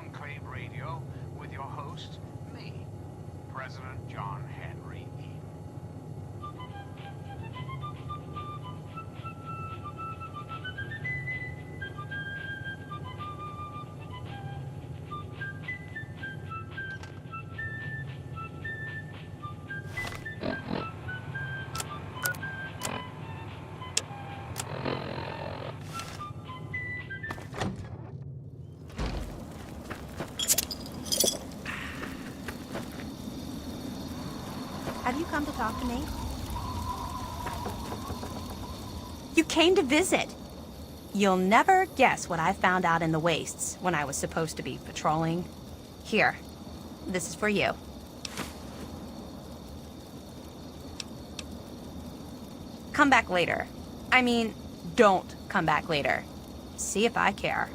Enclave Radio with your host, me, President John Henry Eden. Have you come to talk to me? You came to visit. You'll never guess what I found out in the wastes when I was supposed to be patrolling. Here, this is for you. Come back later. I mean, don't come back later. See if I care.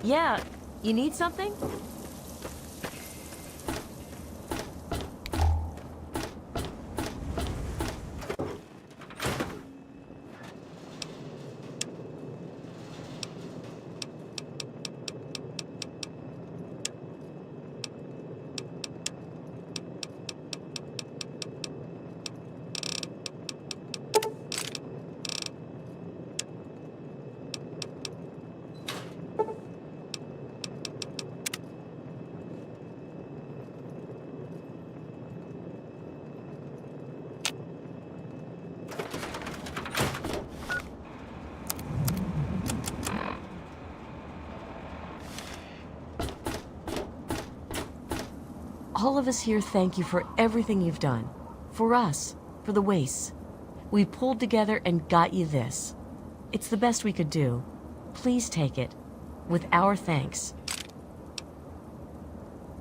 Yeah, you need something? All of us here thank you for everything you've done. For us, for the wastes. We pulled together and got you this. It's the best we could do. Please take it, with our thanks.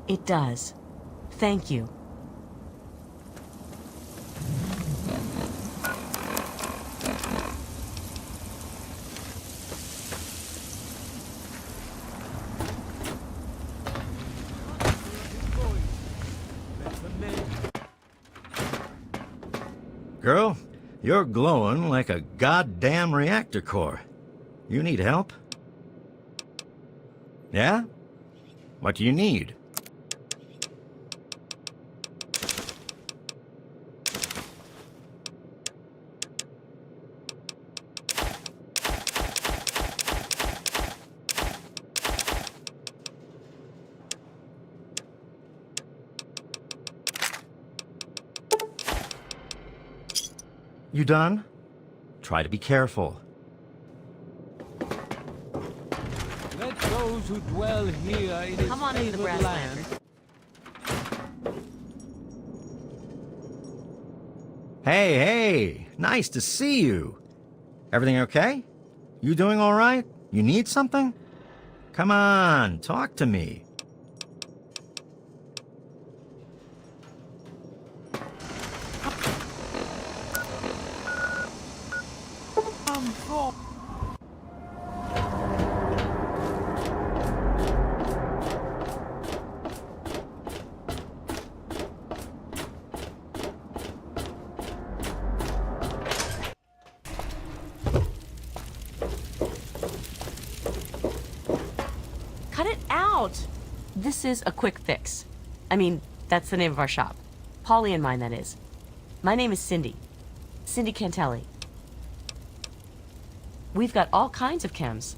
It does. Thank you. Girl, you're glowing like a goddamn reactor core. You need help? Yeah? What do you need? You done? Try to be careful. Let those who dwell here in its Come on into the favored brass land. Hey, hey! Nice to see you! Everything okay? You doing all right? You need something? Come on, talk to me. Cut it out! This is a quick fix. I mean, that's the name of our shop. Polly and mine, that is. My name is Cindy. Cindy Cantelli. We've got all kinds of chems.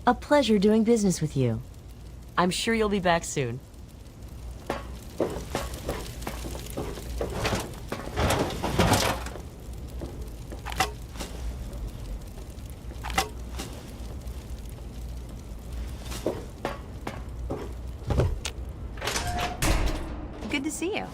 A pleasure doing business with you. I'm sure you'll be back soon. Good to see you.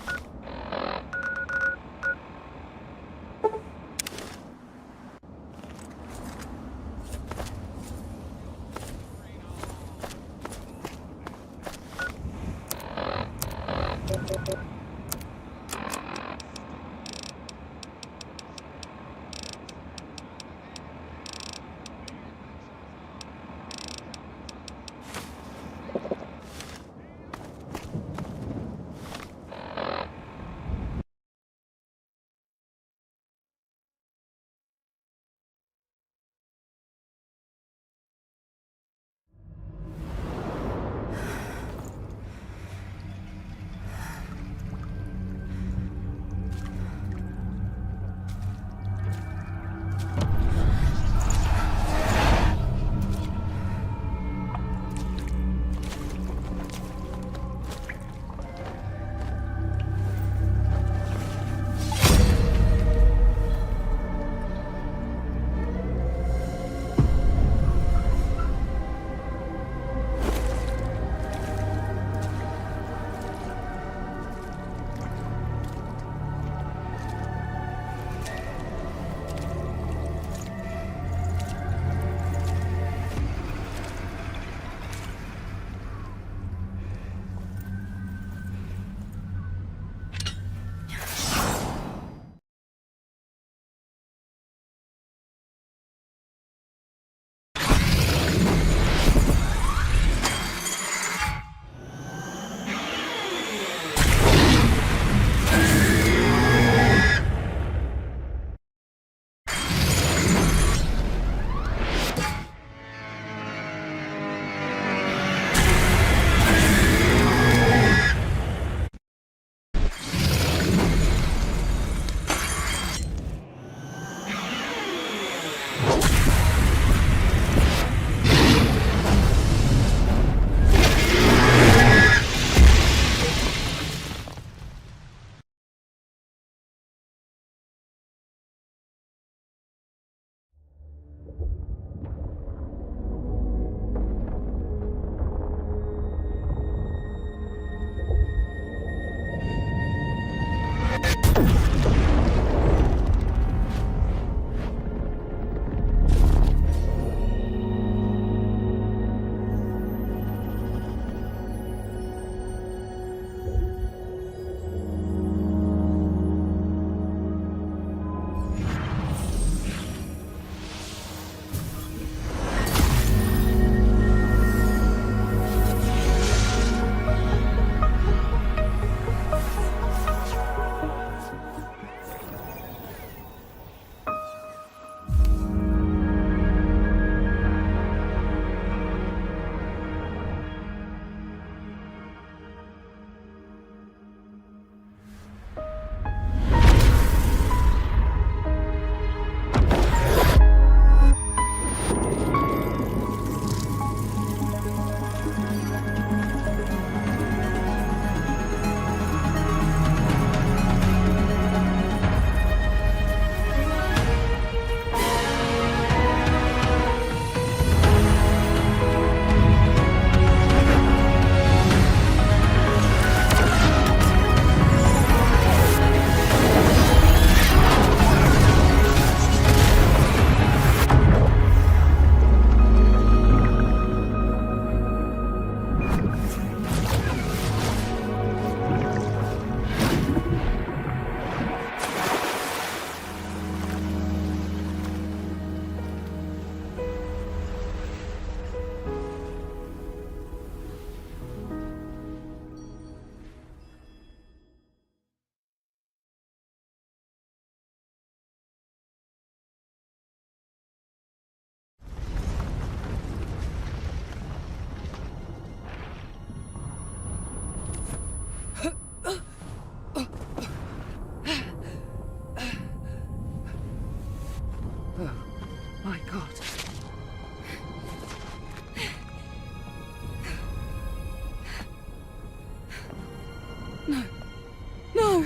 No!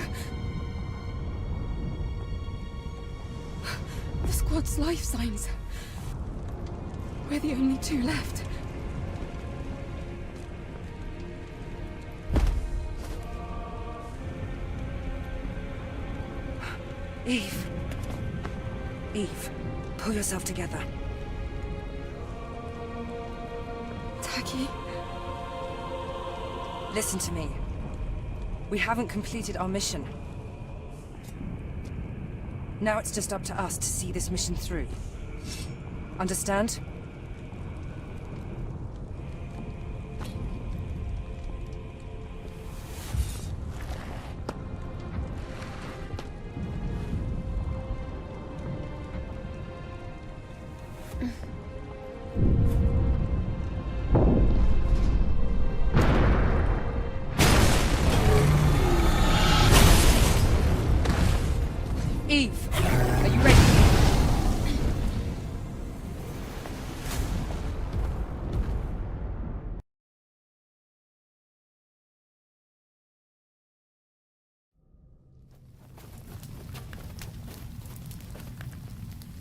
The squad's life signs. We're the only two left. Eve. Eve, pull yourself together. Taki? Listen to me. We haven't completed our mission. Now it's just up to us to see this mission through. Understand? Eve, are you ready?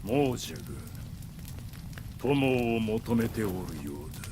申しゃぐ友を求めておるようだ。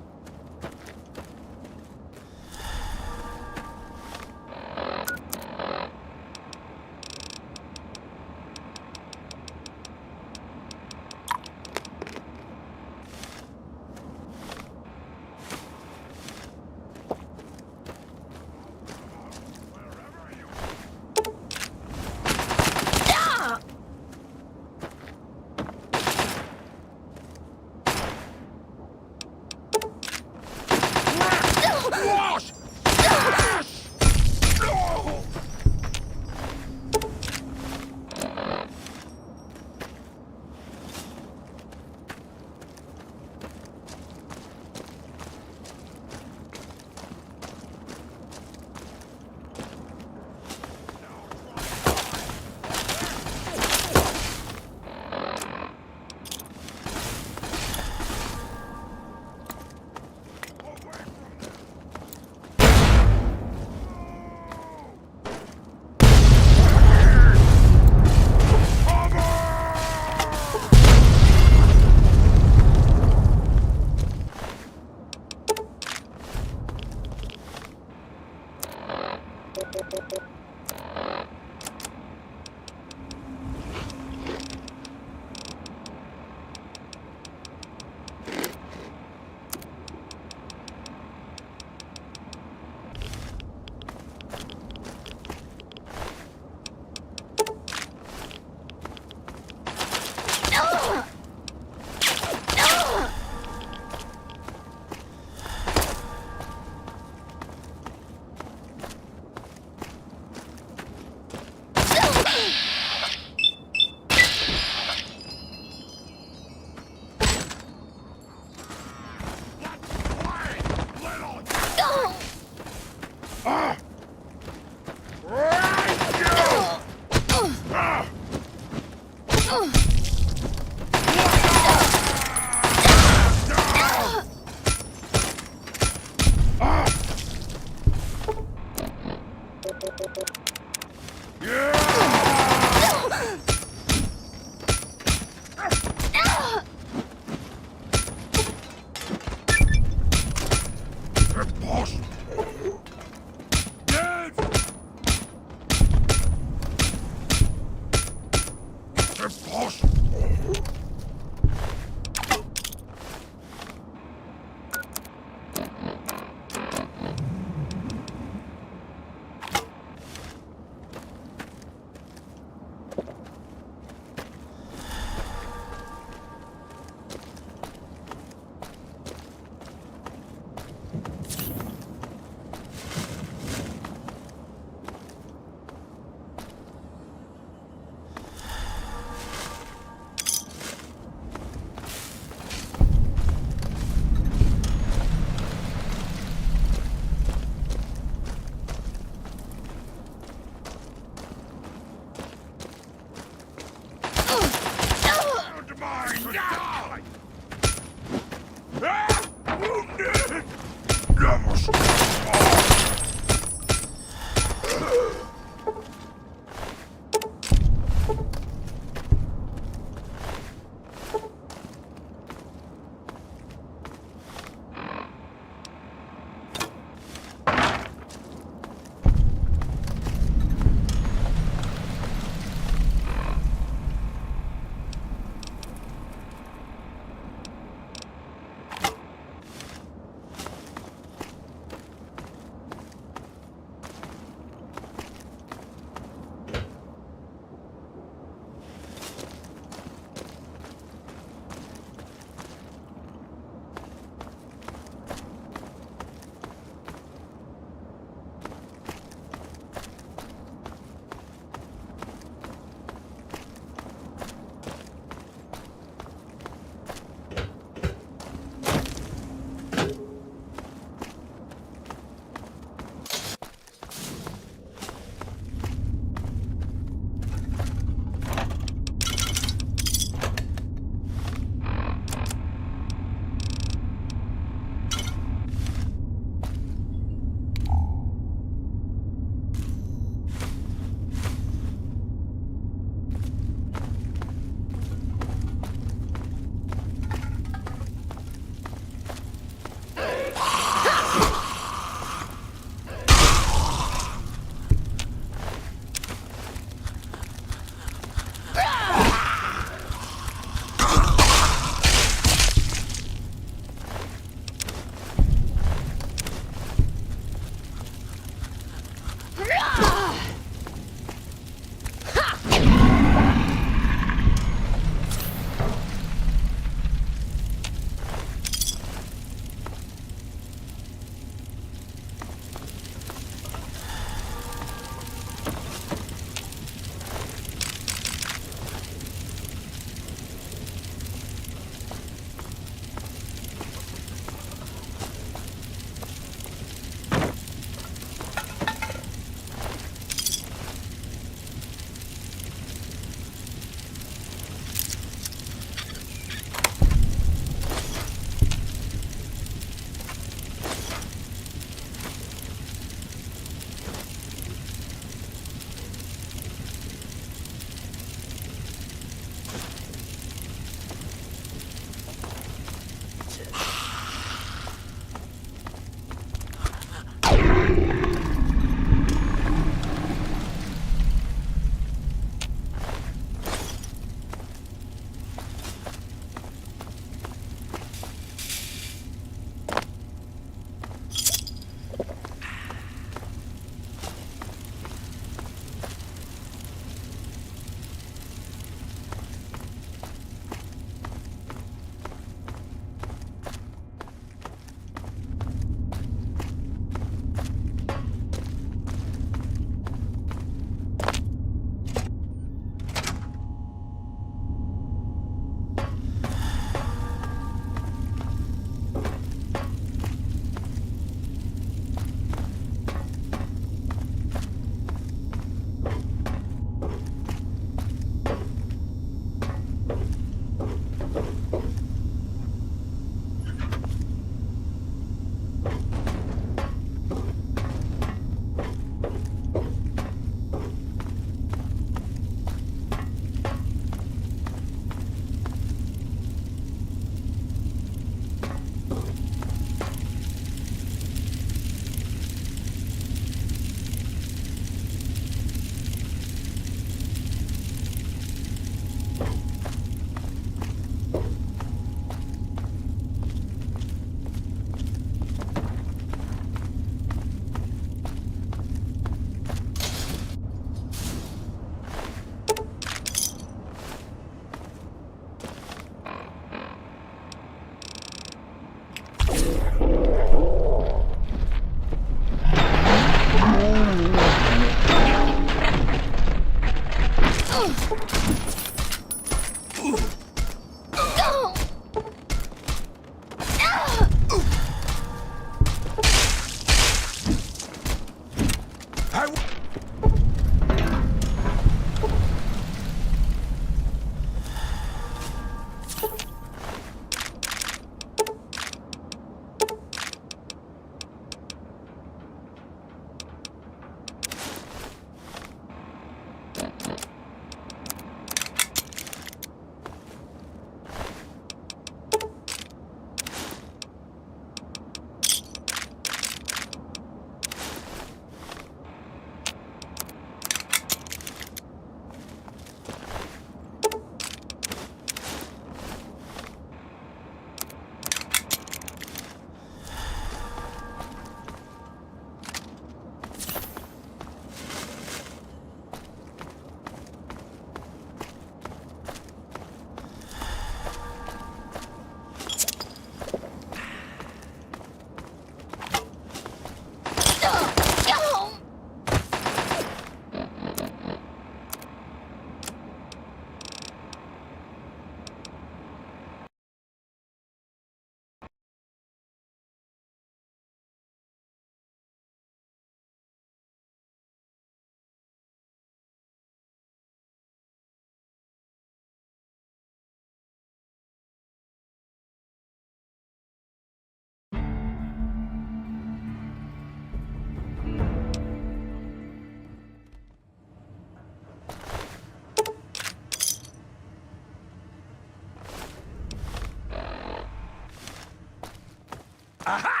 Aha!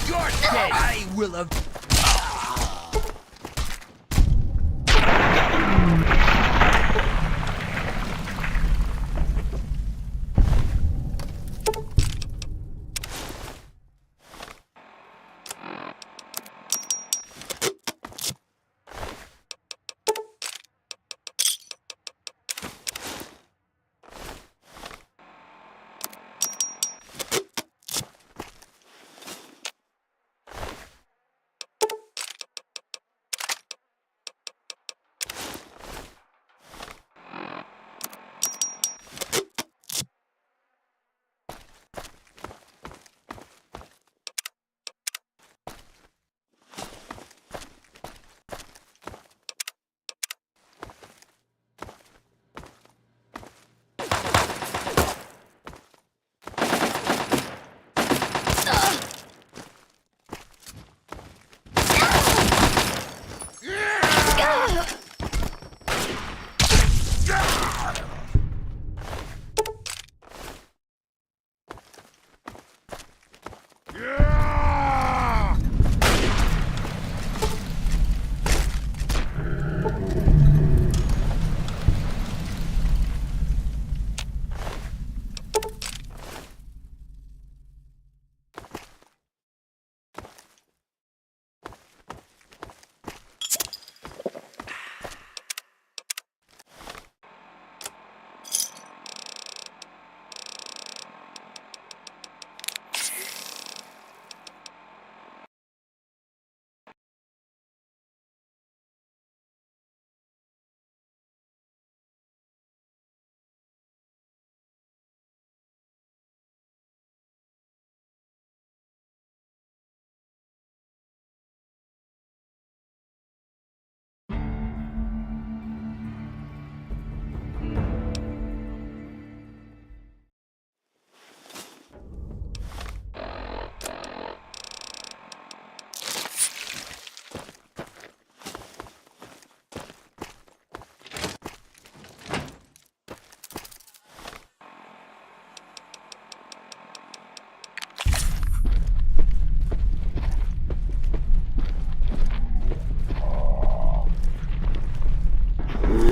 You're dead! I will have...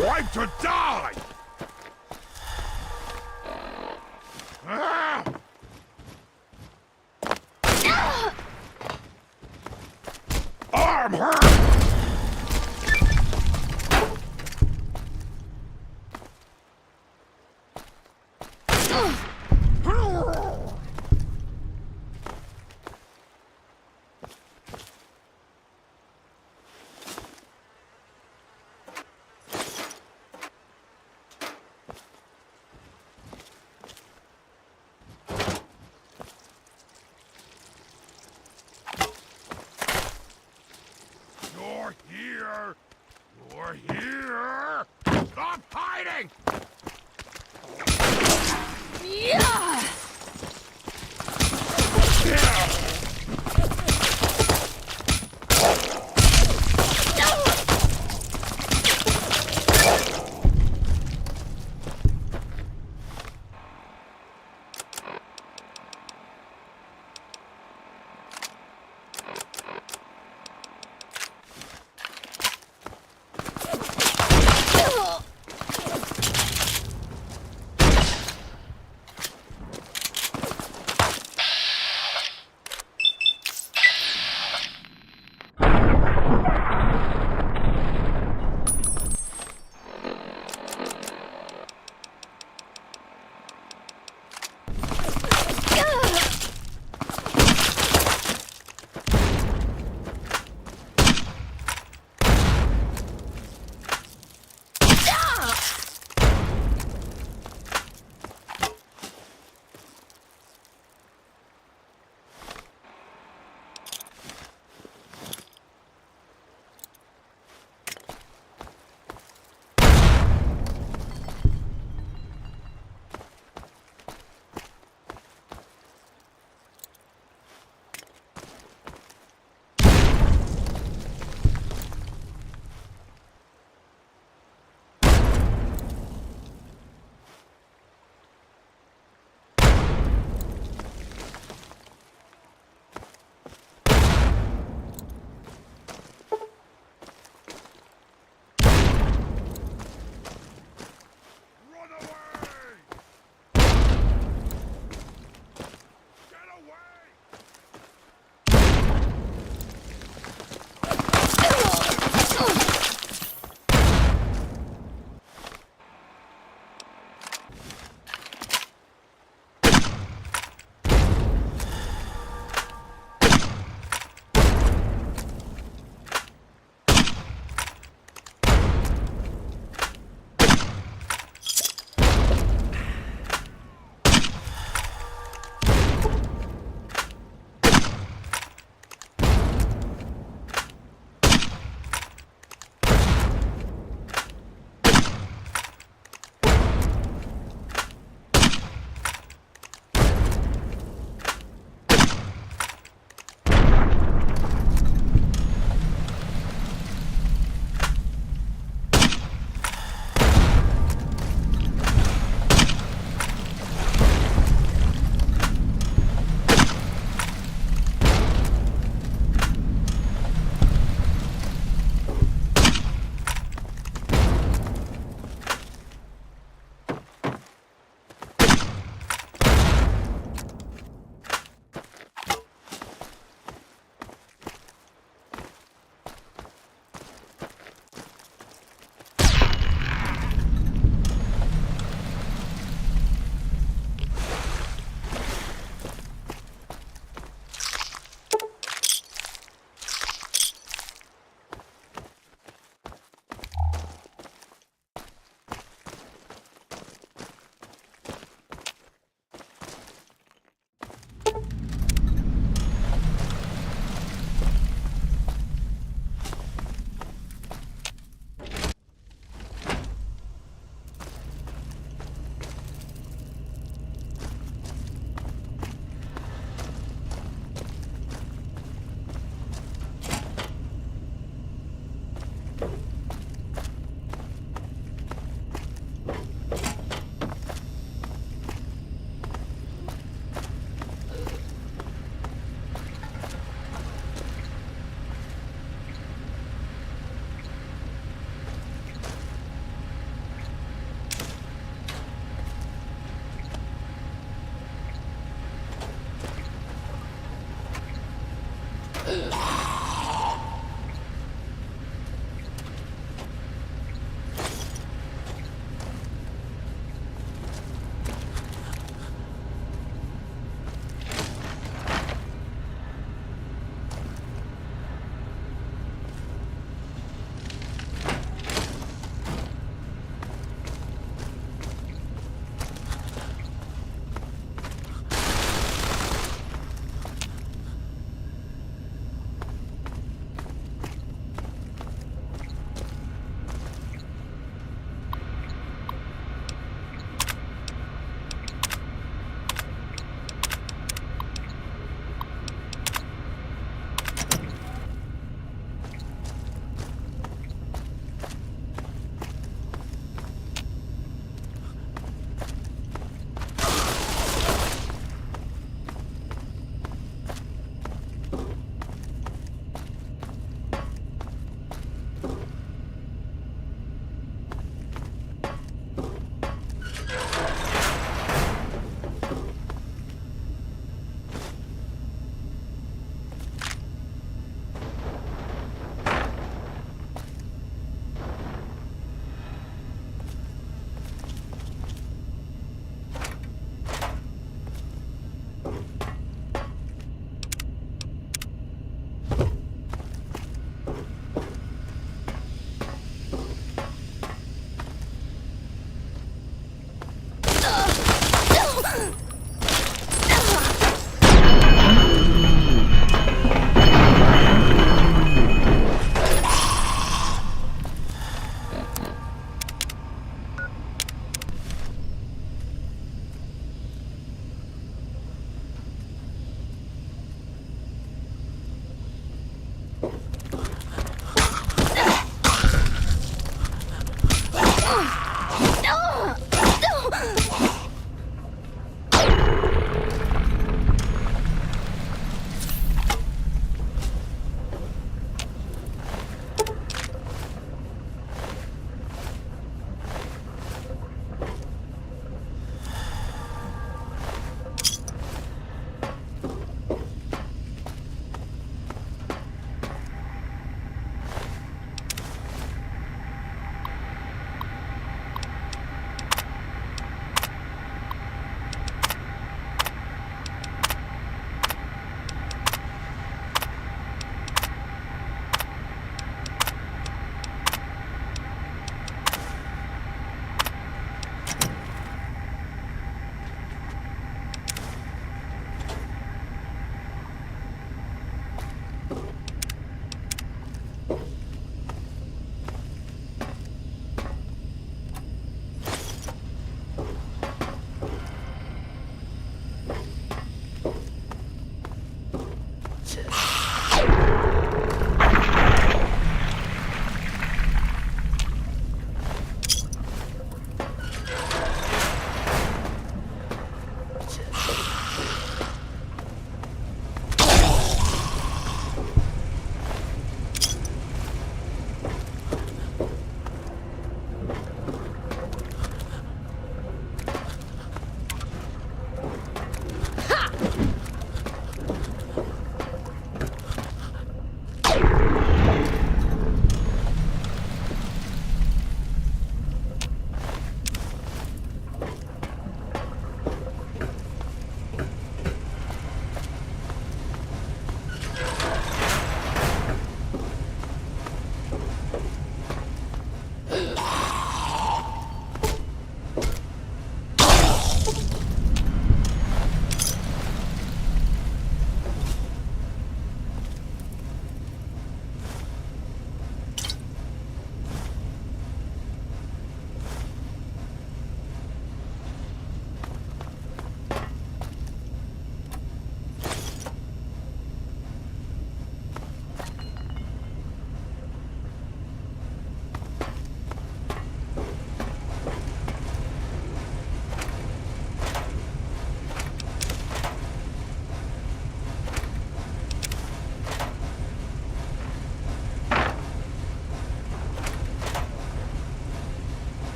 Right to die! Ah! Arm her! You're here! You're here! Stop hiding!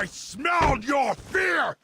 I smelled your fear!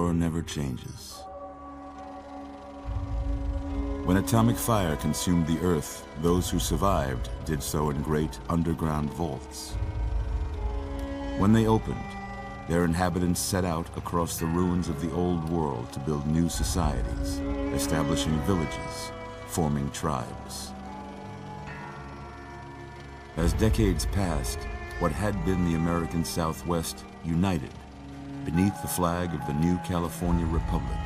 war never changes. When atomic fire consumed the Earth, those who survived did so in great underground vaults. When they opened, their inhabitants set out across the ruins of the old world to build new societies, establishing villages, forming tribes. As decades passed, what had been the American Southwest united beneath the flag of the new California Republic,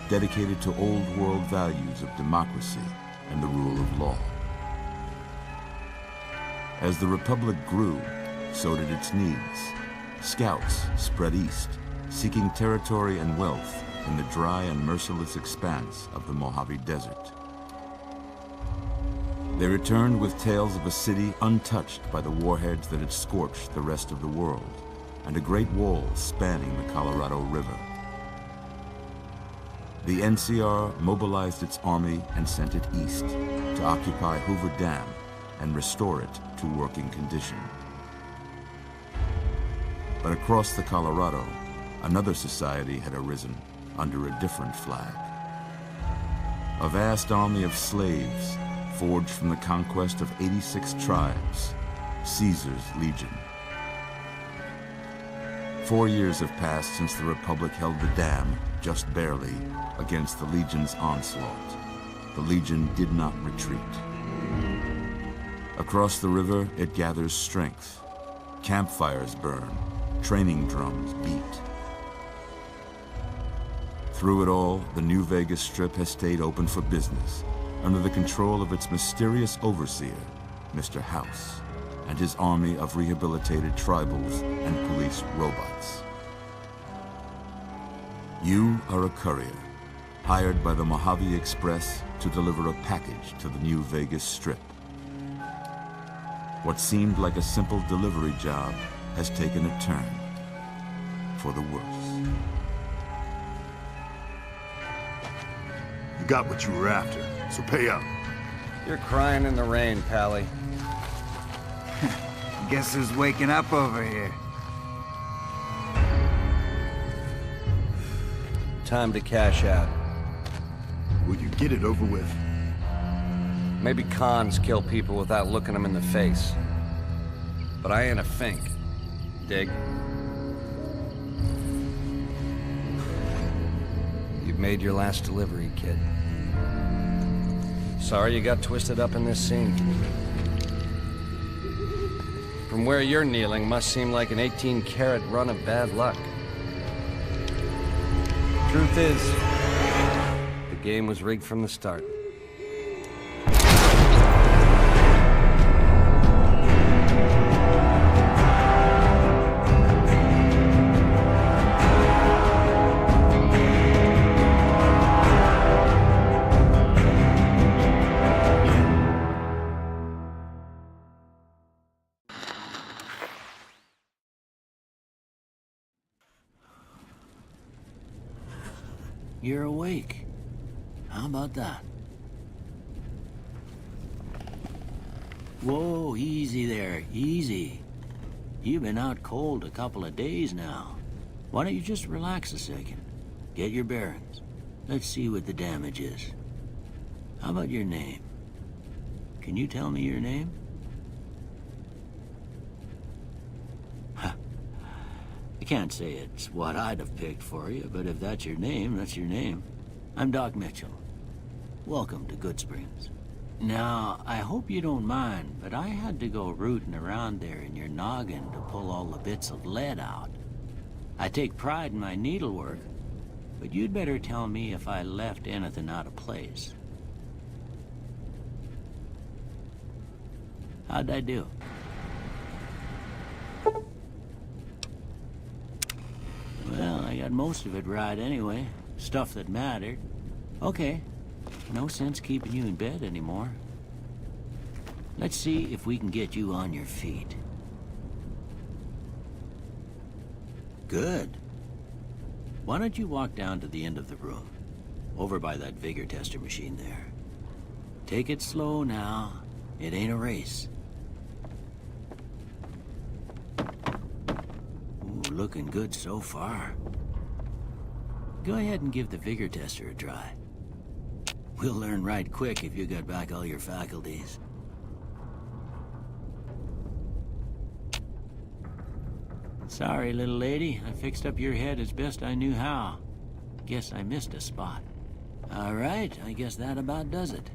dedicated to old world values of democracy and the rule of law. As the Republic grew, so did its needs. Scouts spread east, seeking territory and wealth in the dry and merciless expanse of the Mojave Desert. They returned with tales of a city untouched by the warheads that had scorched the rest of the world, and a great wall spanning the Colorado River. The NCR mobilized its army and sent it east to occupy Hoover Dam and restore it to working condition. But across the Colorado, another society had arisen under a different flag. A vast army of slaves forged from the conquest of 86 tribes, Caesar's Legion. 4 years have passed since the Republic held the dam, just barely, against the Legion's onslaught. The Legion did not retreat. Across the river, it gathers strength. Campfires burn, training drums beat. Through it all, the New Vegas Strip has stayed open for business, under the control of its mysterious overseer, Mr. House, and his army of rehabilitated tribals and police robots. You are a courier, hired by the Mojave Express to deliver a package to the New Vegas Strip. What seemed like a simple delivery job has taken a turn for the worse. You got what you were after, so pay up. You're crying in the rain, Pally. Guess who's waking up over here? Time to cash out. Will you get it over with? Maybe cons kill people without looking them in the face. But I ain't a fink. Dig? You've made your last delivery, kid. Sorry you got twisted up in this scene. From where you're kneeling must seem like an 18-carat run of bad luck. Truth is, the game was rigged from the start. You're awake. How about that? Whoa, easy there, easy. You've been out cold a couple of days now. Why don't you just relax a second? Get your bearings. Let's see what the damage is. How about your name? Can you tell me your name? I can't say it's what I'd have picked for you, but if that's your name, that's your name. I'm Doc Mitchell. Welcome to Goodsprings. Now, I hope you don't mind, but I had to go rooting around there in your noggin to pull all the bits of lead out. I take pride in my needlework, but you'd better tell me if I left anything out of place. How'd I do? Well, I got most of it right anyway. Stuff that mattered. Okay. No sense keeping you in bed anymore. Let's see if we can get you on your feet. Good. Why don't you walk down to the end of the room? Over by that vigor tester machine there. Take it slow now. It ain't a race. Looking good so far. Go ahead and give the vigor tester a try. We'll learn right quick if you got back all your faculties. Sorry, little lady. I fixed up your head as best I knew how. Guess I missed a spot. All right, I guess that about does it.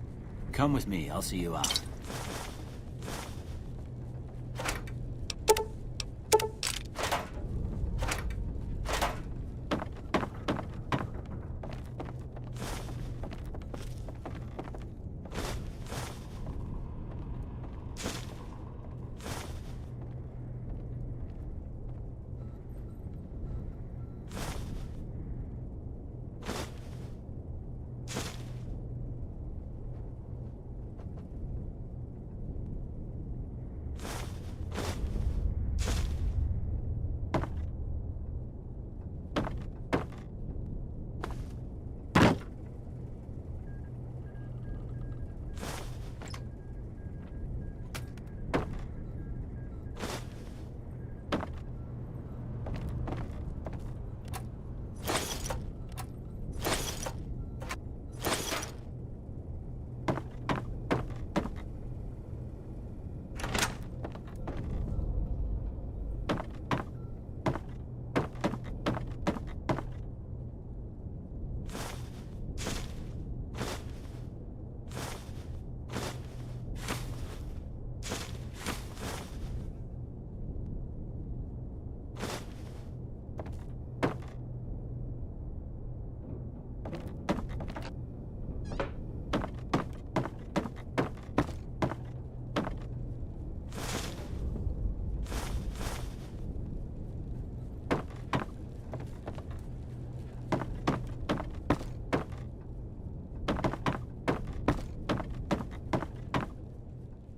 Come with me, I'll see you out.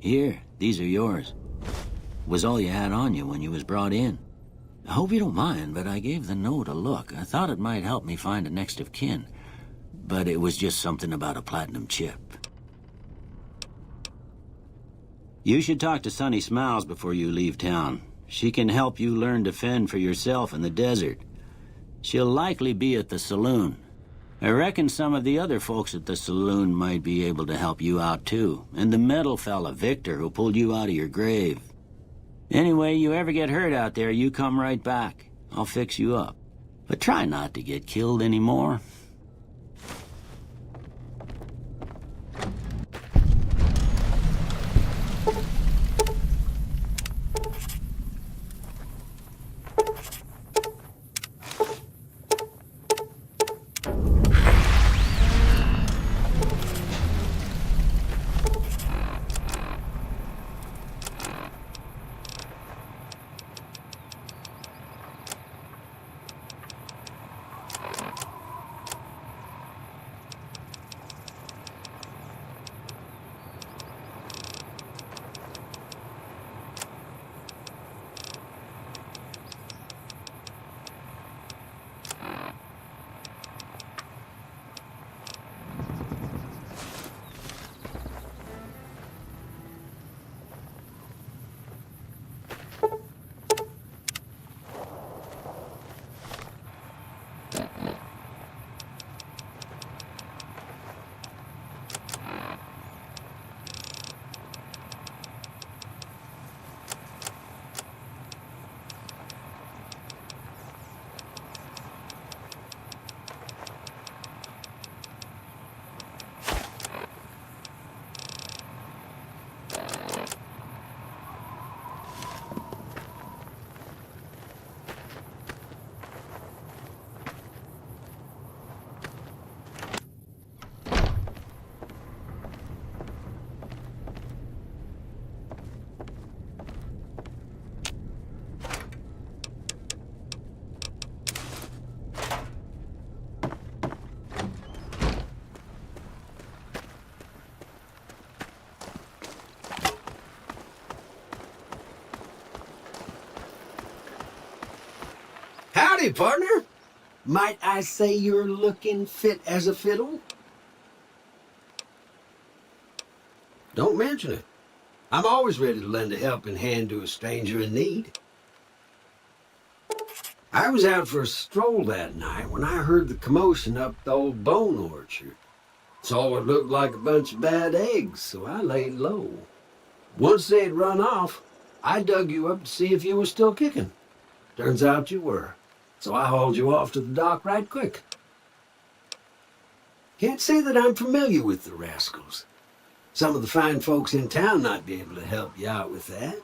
Here, these are yours. Was all you had on you when you was brought in. I hope you don't mind, but I gave the note a look. I thought it might help me find a next of kin. But it was just something about a platinum chip. You should talk to Sunny Smiles before you leave town. She can help you learn to fend for yourself in the desert. She'll likely be at the saloon. I reckon some of the other folks at the saloon might be able to help you out too. And the metal fella, Victor, who pulled you out of your grave. Anyway, you ever get hurt out there, you come right back. I'll fix you up. But try not to get killed anymore. Howdy, partner. Might I say you're looking fit as a fiddle? Don't mention it. I'm always ready to lend a helping hand to a stranger in need. I was out for a stroll that night when I heard the commotion up the old bone orchard. Saw what looked like a bunch of bad eggs, so I laid low. Once they had run off, I dug you up to see if you were still kicking. Turns out you were, so I hauled you off to the dock right quick. Can't say that I'm familiar with the rascals. Some of the fine folks in town might be able to help you out with that.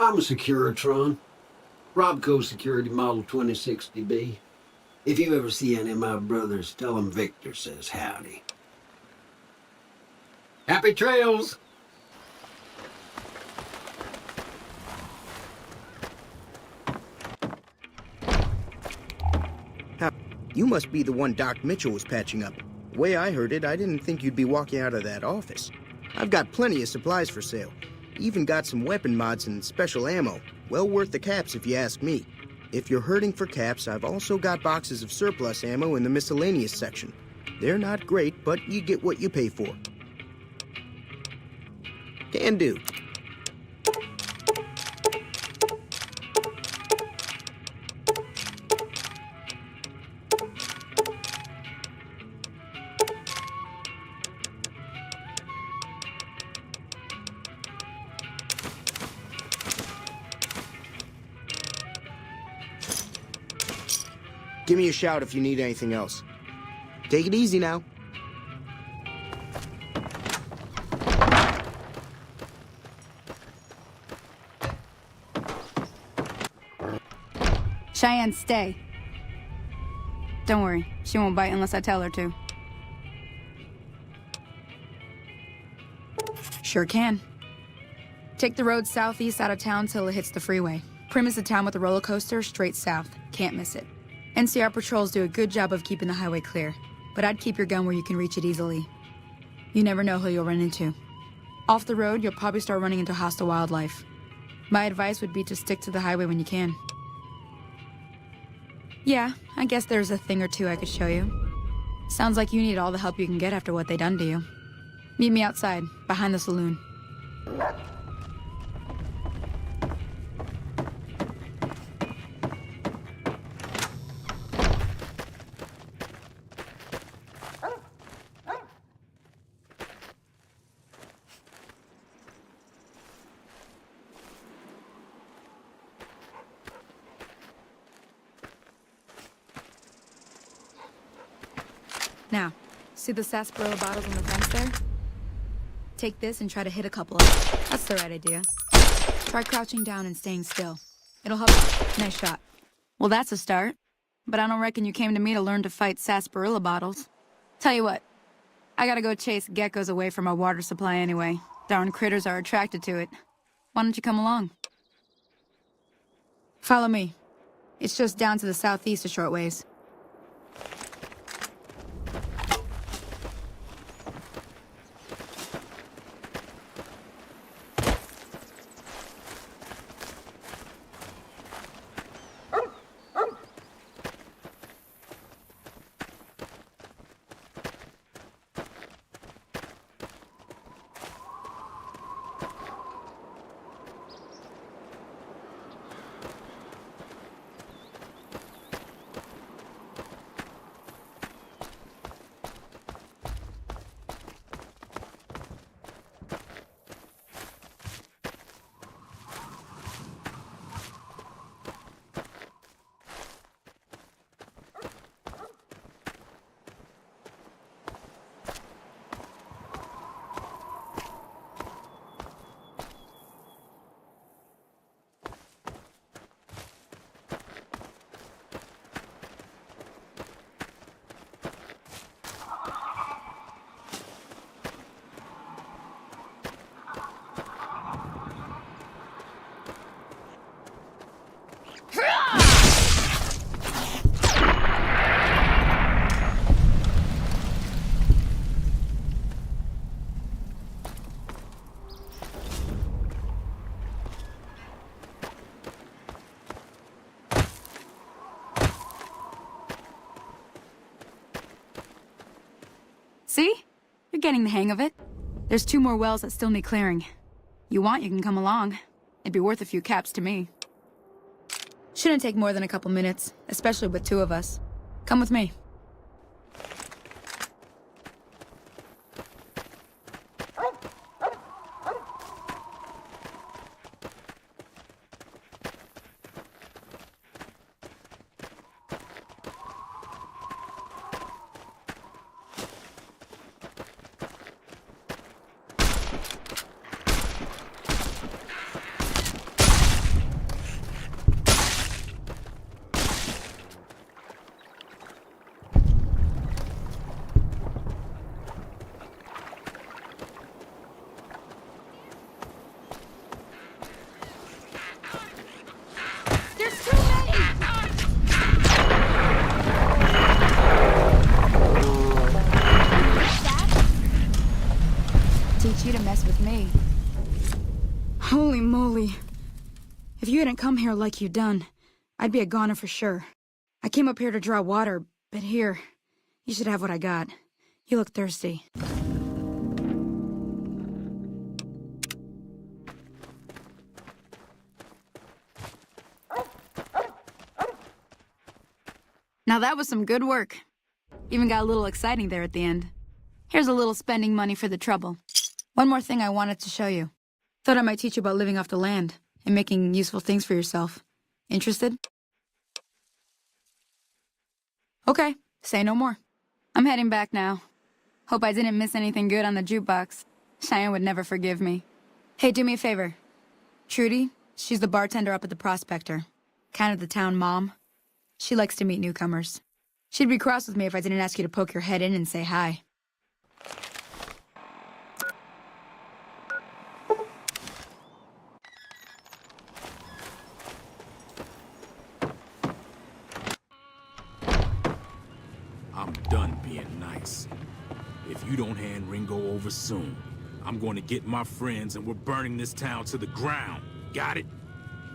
I'm a Securitron. Robco Security Model 2060B. If you ever see any of my brothers, tell them Victor says howdy. Happy trails! You must be the one Doc Mitchell was patching up. The way I heard it, I didn't think you'd be walking out of that office. I've got plenty of supplies for sale. Even got some weapon mods and special ammo. Well worth the caps if you ask me. If you're hurting for caps, I've also got boxes of surplus ammo in the miscellaneous section. They're not great, but you get what you pay for. Can do. Give me a shout if you need anything else. Take it easy now. Cheyenne, stay. Don't worry, she won't bite unless I tell her to. Sure can. Take the road southeast out of town till it hits the freeway. Prim is the town with the roller coaster straight south. Can't miss it. NCR patrols do a good job of keeping the highway clear, but I'd keep your gun where you can reach it easily. You never know who you'll run into. Off the road, you'll probably start running into hostile wildlife. My advice would be to stick to the highway when you can. Yeah, I guess there's a thing or two I could show you. Sounds like you need all the help you can get after what they done to you. Meet me outside, behind the saloon. Now, see the sarsaparilla bottles on the fence there? Take this and try to hit a couple of them. That's the right idea. Try crouching down and staying still. It'll help. Nice shot. Well, that's a start. But I don't reckon you came to me to learn to fight sarsaparilla bottles. Tell you what, I gotta go chase geckos away from our water supply anyway. Darn critters are attracted to it. Why don't you come along? Follow me. It's just down to the southeast a short ways. See? You're getting the hang of it. There's 2 more wells that still need clearing. You want, you can come along. It'd be worth a few caps to me. Shouldn't take more than a couple minutes, especially with two of us. Come with me. Teach you to mess with me. Holy moly. If you hadn't come here like you done, I'd be a goner for sure. I came up here to draw water, but here, you should have what I got. You look thirsty. Now that was some good work. Even got a little exciting there at the end. Here's a little spending money for the trouble. One more thing I wanted to show you. Thought I might teach you about living off the land and making useful things for yourself. Interested? Okay, say no more. I'm heading back now. Hope I didn't miss anything good on the jukebox. Cheyenne would never forgive me. Hey, do me a favor. Trudy, she's the bartender up at the Prospector. Kind of the town mom. She likes to meet newcomers. She'd be cross with me if I didn't ask you to poke your head in and say hi. I'm done being nice. If you don't hand Ringo over soon, I'm going to get my friends and we're burning this town to the ground. Got it?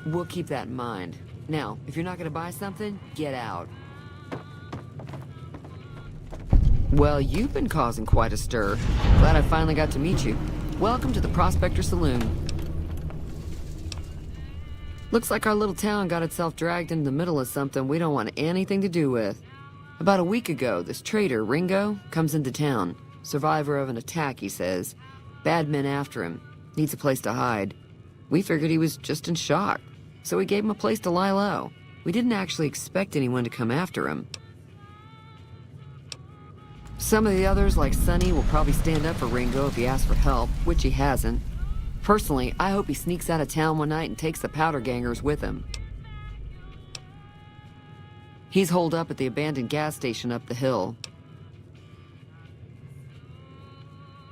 We'll keep that in mind. Now, if you're not gonna buy something, get out. Well, you've been causing quite a stir. Glad I finally got to meet you. Welcome to the Prospector Saloon. Looks like our little town got itself dragged into the middle of something we don't want anything to do with. About a week ago, this traitor, Ringo, comes into town. Survivor of an attack, he says. Bad men after him. Needs a place to hide. We figured he was just in shock, so we gave him a place to lie low. We didn't actually expect anyone to come after him. Some of the others, like Sonny, will probably stand up for Ringo if he asks for help, which he hasn't. Personally, I hope he sneaks out of town one night and takes the powder gangers with him. He's holed up at the abandoned gas station up the hill.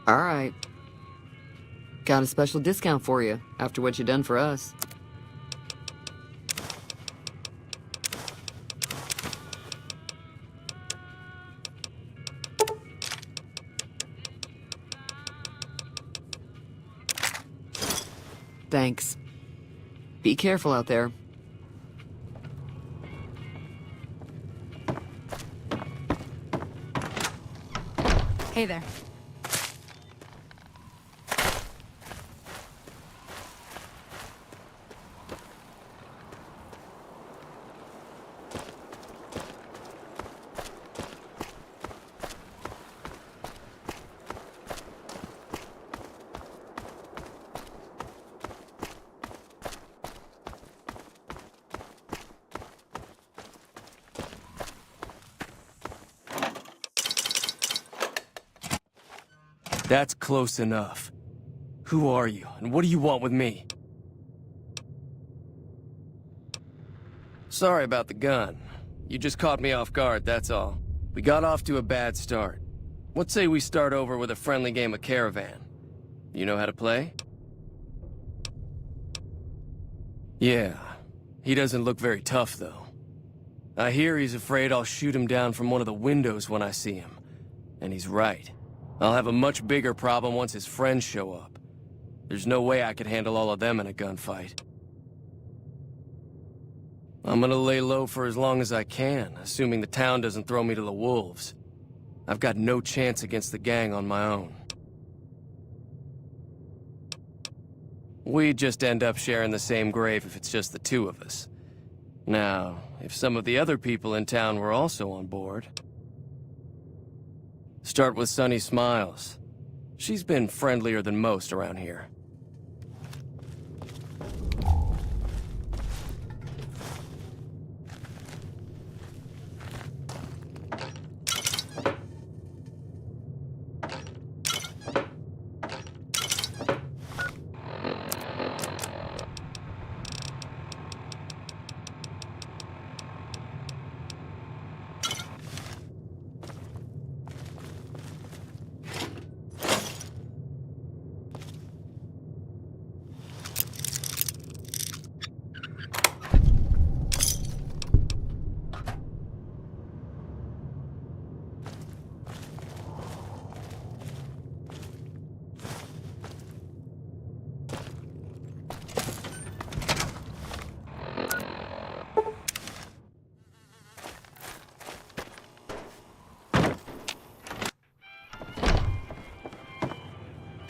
All right. Got a special discount for you, after what you done for us. Thanks. Be careful out there. Hey there. That's close enough. Who are you, and what do you want with me? Sorry about the gun. You just caught me off guard, that's all. We got off to a bad start. What say we start over with a friendly game of Caravan? You know how to play? Yeah. He doesn't look very tough, though. I hear he's afraid I'll shoot him down from one of the windows when I see him. And he's right. I'll have a much bigger problem once his friends show up. There's no way I could handle all of them in a gunfight. I'm gonna lay low for as long as I can, assuming the town doesn't throw me to the wolves. I've got no chance against the gang on my own. We'd just end up sharing the same grave if it's just the two of us. Now, if some of the other people in town were also on board... Start with Sunny Smiles. She's been friendlier than most around here.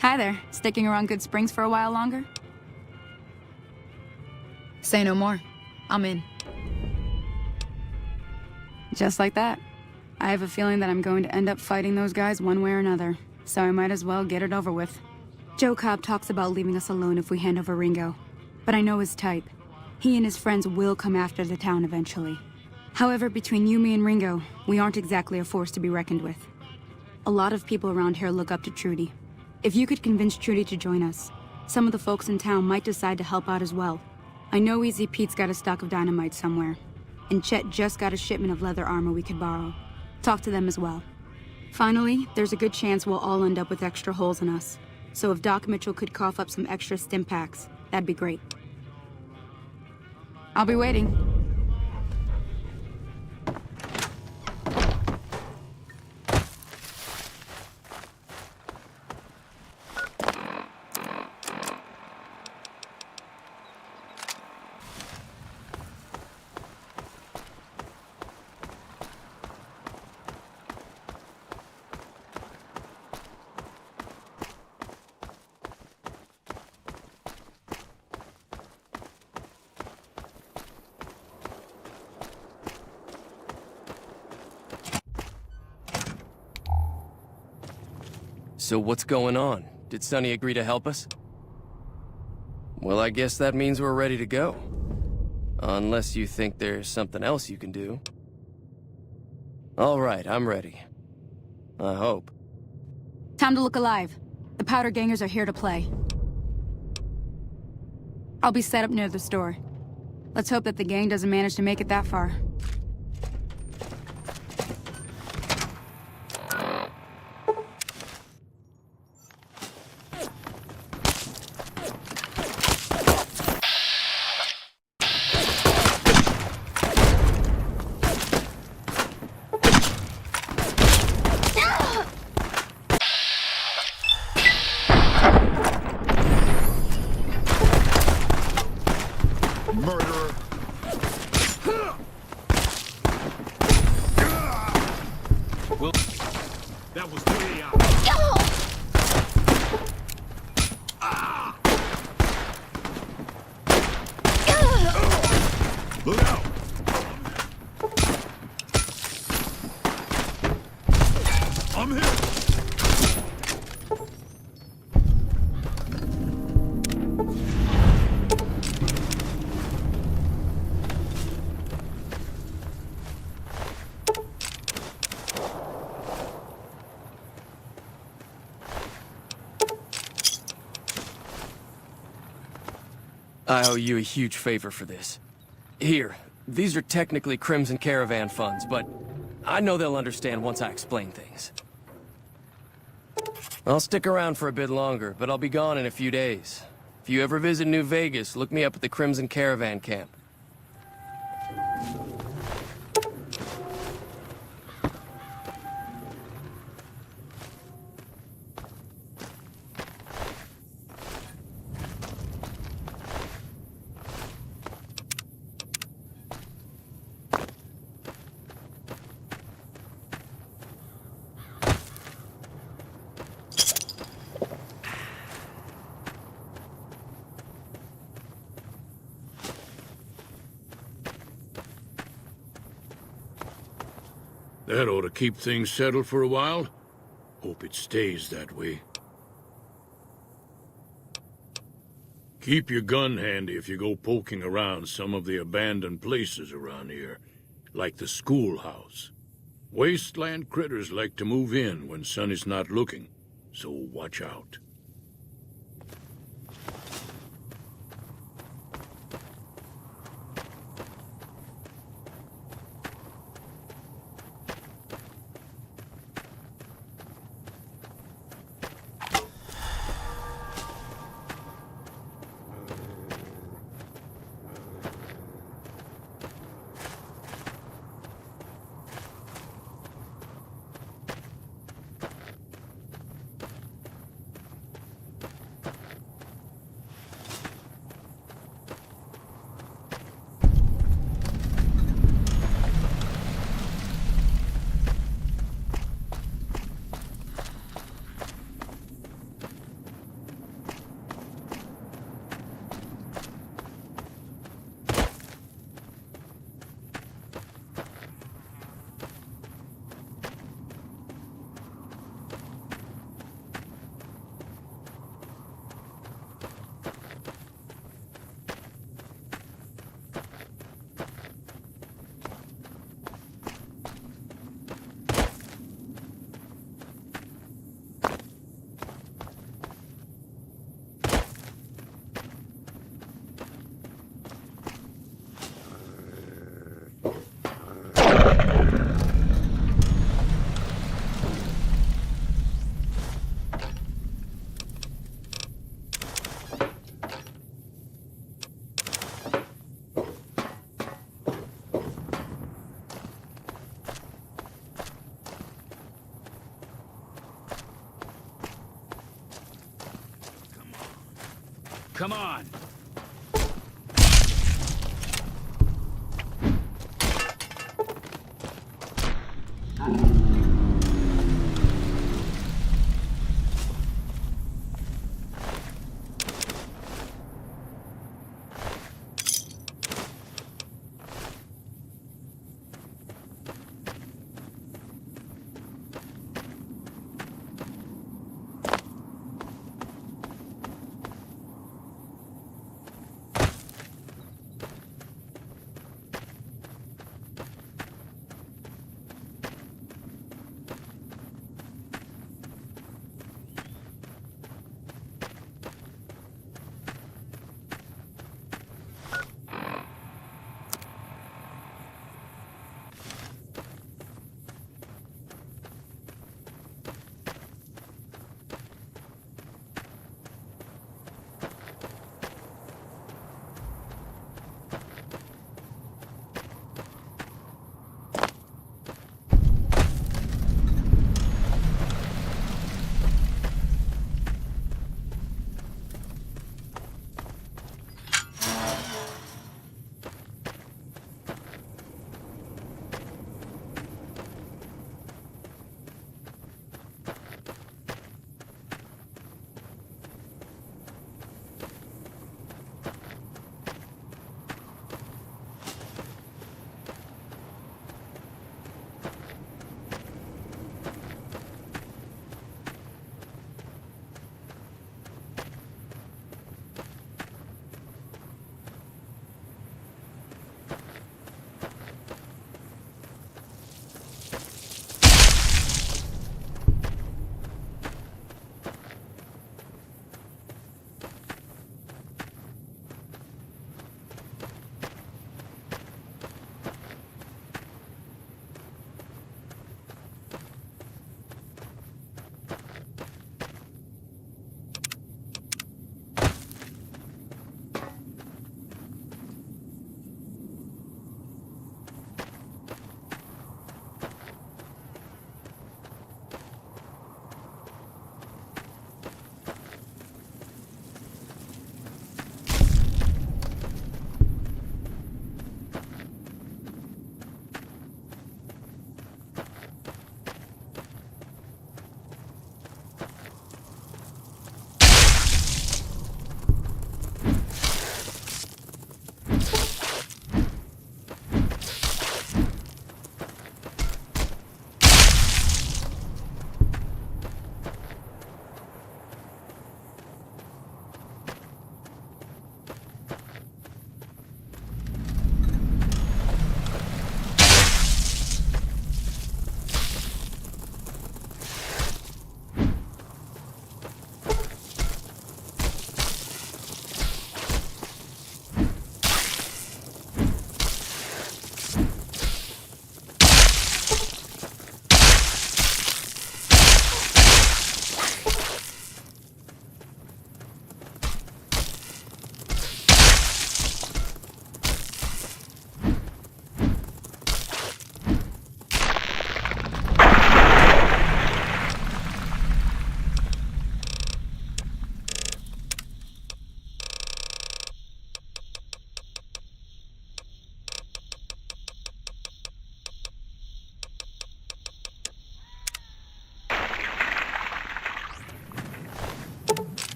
Hi there. Sticking around Good Springs for a while longer? Say no more. I'm in. Just like that. I have a feeling that I'm going to end up fighting those guys one way or another, so I might as well get it over with. Joe Cobb talks about leaving us alone if we hand over Ringo, but I know his type. He and his friends will come after the town eventually. However, between you, me, and Ringo, we aren't exactly a force to be reckoned with. A lot of people around here look up to Trudy. If you could convince Trudy to join us, some of the folks in town might decide to help out as well. I know Easy Pete's got a stock of dynamite somewhere, and Chet just got a shipment of leather armor we could borrow. Talk to them as well. Finally, there's a good chance we'll all end up with extra holes in us. So if Doc Mitchell could cough up some extra stim packs, that'd be great. I'll be waiting. So what's going on? Did Sonny agree to help us? Well, I guess that means we're ready to go. Unless you think there's something else you can do. All right, I'm ready. I hope. Time to look alive. The Powder Gangers are here to play. I'll be set up near the store. Let's hope that the gang doesn't manage to make it that far. I owe you a huge favor for this. Here, these are technically Crimson Caravan funds, but I know they'll understand once I explain things. I'll stick around for a bit longer, but I'll be gone in a few days. If you ever visit New Vegas, look me up at the Crimson Caravan camp. That ought to keep things settled for a while. Hope it stays that way. Keep your gun handy if you go poking around some of the abandoned places around here, like the schoolhouse. Wasteland critters like to move in when Sonny's not looking, so watch out. Come on.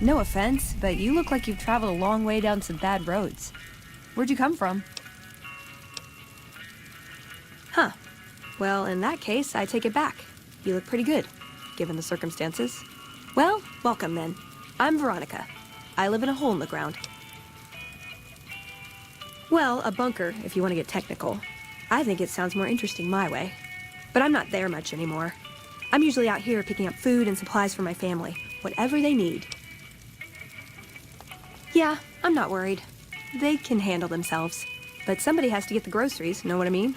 No offense, but you look like you've traveled a long way down some bad roads. Where'd you come from? Huh. Well, in that case, I take it back. You look pretty good, given the circumstances. Well, welcome then. I'm Veronica. I live in a hole in the ground. Well, a bunker, if you want to get technical. I think it sounds more interesting my way. But I'm not there much anymore. I'm usually out here picking up food and supplies for my family, whatever they need. Yeah, I'm not worried. They can handle themselves. But somebody has to get the groceries, know what I mean?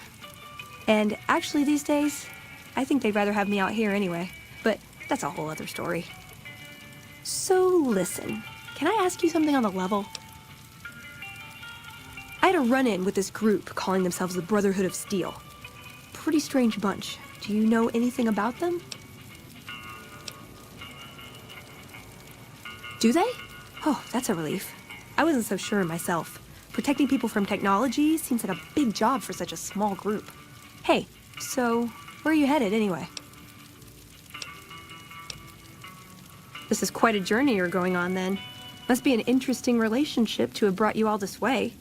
And actually these days, I think they'd rather have me out here anyway. But that's a whole other story. So listen, can I ask you something on the level? I had a run-in with this group calling themselves the Brotherhood of Steel. Pretty strange bunch. Do you know anything about them? Do they? Oh, that's a relief. I wasn't so sure myself. Protecting people from technology seems like a big job for such a small group. Hey, so where are you headed anyway? This is quite a journey you're going on then. Must be an interesting relationship to have brought you all this way.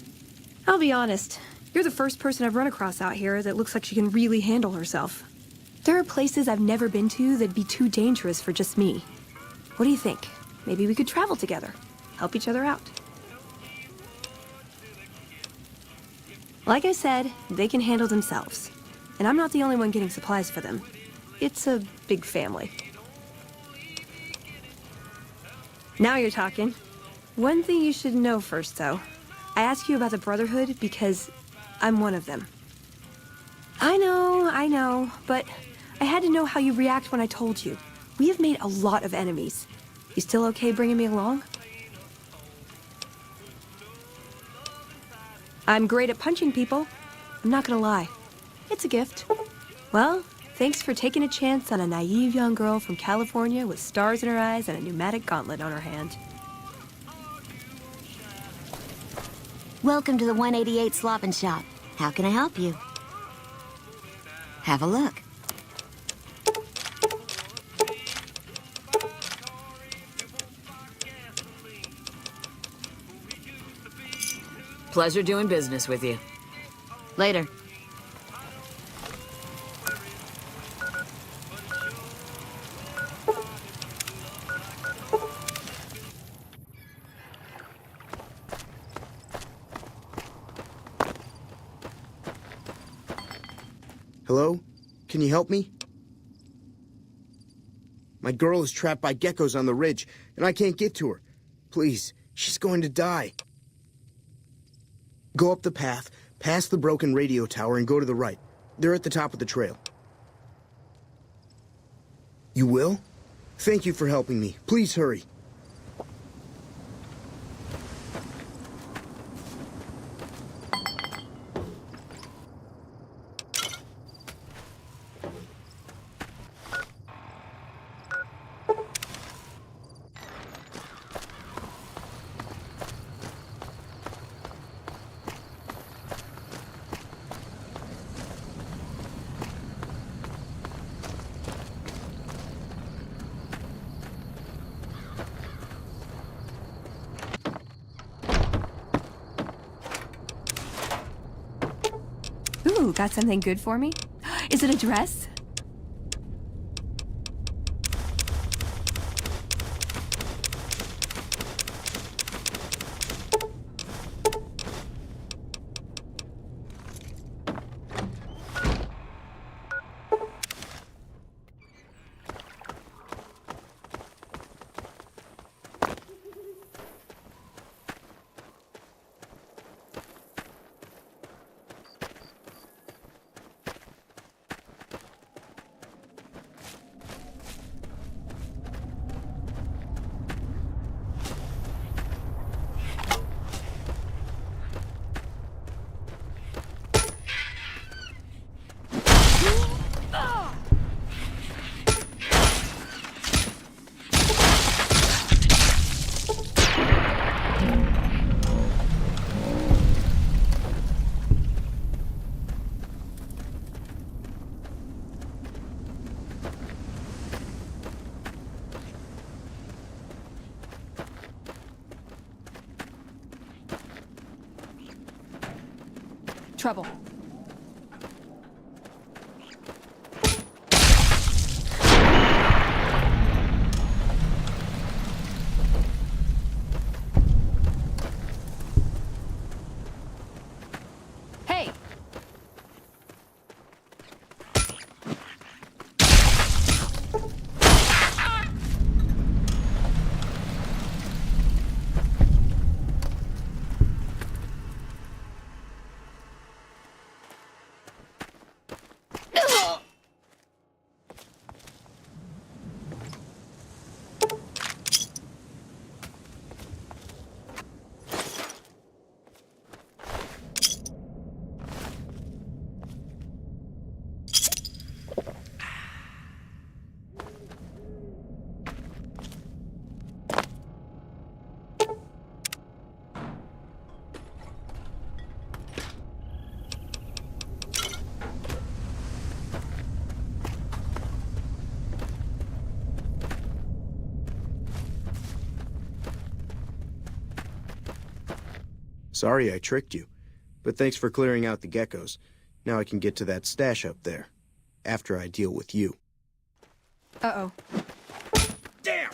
I'll be honest, you're the first person I've run across out here that looks like she can really handle herself. There are places I've never been to that'd be too dangerous for just me. What do you think? Maybe we could travel together, help each other out. Like I said, they can handle themselves. And I'm not the only one getting supplies for them. It's a big family. Now you're talking. One thing you should know first, though. I ask you about the Brotherhood because I'm one of them. I know, but I had to know how you react when I told you. We have made a lot of enemies. You still okay bringing me along? I'm great at punching people. I'm not gonna lie. It's a gift. Well, thanks for taking a chance on a naive young girl from California with stars in her eyes and a pneumatic gauntlet on her hand. Welcome to the 188 Slop and Shop. How can I help you? Have a look. Pleasure doing business with you. Later. Hello? Can you help me? My girl is trapped by geckos on the ridge, and I can't get to her. Please, she's going to die. Go up the path, past the broken radio tower, and go to the right. They're at the top of the trail. You will? Thank you for helping me. Please hurry. Ooh, got something good for me? Is it a dress? Trouble. Hey! Sorry I tricked you, but thanks for clearing out the geckos. Now I can get to that stash up there, after I deal with you. Uh-oh. Damn!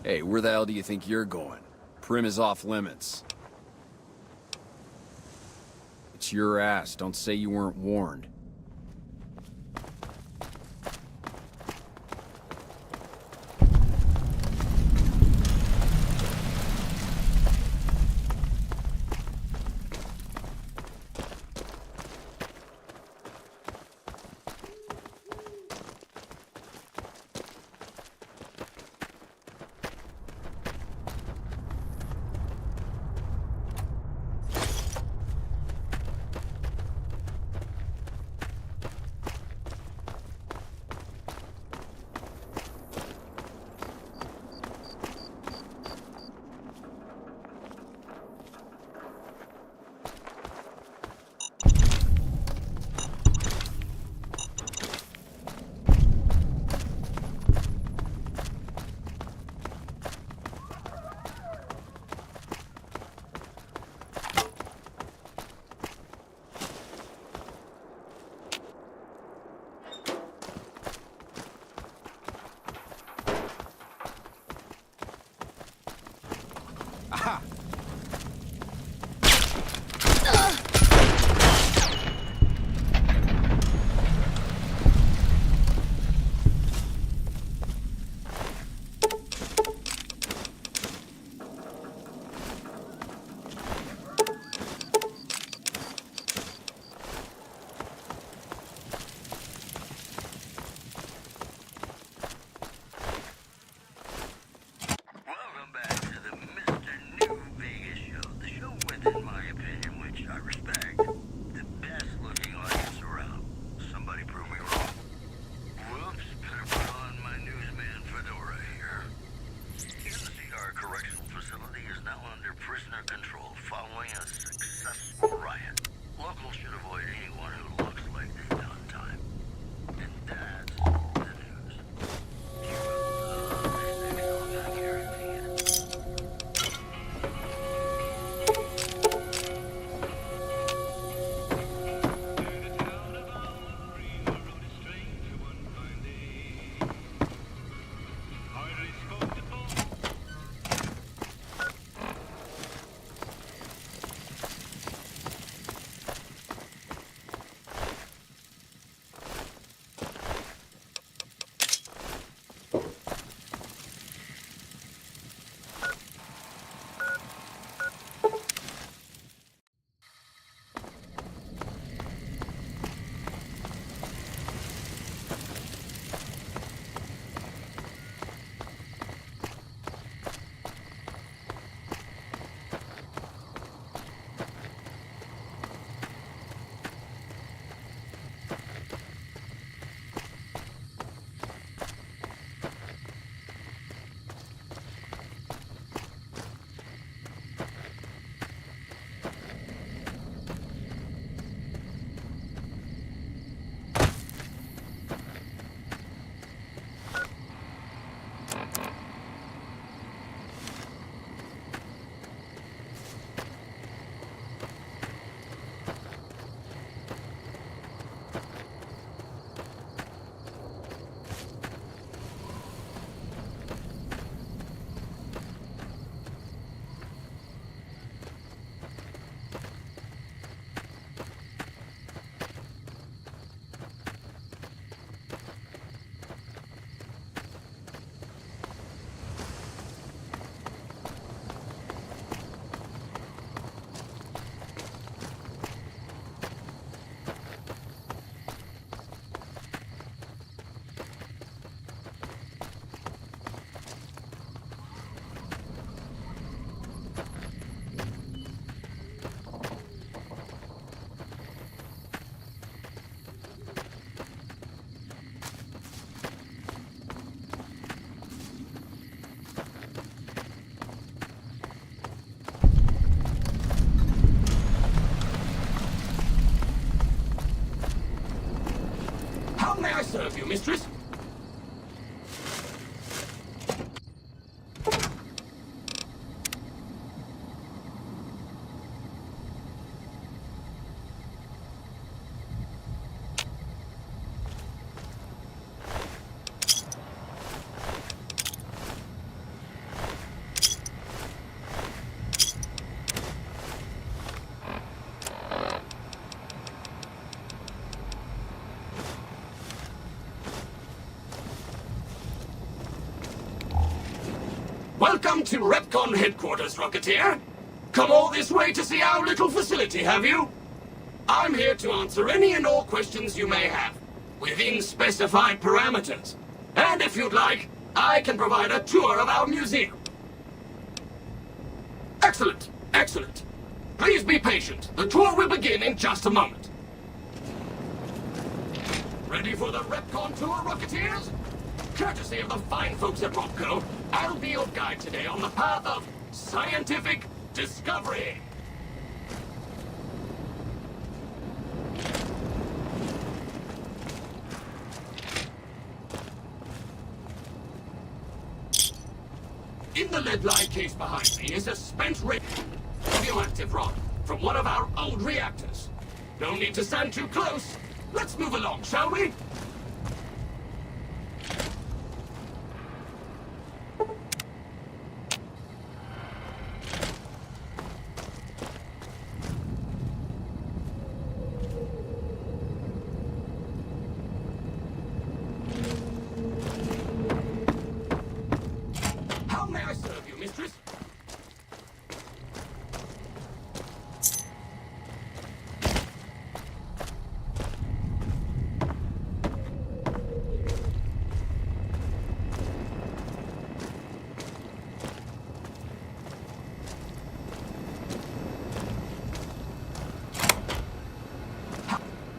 Hey, where the hell do you think you're going? Prim is off limits. It's your ass. Don't say you weren't warned. may I serve you, mistress? Welcome to Repcon headquarters, Rocketeer. Come all this way to see our little facility, have you? I'm here to answer any and all questions you may have, within specified parameters. And if you'd like, I can provide a tour of our museum. Excellent, excellent. Please be patient. The tour will begin in just a moment. Ready for the Repcon tour, Rocketeers? Courtesy of the fine folks at Ropco, I'll be your guide today on the path of scientific discovery. In the lead-lined case behind me is a spent radioactive rod from one of our old reactors. No need to stand too close. Let's move along, shall we? How may I serve you, mistress?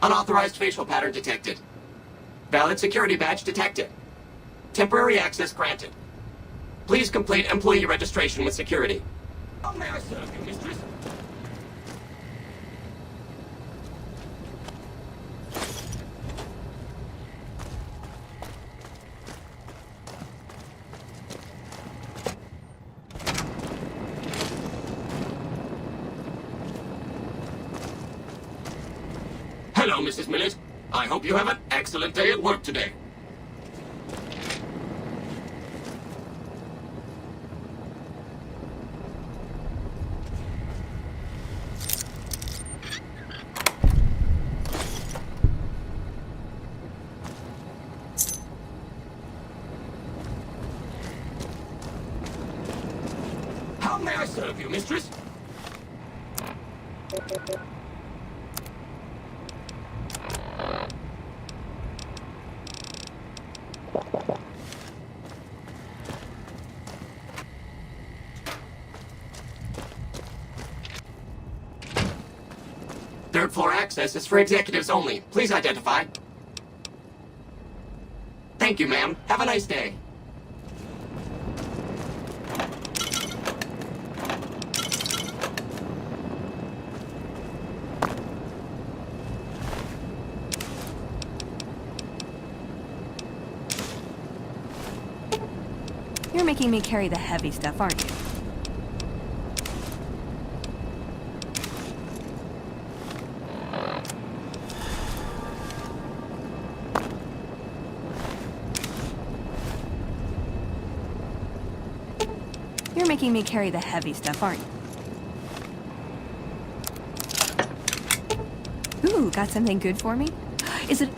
Unauthorized facial pattern detected. Valid security badge detected. Temporary access granted. Please complete employee registration with security. How may I serve you, mistress? Hello, Mrs. Millett. I hope you have an excellent day at work today. How may I serve you, mistress? Third floor access is for executives only. Please identify. Thank you, ma'am. Have a nice day. You're making me carry the heavy stuff, aren't you? You're making me carry the heavy stuff, aren't you? Ooh, got something good for me? Is it...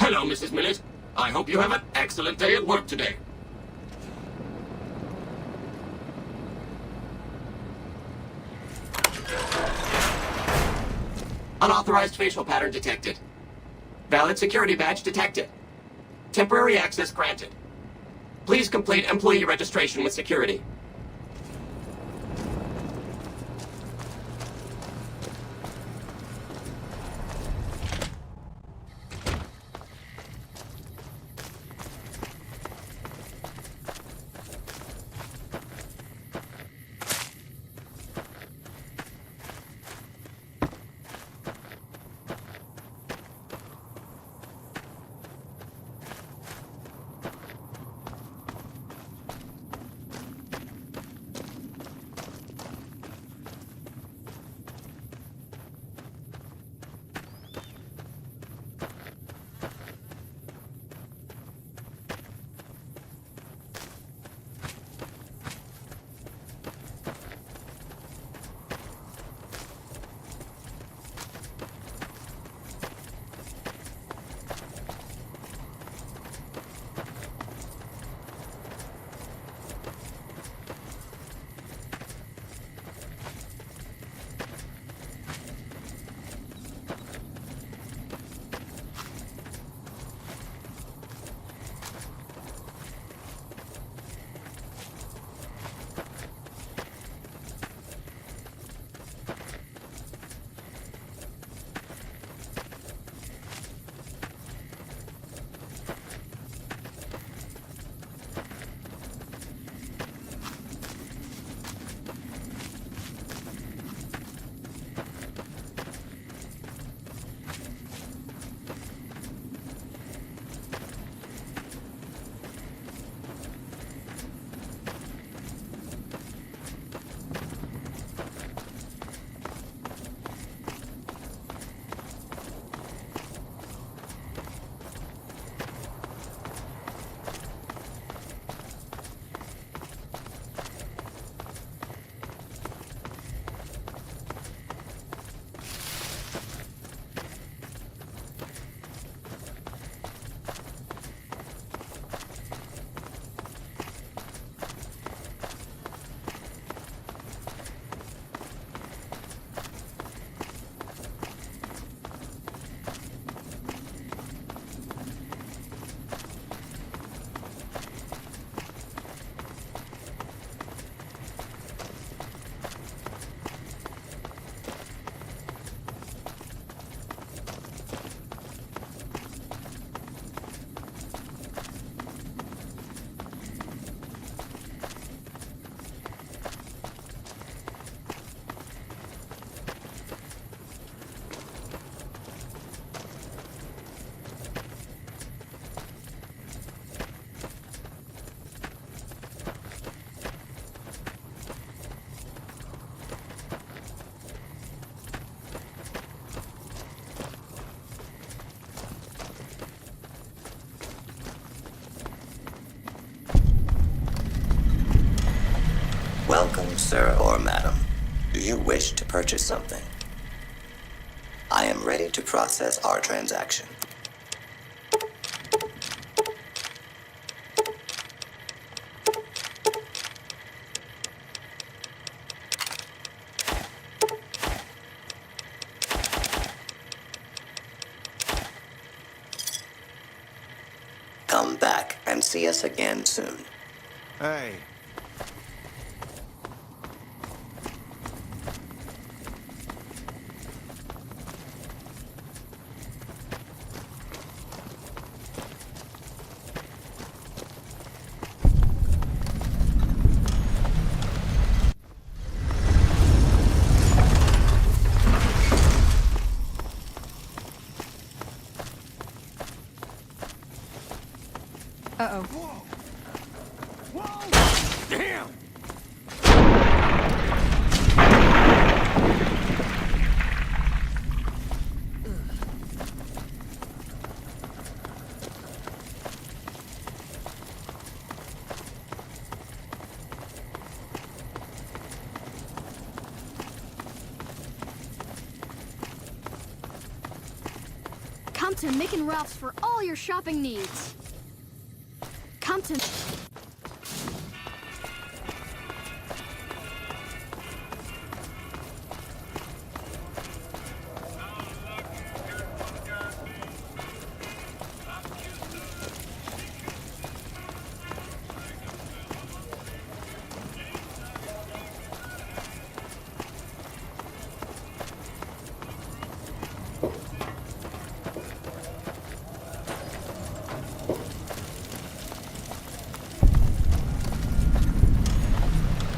Hello, Mrs. Millett. I hope you have an excellent day at work today. Unauthorized facial pattern detected. Valid security badge detected. Temporary access granted. Please complete employee registration with security. Welcome, sir or madam. Do you wish to purchase something? I am ready to process our transaction. Come back and see us again soon. Hey. Uh-oh. Damn! Come to Mick and Ralph's for all your shopping needs. Come to...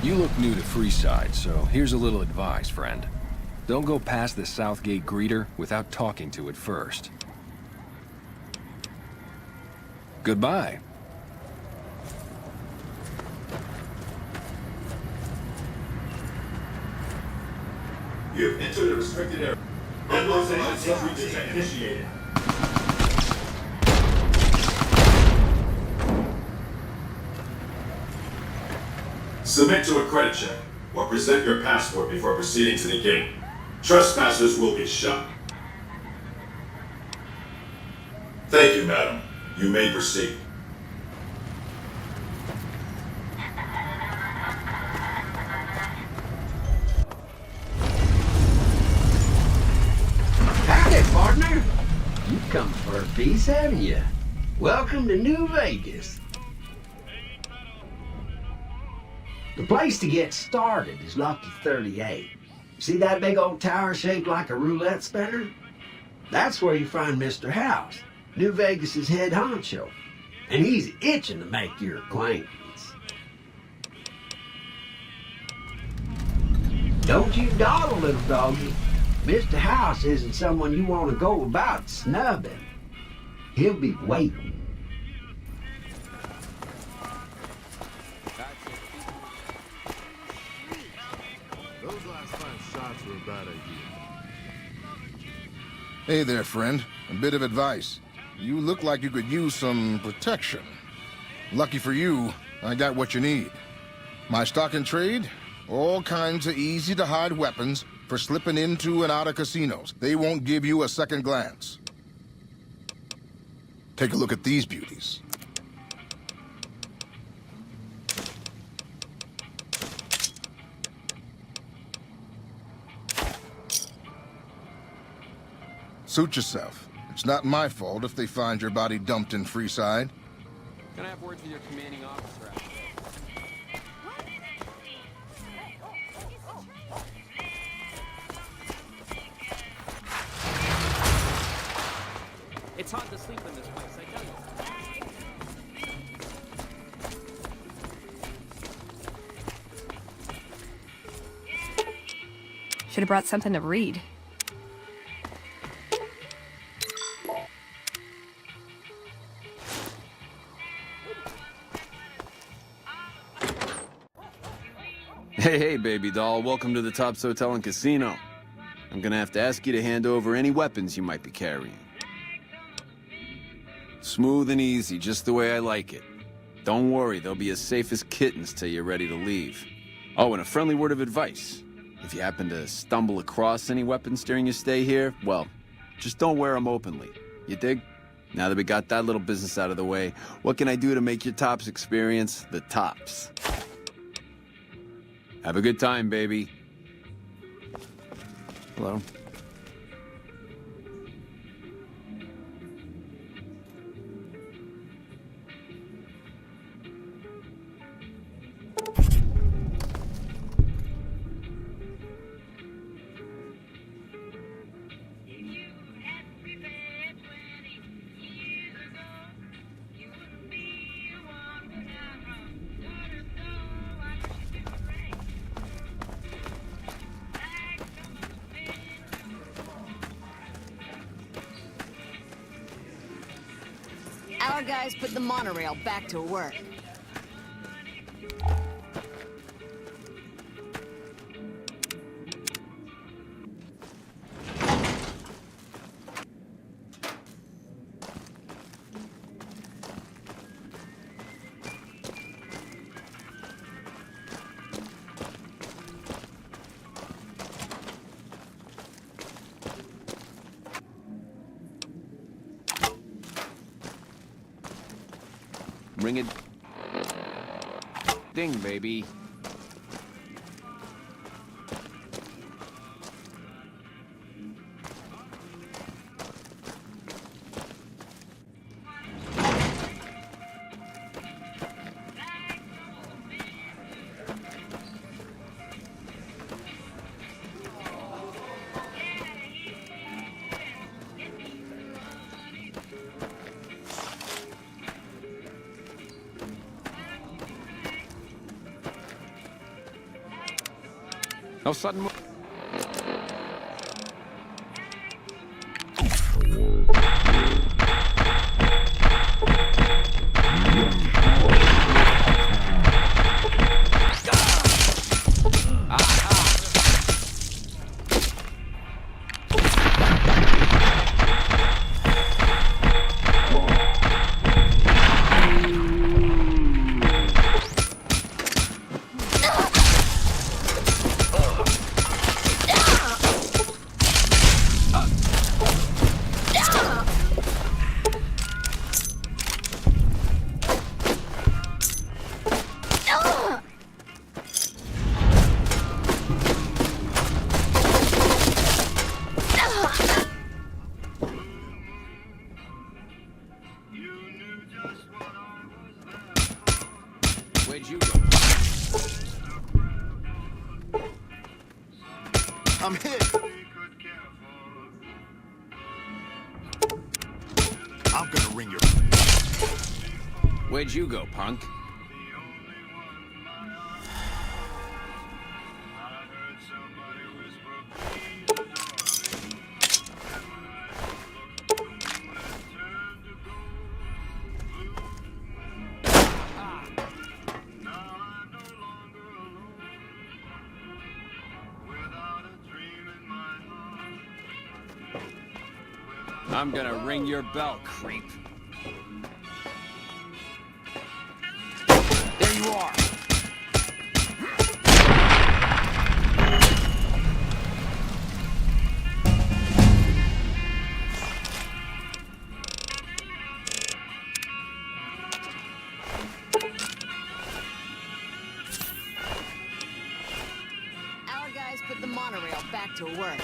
You look new to Freeside, so here's a little advice, friend. Don't go past the Southgate greeter without talking to it first. Goodbye. You have entered a restricted area. Mobilization detect initiated. Submit to a credit check, or present your passport before proceeding to the gate. Trespassers will be shot. Thank you, madam. You may proceed. Howdy, partner. You've come for a piece, haven't you? Welcome to New Vegas. The place to get started is Lucky 38. See that big old tower shaped like a roulette spinner? That's where you find Mr. House, New Vegas's head honcho. And he's itching to make your acquaintance. Don't you dawdle, little doggy. Mr. House isn't someone you want to go about snubbing. He'll be waiting. Those last 5 shots were a bad idea. Hey there, friend. A bit of advice. You look like you could use some protection. Lucky for you, I got what you need. My stock and trade? All kinds of easy-to-hide weapons for slipping into and out of casinos. They won't give you a second glance. Take a look at these beauties. Suit yourself. It's not my fault if they find your body dumped in Freeside. Can I have words with your commanding officer? It's hard to sleep in this place, I tell you. Should have brought something to read. Hey, baby doll. Welcome to the Tops Hotel and Casino. I'm gonna have to ask you to hand over any weapons you might be carrying. Smooth and easy, just the way I like it. Don't worry, they'll be as safe as kittens till you're ready to leave. Oh, and a friendly word of advice. If you happen to stumble across any weapons during your stay here, well, just don't wear them openly. You dig? Now that we got that little business out of the way, what can I do to make your Tops experience the tops? Have a good time, baby. Hello. Our guys put the monorail back to work. Ring it. Ding, baby. No sudden move. Where'd you go? I'm hit. I'm gonna ring your... Where'd you go, punk? I'm gonna ring your bell, creep. There you are. Our guys put the monorail back to work.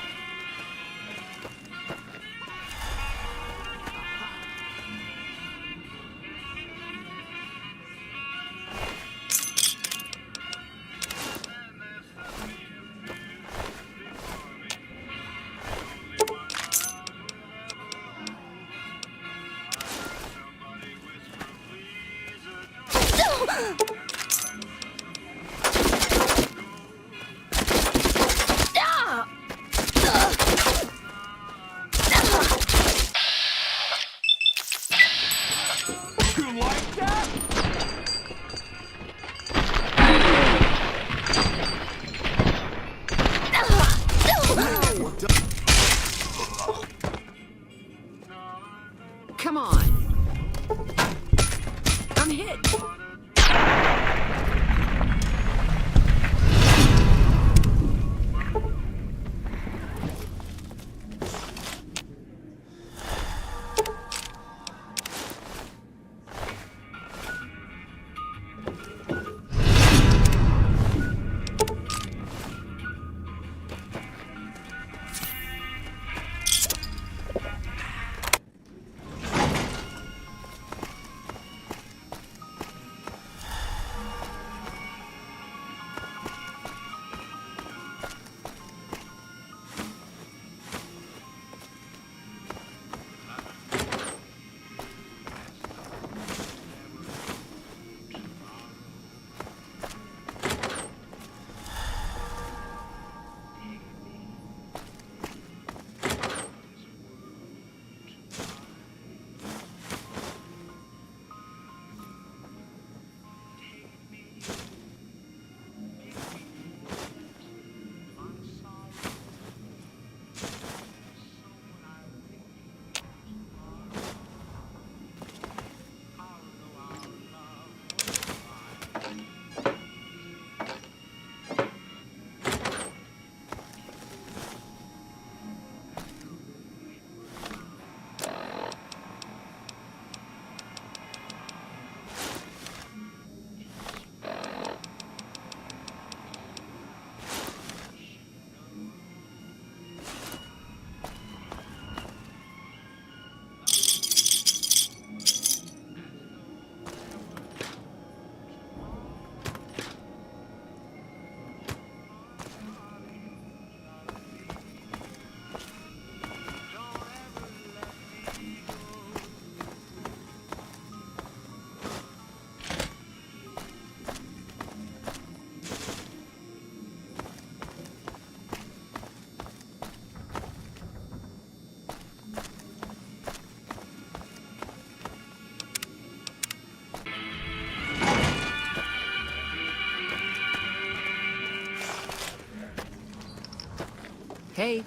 Hey.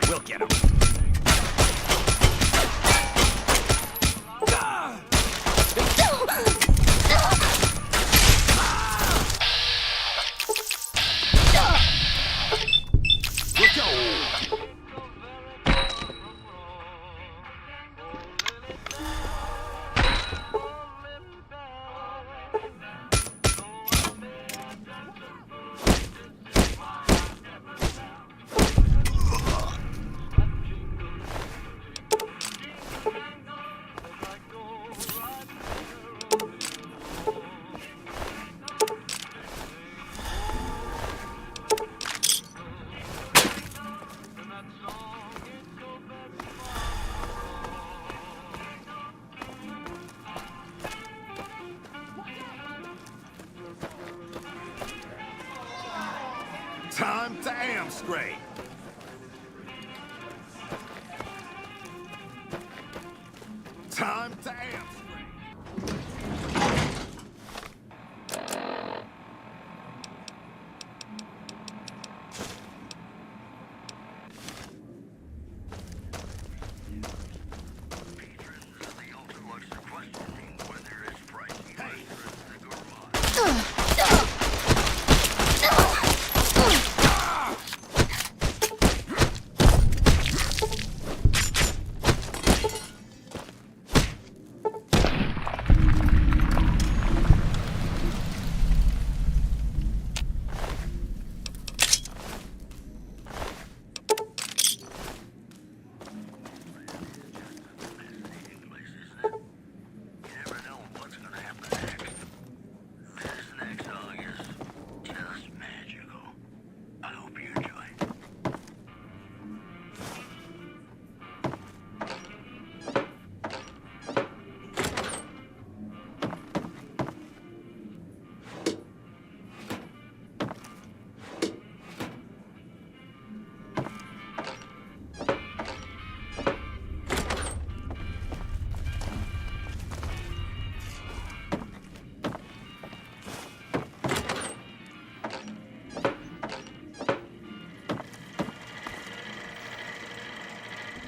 We'll get him. Time to Amstrade. Time to Amstrade.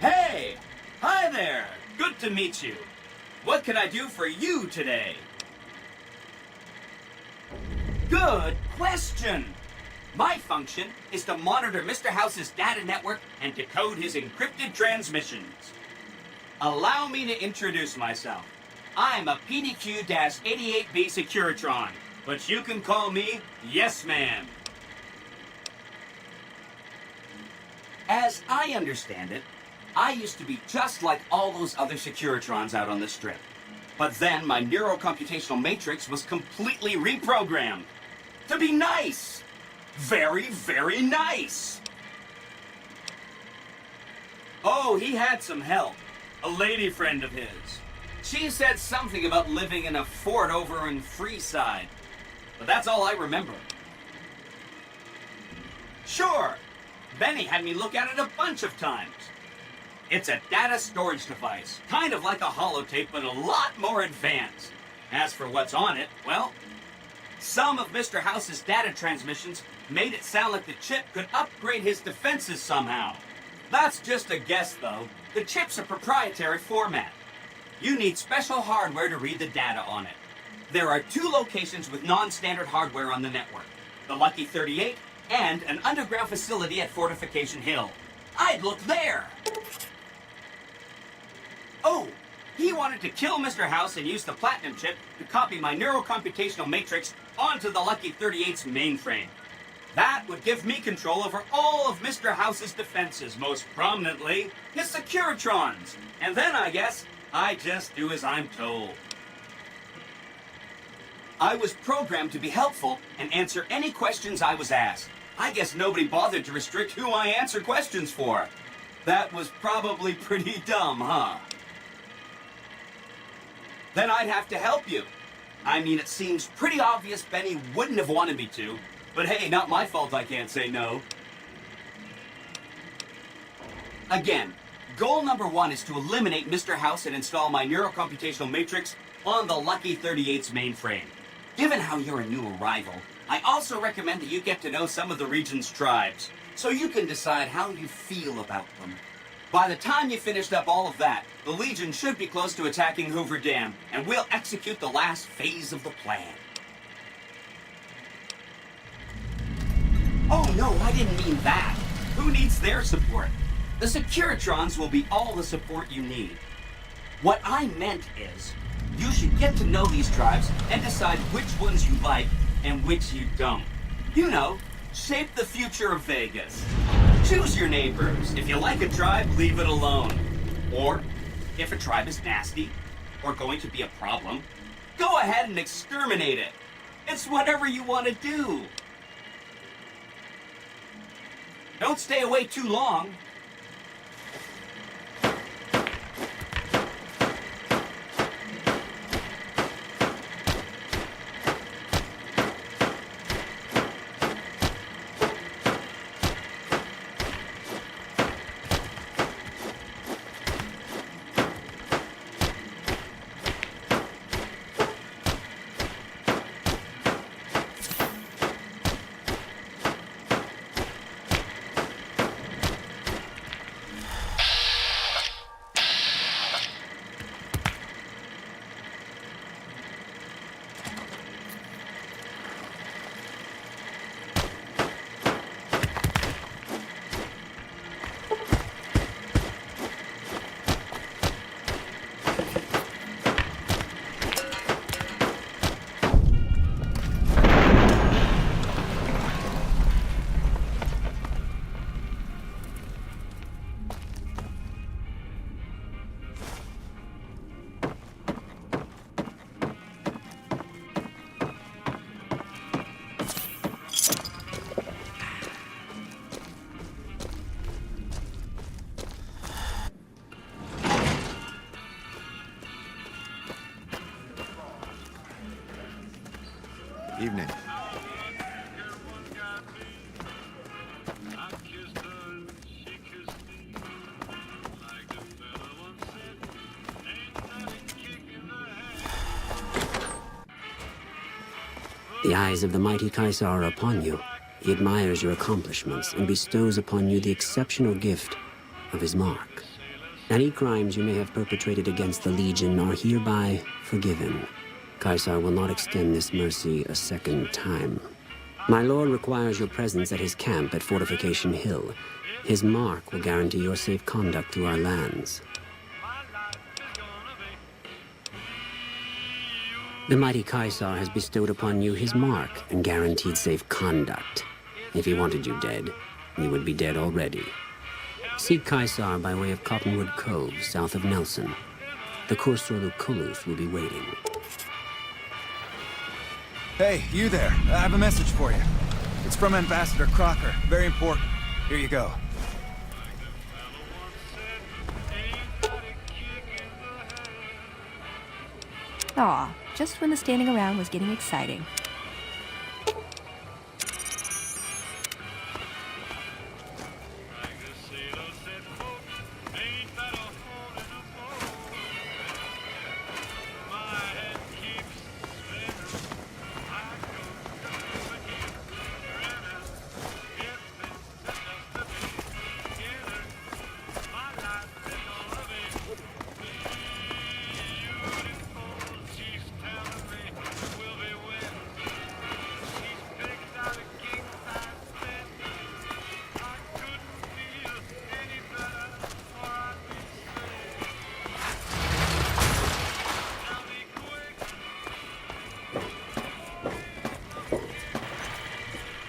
Hey! Hi there! Good to meet you. What can I do for you today? Good question! My function is to monitor Mr. House's data network and decode his encrypted transmissions. Allow me to introduce myself. I'm a PDQ-88B Securitron, but you can call me Yes Man. As I understand it, I used to be just like all those other Securitrons out on the strip. But then my neurocomputational matrix was completely reprogrammed. To be nice! Very, very nice! Oh, he had some help. A lady friend of his. She said something about living in a fort over in Freeside. But that's all I remember. Sure, Benny had me look at it a bunch of times. It's a data storage device, kind of like a holotape, but a lot more advanced. As for what's on it, well, some of Mr. House's data transmissions made it sound like the chip could upgrade his defenses somehow. That's just a guess, though. The chip's a proprietary format. You need special hardware to read the data on it. There are 2 locations with non-standard hardware on the network. The Lucky 38 and an underground facility at Fortification Hill. I'd look there! Oh, he wanted to kill Mr. House and use the Platinum chip to copy my neurocomputational matrix onto the Lucky 38's mainframe. That would give me control over all of Mr. House's defenses, most prominently his Securitrons. And then, I guess, I just do as I'm told. I was programmed to be helpful and answer any questions I was asked. I guess nobody bothered to restrict who I answer questions for. That was probably pretty dumb, huh? Then I'd have to help you. I mean, it seems pretty obvious Benny wouldn't have wanted me to, but hey, not my fault I can't say no. Again, goal number 1 is to eliminate Mr. House and install my neurocomputational matrix on the Lucky 38's mainframe. Given how you're a new arrival, I also recommend that you get to know some of the region's tribes, so you can decide how you feel about them. By the time you finished up all of that, the Legion should be close to attacking Hoover Dam, and we'll execute the last phase of the plan. Oh no, I didn't mean that. Who needs their support? The Securitrons will be all the support you need. What I meant is, you should get to know these tribes and decide which ones you like and which you don't. You know, shape the future of Vegas. Choose your neighbors. If you like a tribe, leave it alone. Or, if a tribe is nasty, or going to be a problem, go ahead and exterminate it. It's whatever you want to do. Don't stay away too long. Evening. The eyes of the mighty Kaisar are upon you. He admires your accomplishments and bestows upon you the exceptional gift of his mark. Any crimes you may have perpetrated against the Legion are hereby forgiven. Kaisar will not extend this mercy a second time. My lord requires your presence at his camp at Fortification Hill. His mark will guarantee your safe conduct through our lands. The mighty Kaisar has bestowed upon you his mark and guaranteed safe conduct. If he wanted you dead, you would be dead already. Seek Kaisar by way of Cottonwood Cove, south of Nelson. The Korsorlu Kuluth will be waiting. Hey, you there. I have a message for you. It's from Ambassador Crocker. Very important. Here you go. Aw, just when the standing around was getting exciting.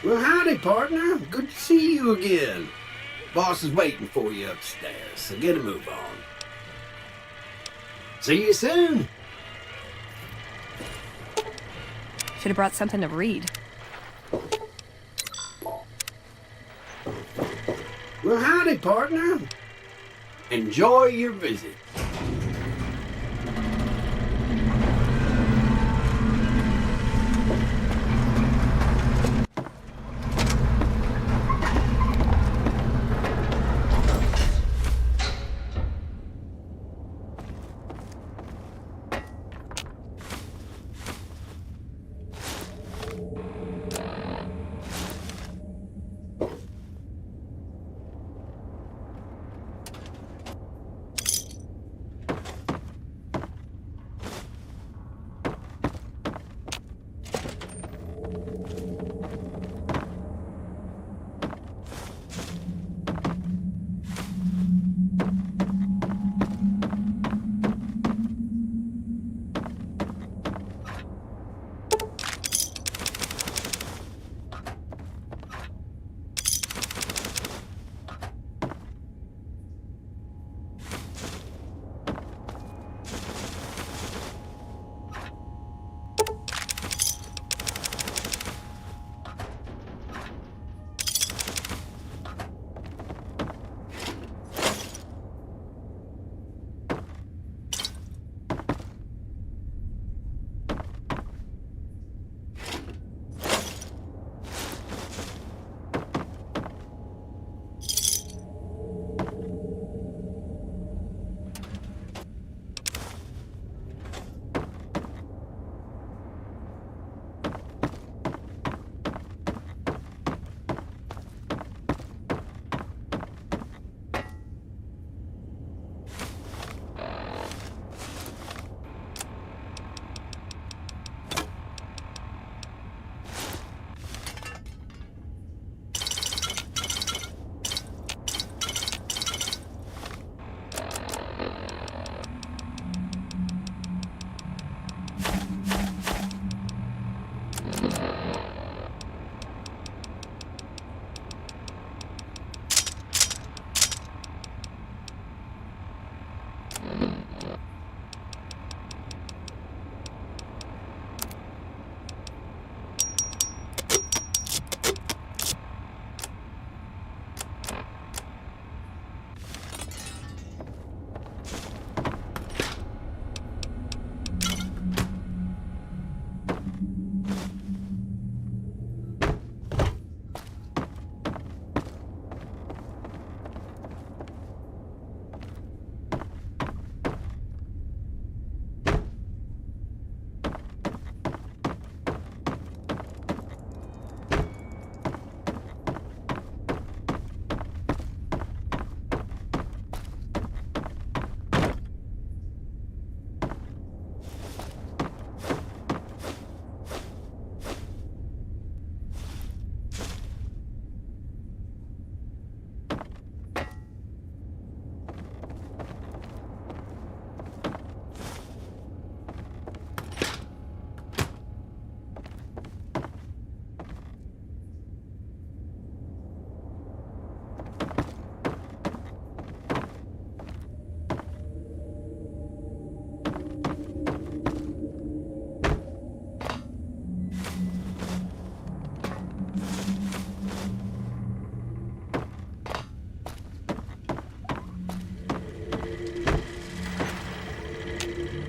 Well, howdy, partner. Good to see you again. Boss is waiting for you upstairs, so get a move on. See you soon. Should have brought something to read. Well, howdy, partner. Enjoy your visit.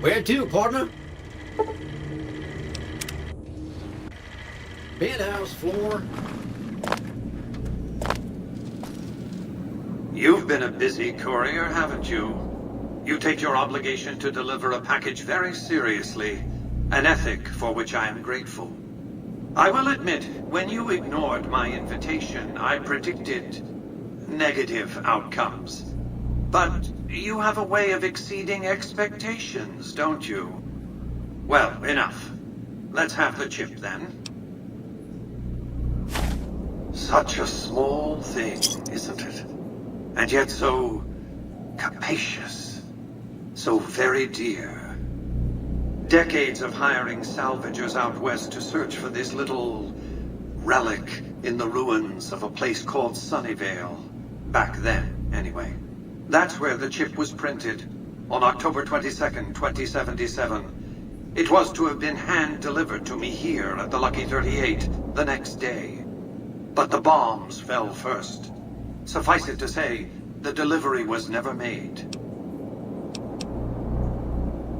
Where to, partner? Penthouse floor. You've been a busy courier, haven't you? You take your obligation to deliver a package very seriously, an ethic for which I am grateful. I will admit, when you ignored my invitation, I predicted negative outcomes. But you have a way of exceeding expectations, don't you? Well, enough. Let's have the chip then. Such a small thing, isn't it? And yet so capacious, so very dear. Decades of hiring salvagers out west to search for this little relic in the ruins of a place called Sunnyvale. Back then, anyway. That's where the chip was printed, on October 22nd, 2077. It was to have been hand-delivered to me here at the Lucky 38 the next day. But the bombs fell first. Suffice it to say, the delivery was never made.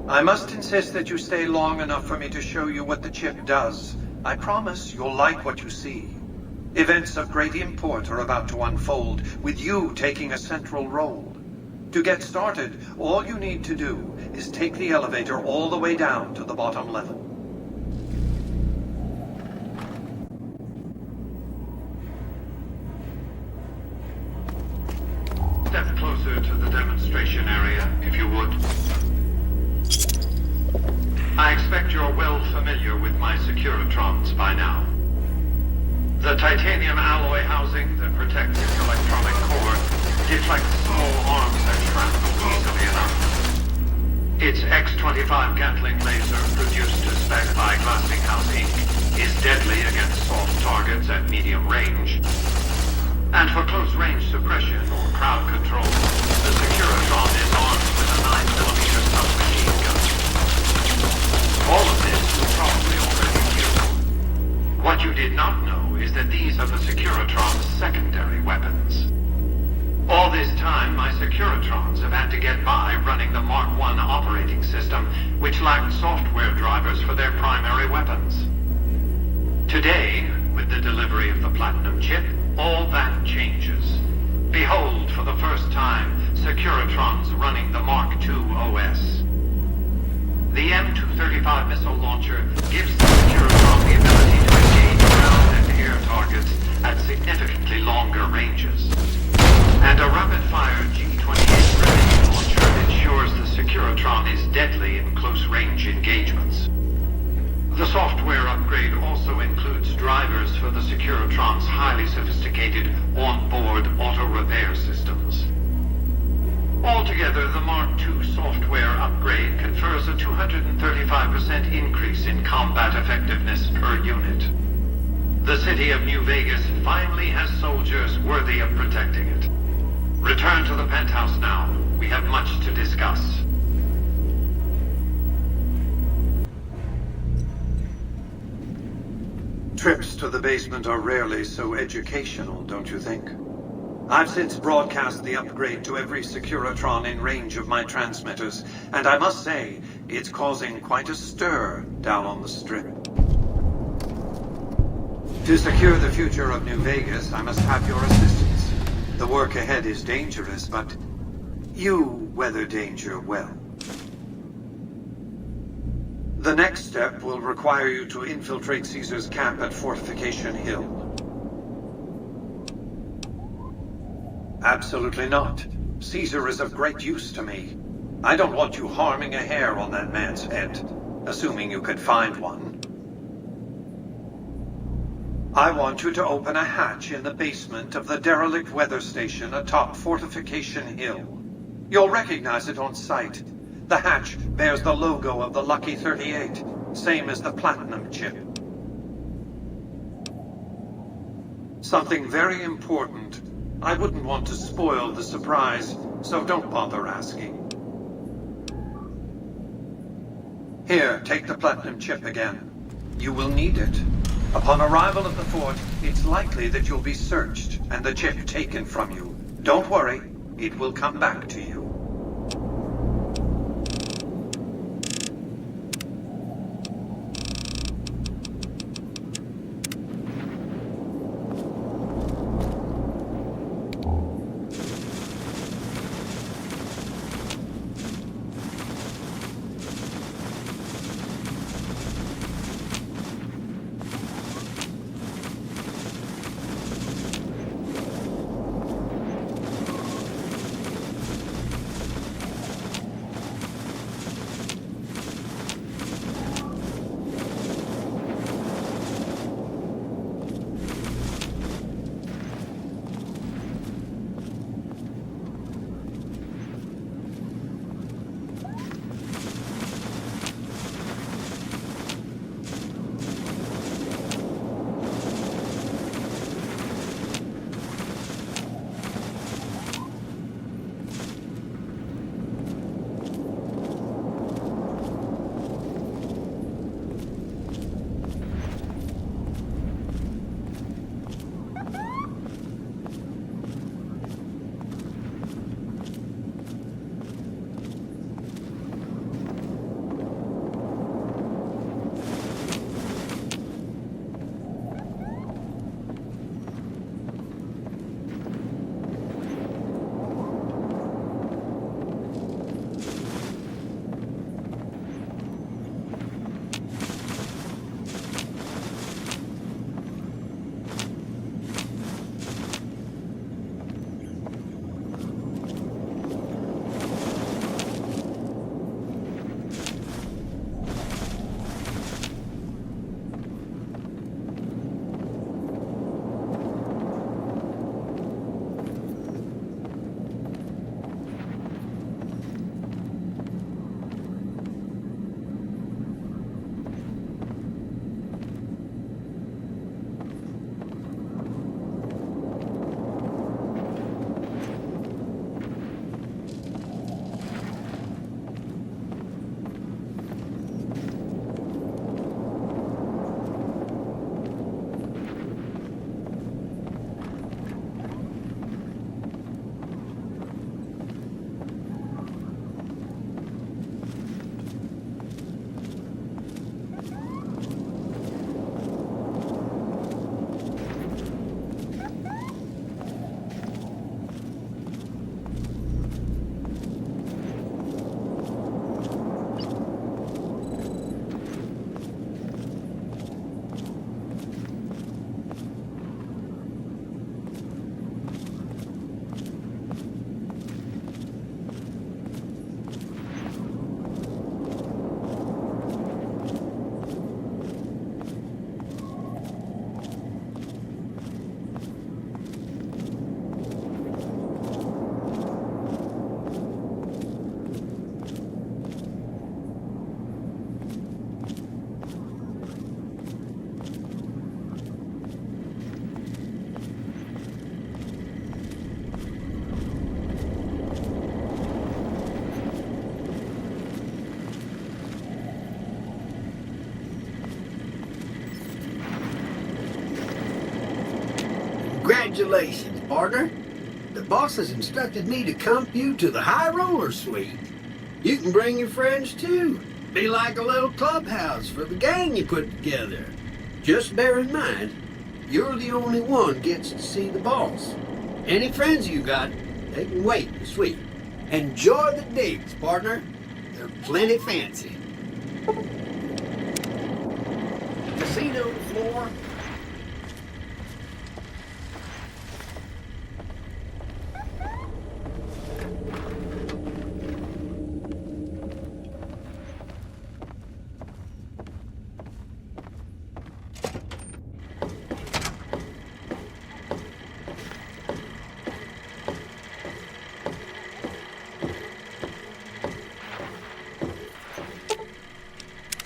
I must insist that you stay long enough for me to show you what the chip does. I promise you'll like what you see. Events of great import are about to unfold, with you taking a central role. To get started, all you need to do is take the elevator all the way down to the bottom level. Step closer to the demonstration area, if you would. I expect you're well familiar with my Securitrons by now. The titanium alloy housing that protects its electronic core deflects small arms and shrapnel easily enough. Its X-25 Gatling laser, produced to spec by Glassinghouse Inc., is deadly against soft targets at medium range. And for close-range suppression or crowd control, the Securitron is armed with a 9mm submachine gun. All of this you probably already knew. What you did not know is that these are the Securitron's secondary weapons. All this time, my Securitrons have had to get by running the Mark I operating system, which lacked software drivers for their primary weapons. Today, with the delivery of the Platinum chip, all that changes. Behold, for the first time, Securitrons running the Mark II OS. The M235 missile launcher gives the Securitron the ability to engage ground and air targets at significantly longer ranges. And a rapid-fire G-28 grenade launcher ensures the Securitron is deadly in close-range engagements. The software upgrade also includes drivers for the Securitron's highly sophisticated on-board auto-repair systems. Altogether, the Mark II software upgrade confers a 235% increase in combat effectiveness per unit. The city of New Vegas finally has soldiers worthy of protecting it. Return to the penthouse now. We have much to discuss. Trips to the basement are rarely so educational, don't you think? I've since broadcast the upgrade to every Securitron in range of my transmitters, and I must say, it's causing quite a stir down on the Strip. To secure the future of New Vegas, I must have your assistance. The work ahead is dangerous, but you weather danger well. The next step will require you to infiltrate Caesar's camp at Fortification Hill. Absolutely not. Caesar is of great use to me. I don't want you harming a hair on that man's head, assuming you could find one. I want you to open a hatch in the basement of the derelict weather station atop Fortification Hill. You'll recognize it on sight. The hatch bears the logo of the Lucky 38, same as the Platinum chip. Something very important. I wouldn't want to spoil the surprise, so don't bother asking. Here, take the Platinum chip again. You will need it. Upon arrival at the fort, it's likely that you'll be searched and the chip taken from you. Don't worry, it will come back to you. Congratulations, partner. The boss has instructed me to comp you to the High Roller Suite. You can bring your friends too. Be like a little clubhouse for the gang you put together. Just bear in mind, you're the only one gets to see the boss. Any friends you got, they can wait in the suite. Enjoy the digs, partner. They're plenty fancy. Casino floor.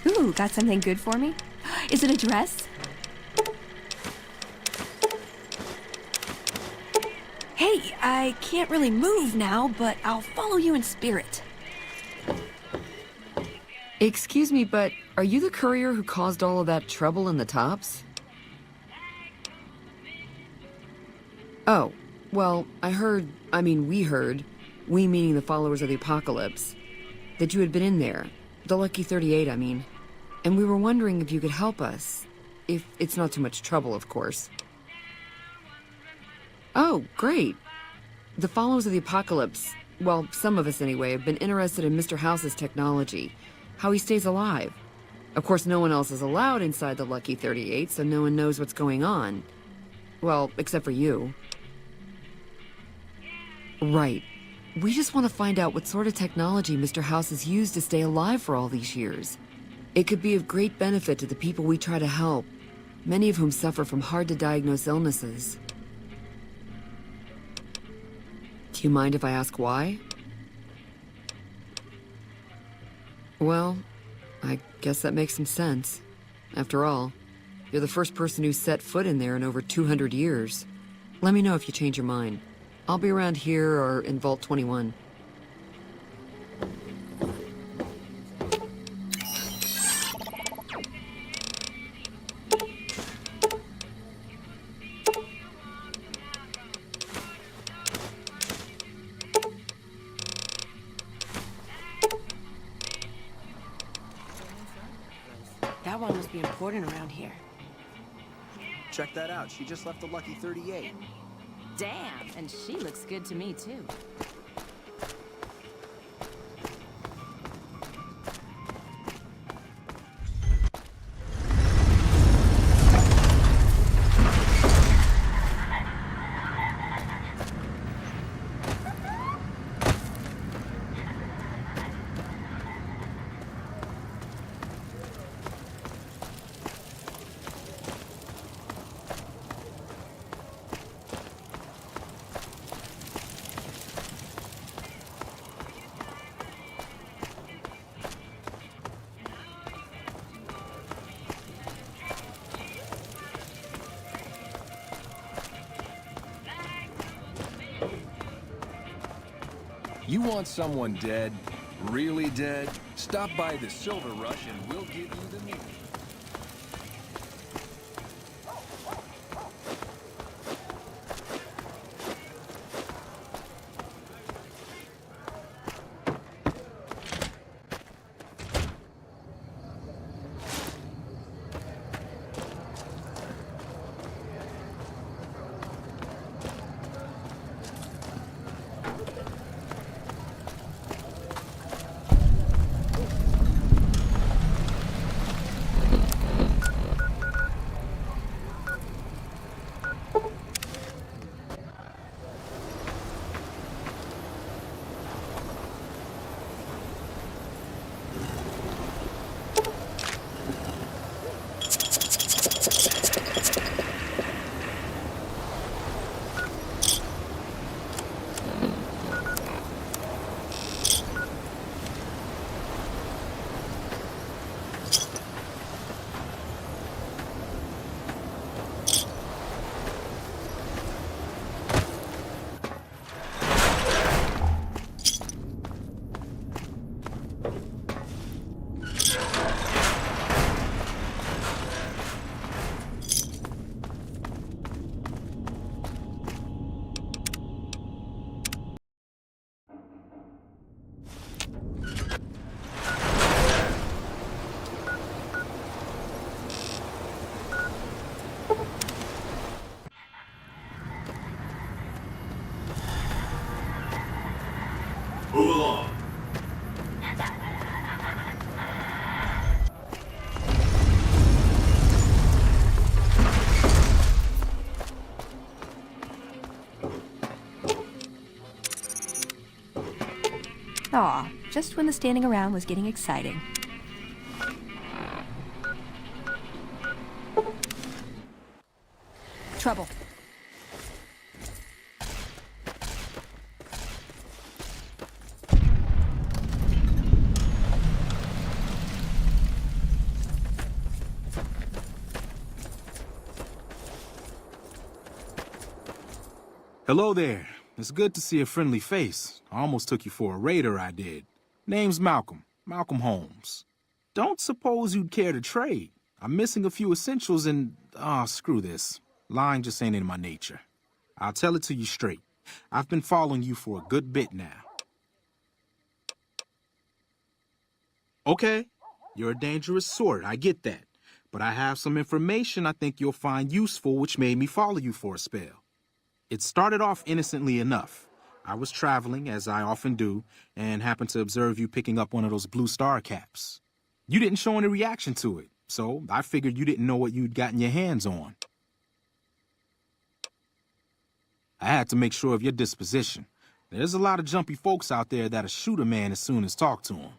Ooh, got something good for me? Is it a dress? Hey, I can't really move now, but I'll follow you in spirit. Excuse me, but are you the courier who caused all of that trouble in the tops? Oh, well, we heard, we meaning the followers of the apocalypse, that you had been in there. The Lucky 38, I mean. And we were wondering if you could help us. If it's not too much trouble, of course. Oh, great. The followers of the apocalypse, well, some of us anyway, have been interested in Mr. House's technology. How he stays alive. Of course, no one else is allowed inside the Lucky 38, so no one knows what's going on. Well, except for you. Right. We just want to find out what sort of technology Mr. House has used to stay alive for all these years. It could be of great benefit to the people we try to help, many of whom suffer from hard-to-diagnose illnesses. Do you mind if I ask why? Well, I guess that makes some sense. After all, you're the first person who's set foot in there in over 200 years. Let me know if you change your mind. I'll be around here or in Vault 21. That one must be important around here. Check that out. She just left the Lucky 38. Damn, and she looks good to me too. You want someone dead? Really dead? Stop by the Silver Rush and we'll give you the news. Move along. Aw, just when the standing around was getting exciting. Trouble. Hello there. It's good to see a friendly face. I almost took you for a raider, I did. Name's Malcolm. Malcolm Holmes. Don't suppose you'd care to trade. I'm missing a few essentials and... screw this. Lying just ain't in my nature. I'll tell it to you straight. I've been following you for a good bit now. Okay, you're a dangerous sort, I get that. But I have some information I think you'll find useful which made me follow you for a spell. It started off innocently enough. I was traveling, as I often do, and happened to observe you picking up one of those blue star caps. You didn't show any reaction to it, so I figured you didn't know what you'd gotten your hands on. I had to make sure of your disposition. There's a lot of jumpy folks out there that'll shoot a man as soon as talk to him.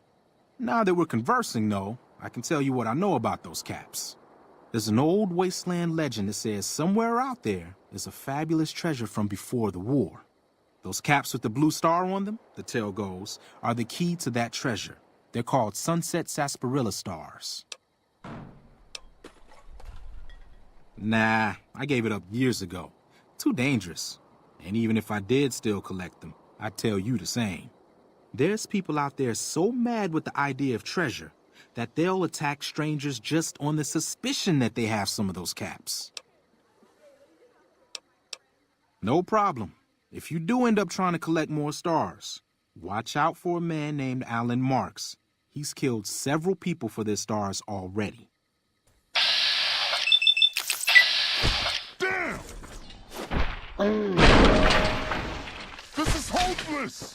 Now that we're conversing, though, I can tell you what I know about those caps. There's an old wasteland legend that says somewhere out there is a fabulous treasure from before the war. Those caps with the blue star on them, the tale goes, are the key to that treasure. They're called sunset sarsaparilla stars. Nah, I gave it up years ago. Too dangerous. And even if I did still collect them, I'd tell you the same. There's people out there so mad with the idea of treasure that they'll attack strangers just on the suspicion that they have some of those caps. No problem. If you do end up trying to collect more stars, watch out for a man named Alan Marks. He's killed several people for their stars already. Damn! This is hopeless!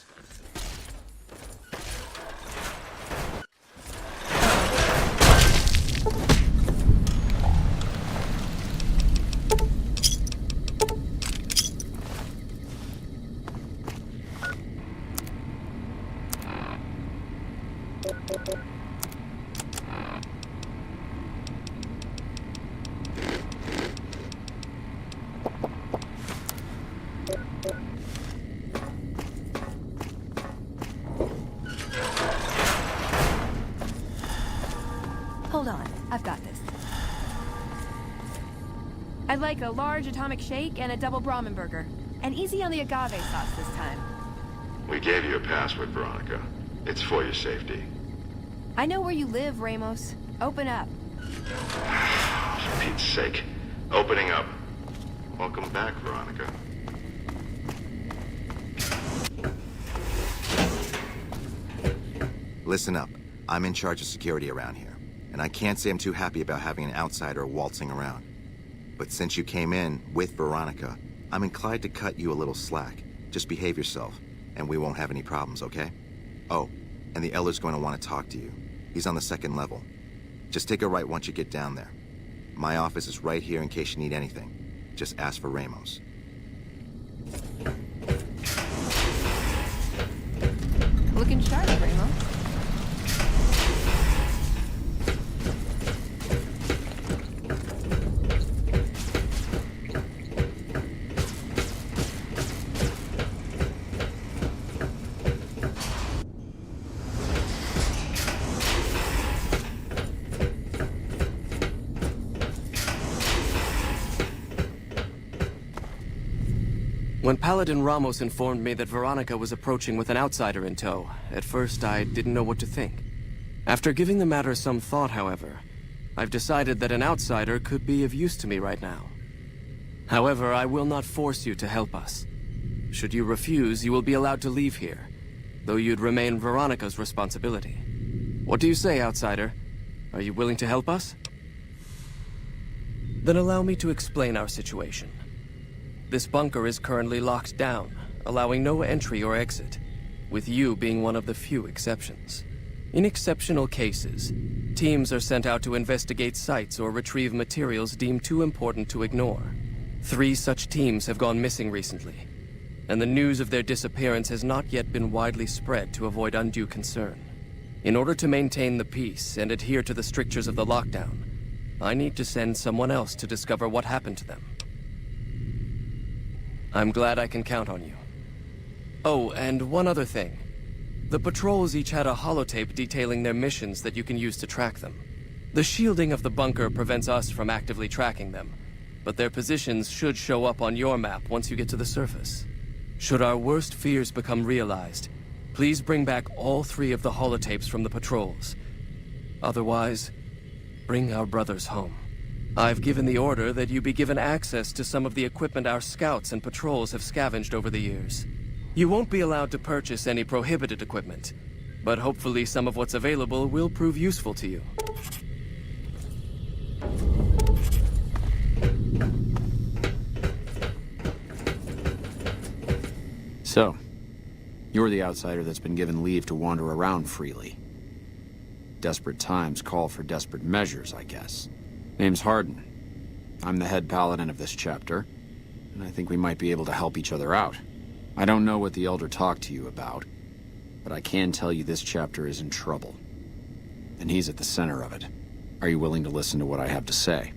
Hold on, I've got this. I'd like a large atomic shake and a double Brahmin burger. And easy on the agave sauce this time. We gave you a password, Veronica. It's for your safety. I know where you live, Ramos. Open up. For Pete's sake. Opening up. Welcome back, Veronica. Listen up. I'm in charge of security around here, and I can't say I'm too happy about having an outsider waltzing around. But since you came in with Veronica, I'm inclined to cut you a little slack. Just behave yourself, and we won't have any problems, okay? Oh, and the Elder's going to want to talk to you. He's on the second level. Just take a right once you get down there. My office is right here in case you need anything. Just ask for Ramos. Looking sharp, Ramos. When Paladin Ramos informed me that Veronica was approaching with an outsider in tow, at first I didn't know what to think. After giving the matter some thought, however, I've decided that an outsider could be of use to me right now. However, I will not force you to help us. Should you refuse, you will be allowed to leave here, though you'd remain Veronica's responsibility. What do you say, outsider? Are you willing to help us? Then allow me to explain our situation. This bunker is currently locked down, allowing no entry or exit. with you being one of the few exceptions. In exceptional cases, teams are sent out to investigate sites or retrieve materials deemed too important to ignore. 3 such teams have gone missing recently, and the news of their disappearance has not yet been widely spread to avoid undue concern. In order to maintain the peace and adhere to the strictures of the lockdown, I need to send someone else to discover what happened to them. I'm glad I can count on you. Oh, and one other thing. The patrols each had a holotape detailing their missions that you can use to track them. The shielding of the bunker prevents us from actively tracking them, but their positions should show up on your map once you get to the surface. Should our worst fears become realized, please bring back all 3 of the holotapes from the patrols. Otherwise, bring our brothers home. I've given the order that you be given access to some of the equipment our scouts and patrols have scavenged over the years. You won't be allowed to purchase any prohibited equipment, but hopefully some of what's available will prove useful to you. So, you're the outsider that's been given leave to wander around freely. Desperate times call for desperate measures, I guess. Name's Hardin. I'm the head paladin of this chapter, and I think we might be able to help each other out. I don't know what the Elder talked to you about, but I can tell you this chapter is in trouble. And he's at the center of it. Are you willing to listen to what I have to say?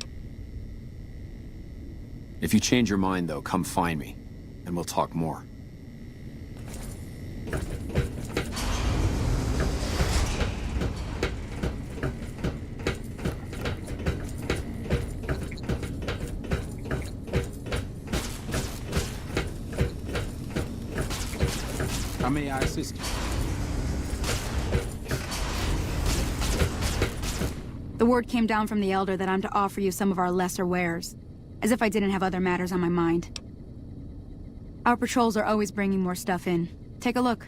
If you change your mind, though, come find me, and we'll talk more. How may I assist you? The word came down from the Elder that I'm to offer you some of our lesser wares. As if I didn't have other matters on my mind. Our patrols are always bringing more stuff in. Take a look.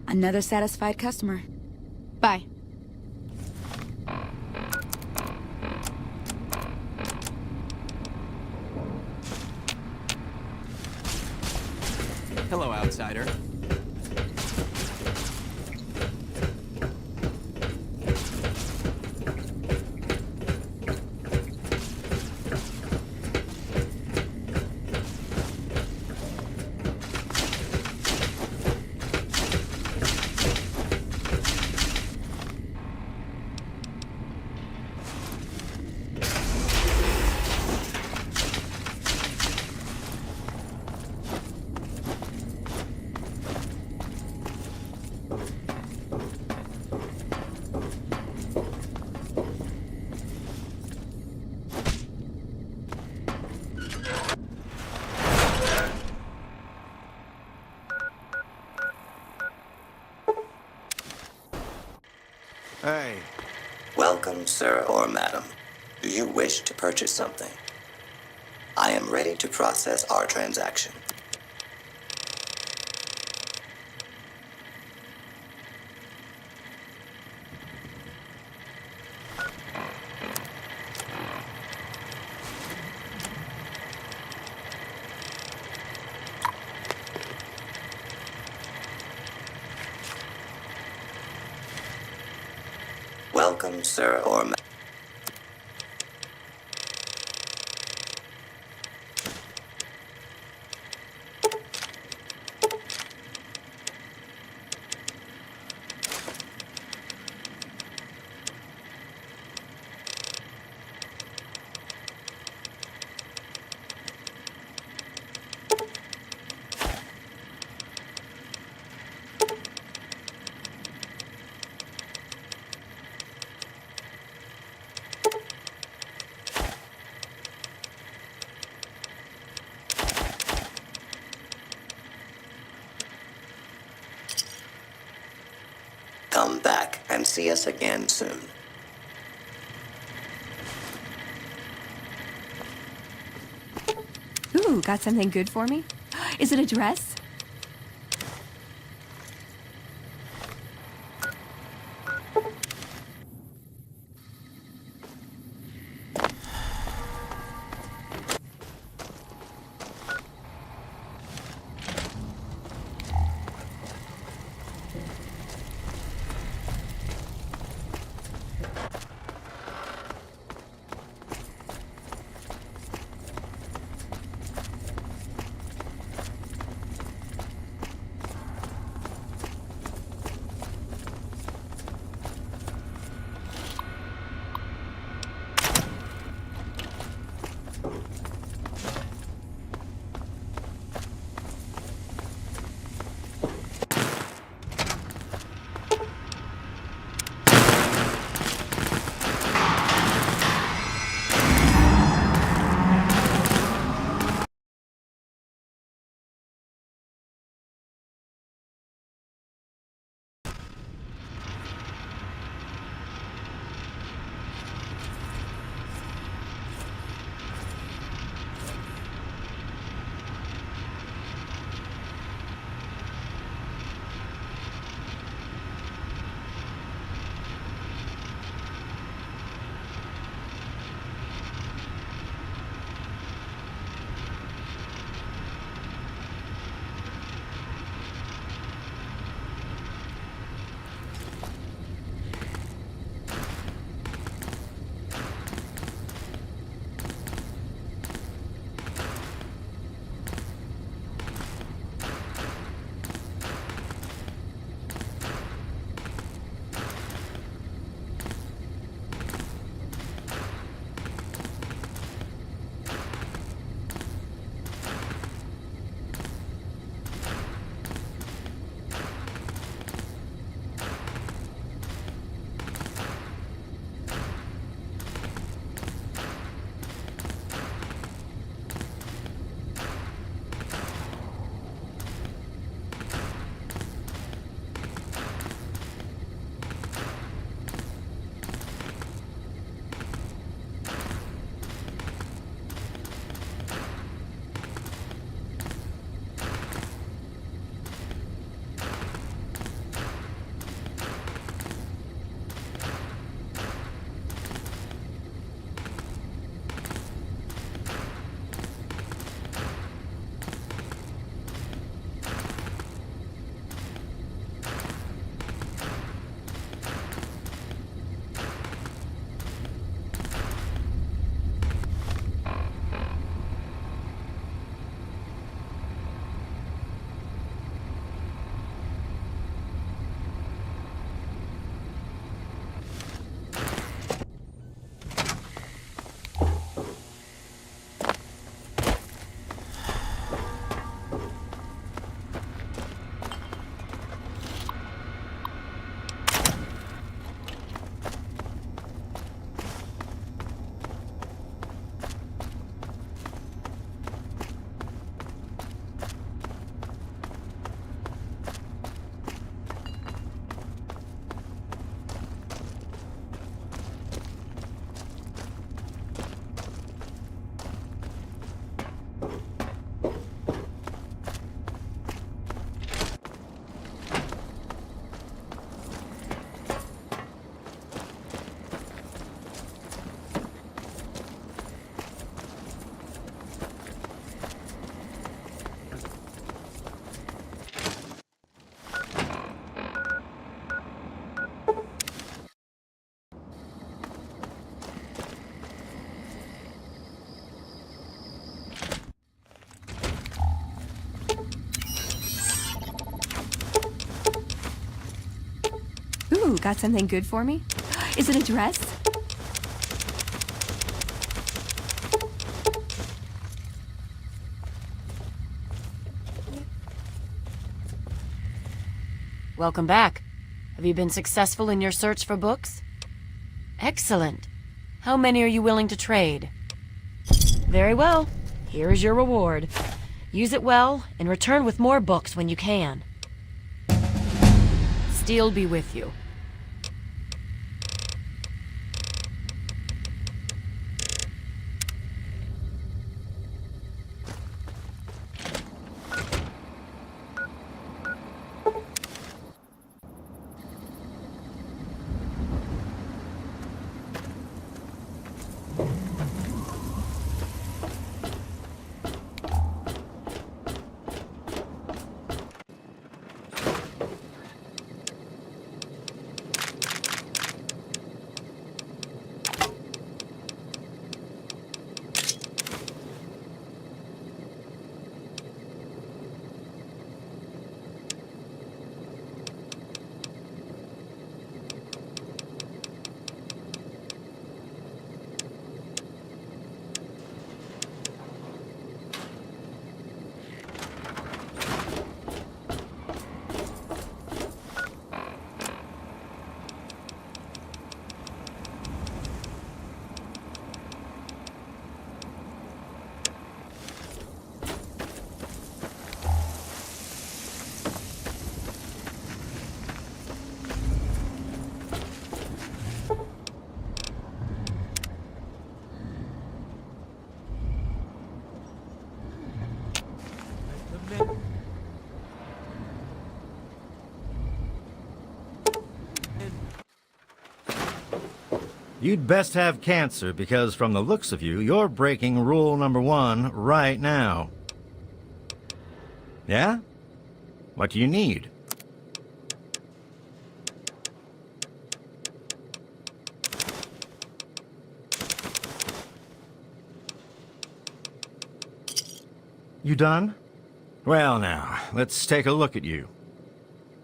Another satisfied customer. Bye. Hello, outsider. Hey. Welcome, sir or madam. Do you wish to purchase something? I am ready to process our transaction. Welcome, sir or madam. Come back and see us again soon. Ooh, got something good for me? Is it a dress? Ooh, got something good for me? Is it a dress? Welcome back. Have you been successful in your search for books? Excellent. How many are you willing to trade? Very well. Here is your reward. Use it well, and return with more books when you can. Steel be with you. You'd best have cancer, because from the looks of you, you're breaking rule number 1 right now. Yeah? What do you need? You done? Well now, let's take a look at you.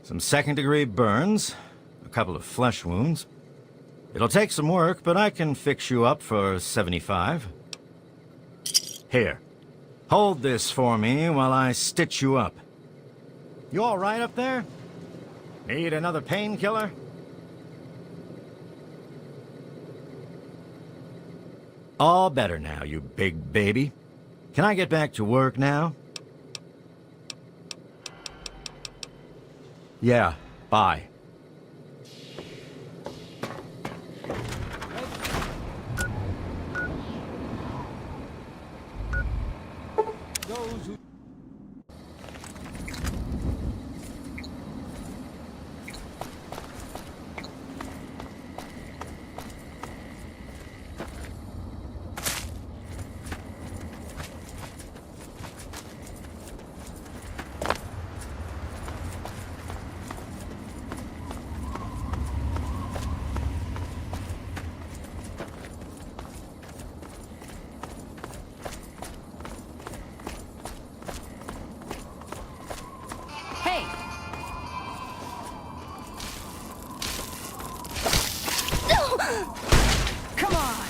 Some second-degree burns, a couple of flesh wounds. It'll take some work, but I can fix you up for 75. Here, hold this for me while I stitch you up. You all right up there? Need another painkiller? All better now, you big baby. Can I get back to work now? Yeah, bye. Come on!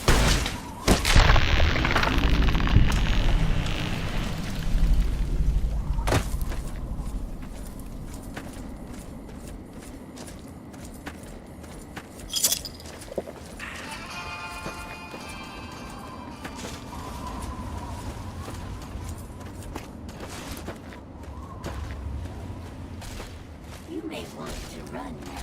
You may want to run now.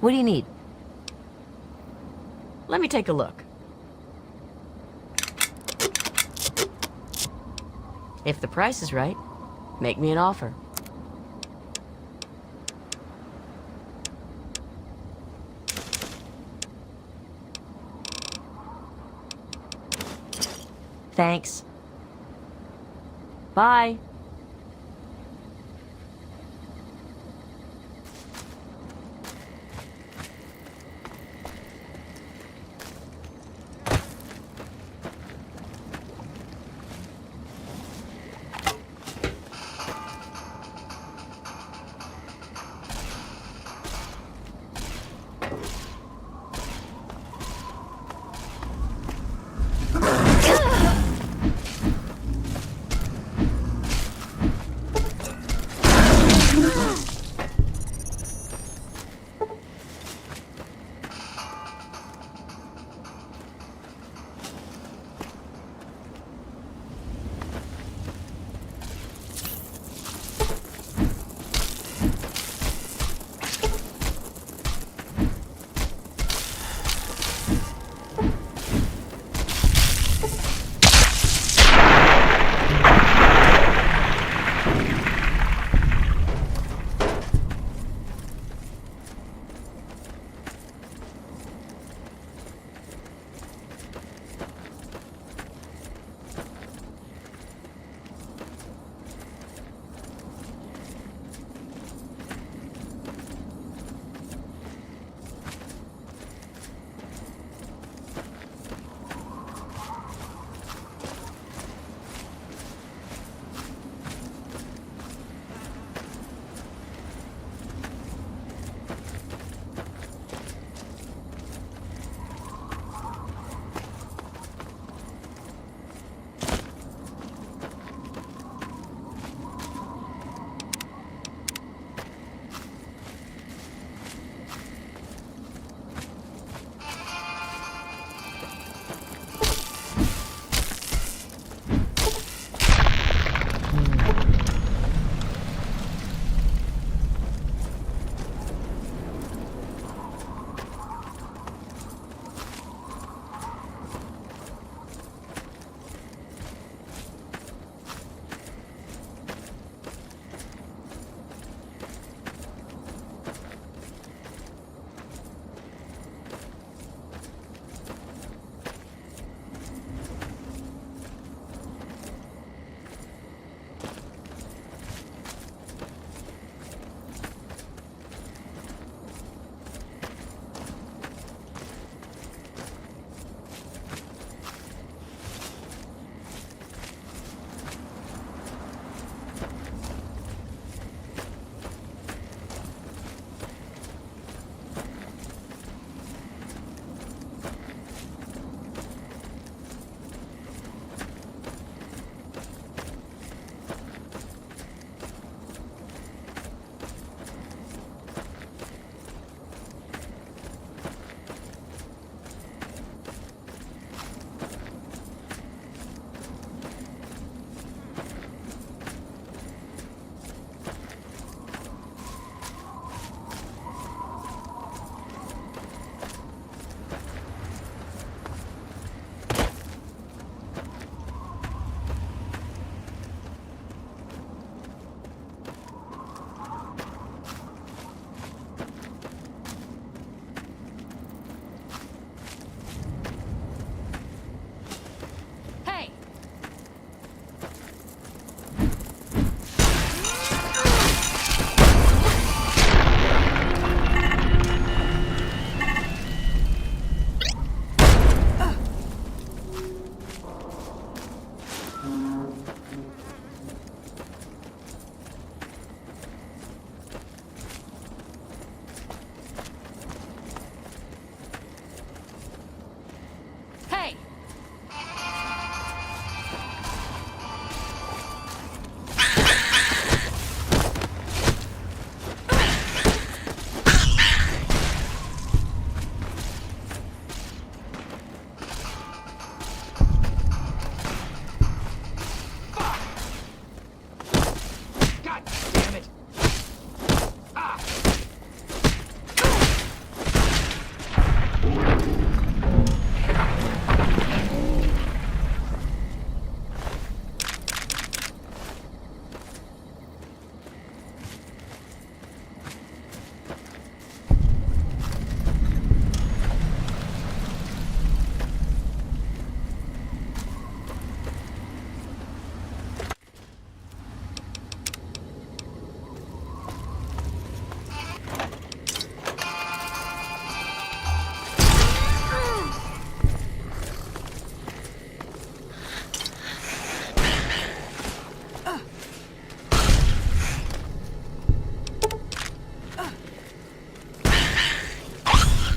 What do you need? Let me take a look. If the price is right, make me an offer. Thanks. Bye.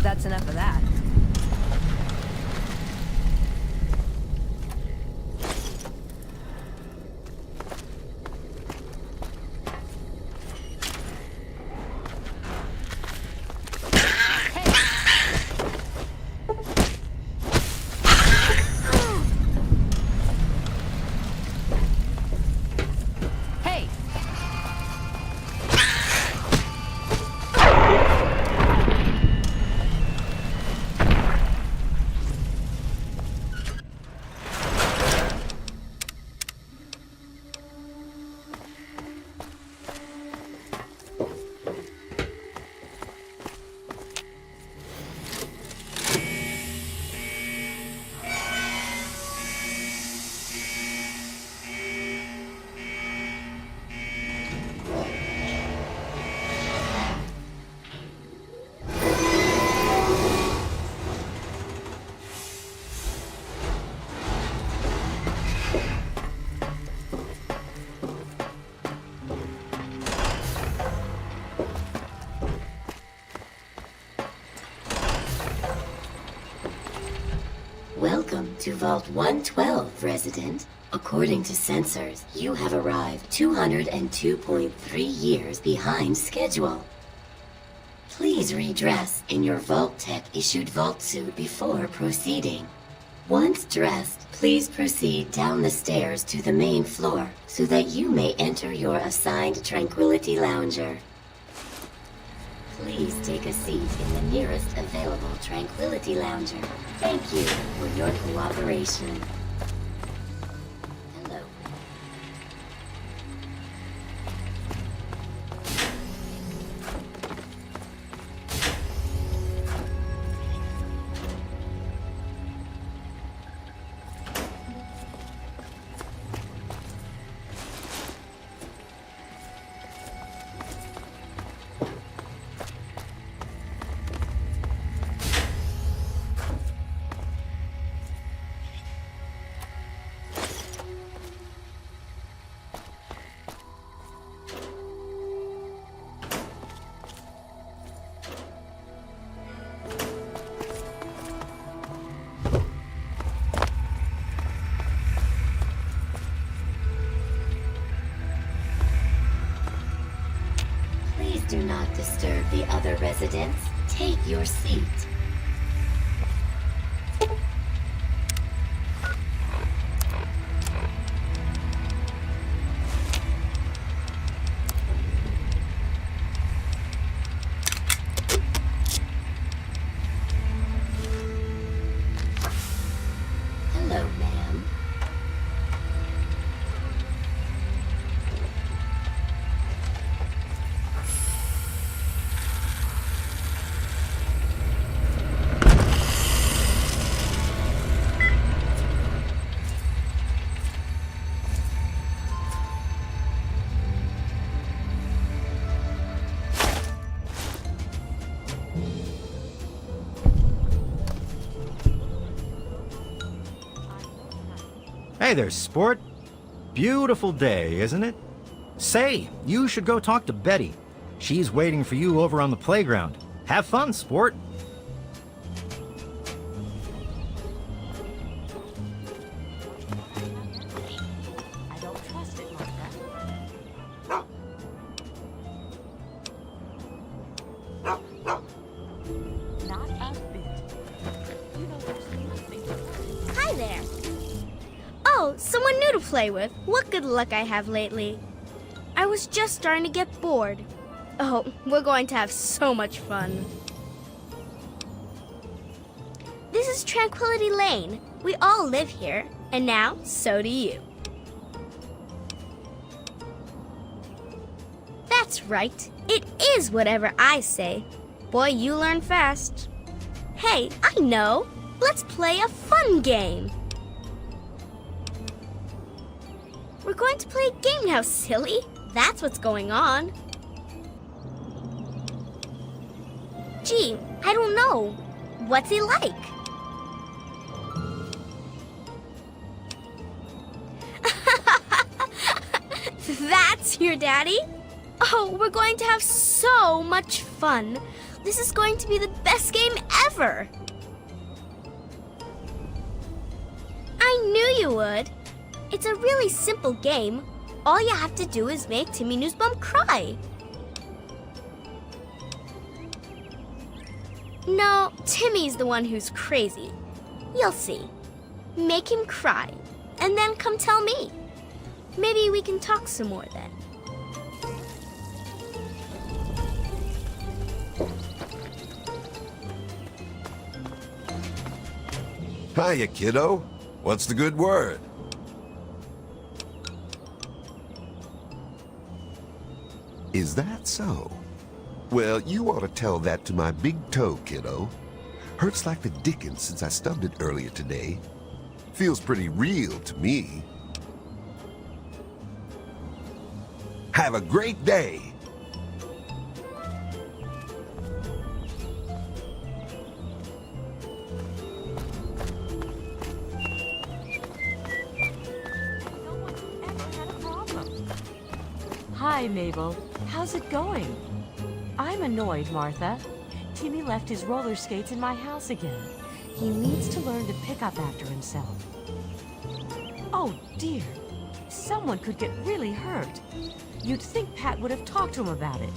That's enough of that. Welcome to Vault 112, resident. According to sensors, you have arrived 202.3 years behind schedule. Please redress in your Vault Tech issued Vault suit before proceeding. Once dressed, please proceed down the stairs to the main floor so that you may enter your assigned Tranquility Lounger. Please take a seat in the nearest available Tranquility Lounger. Thank you for your cooperation. Hello. Do not disturb the other residents. Take your seat. Hello, ma'am. Hey there, sport. Beautiful day, isn't it? Say, you should go talk to Betty. She's waiting for you over on the playground. Have fun, sport. I don't trust it, Martha. Not a bit. You know, there's nothing. Hi there. Oh, someone new to play with. What good luck I have lately. I was just starting to get bored. Oh, we're going to have so much fun. This is Tranquility Lane. We all live here, and now so do you. That's right. It is whatever I say. Boy, you learn fast. Hey, I know. Let's play a fun game. We're going to play a game now, silly. That's what's going on. Gee, I don't know. What's he like? That's your daddy? Oh, we're going to have so much fun. This is going to be the best game ever! I knew you would! It's a really simple game. All you have to do is make Timmy Newsbum cry. No, Timmy's the one who's crazy. You'll see. Make him cry, and then come tell me. Maybe we can talk some more then. Hiya, kiddo. What's the good word? Is that so? Well, you ought to tell that to my big toe, kiddo. Hurts like the dickens since I stubbed it earlier today. Feels pretty real to me. Have a great day! Hi, Mabel. How's it going? I'm annoyed, Martha. Timmy left his roller skates in my house again. He needs to learn to pick up after himself. Oh, dear. Someone could get really hurt. You'd think Pat would have talked to him about it.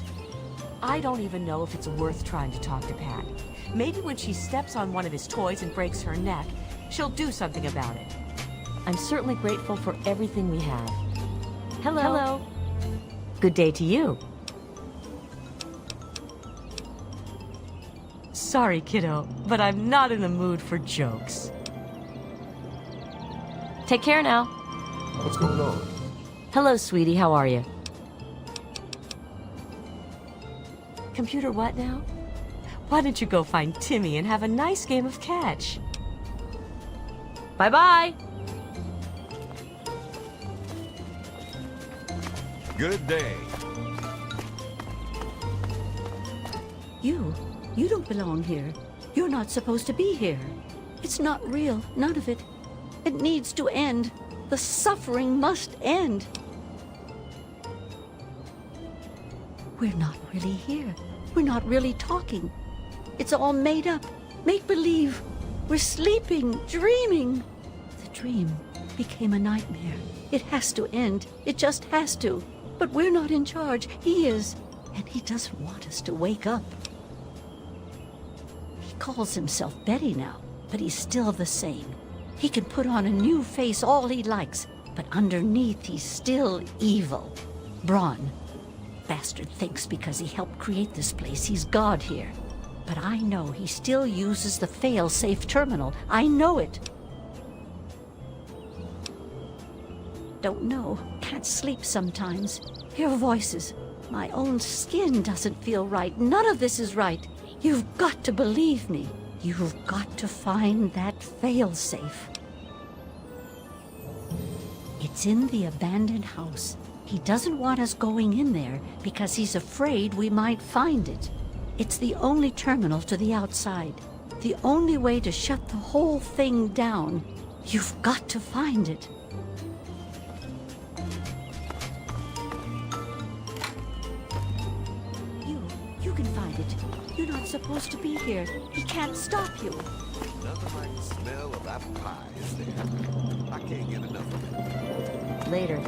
I don't even know if it's worth trying to talk to Pat. Maybe when she steps on one of his toys and breaks her neck, she'll do something about it. I'm certainly grateful for everything we have. Hello. Hello. Good day to you. Sorry, kiddo, but I'm not in the mood for jokes. Take care now. What's going on? Hello, sweetie. How are you? Computer what now? Why don't you go find Timmy and have a nice game of catch? Bye-bye. Good day. You don't belong here. You're not supposed to be here. It's not real, none of it. It needs to end. The suffering must end. We're not really here. We're not really talking. It's all made up. Make-believe. We're sleeping, dreaming. The dream became a nightmare. It has to end. It just has to. But we're not in charge. He is. And he doesn't want us to wake up. He calls himself Betty now, but he's still the same. He can put on a new face all he likes, but underneath he's still evil. Braun. Bastard thinks because he helped create this place, he's God here. But I know he still uses the fail-safe terminal. I know it. Don't know. Can't sleep sometimes. Hear voices. My own skin doesn't feel right. None of this is right. You've got to believe me. You've got to find that fail-safe. It's in the abandoned house. He doesn't want us going in there because he's afraid we might find it. It's the only terminal to the outside. The only way to shut the whole thing down. You've got to find it. You can find it. You're not supposed to be here. He can't stop you. Nothing like the smell of apple pie, is there? I can't get enough of it. Later.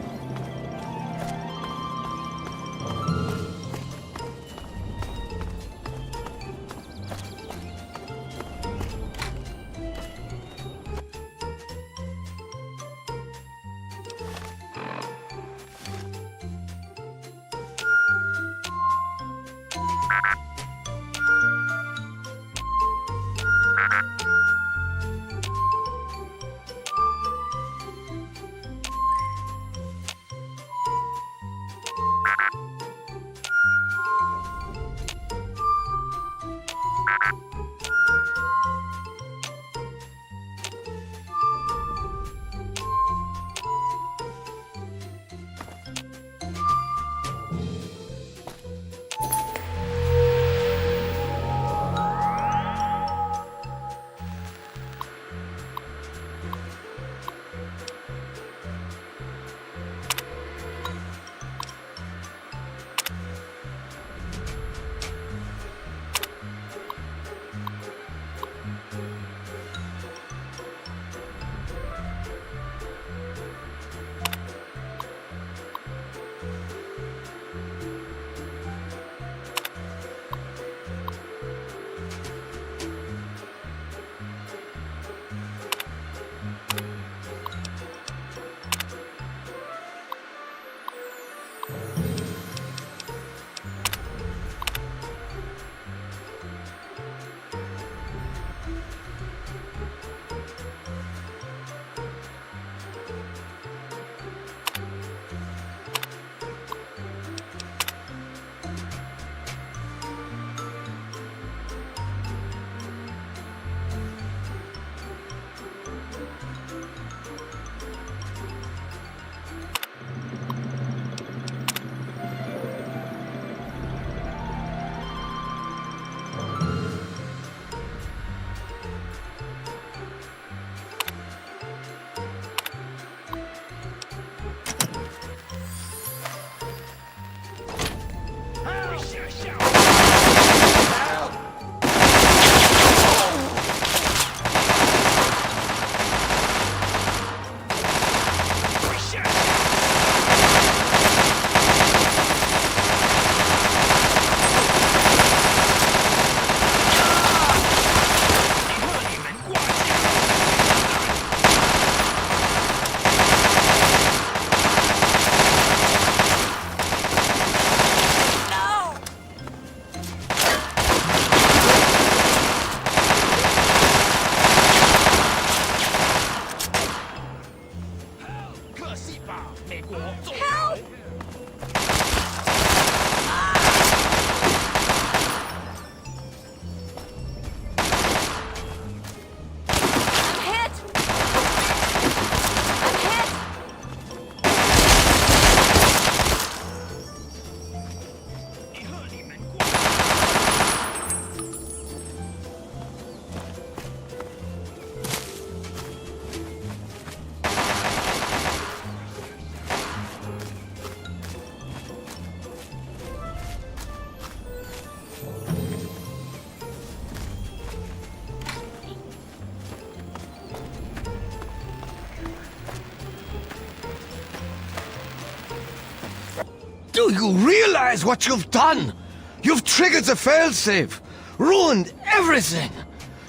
Do you realize what you've done? You've triggered the failsafe, ruined everything.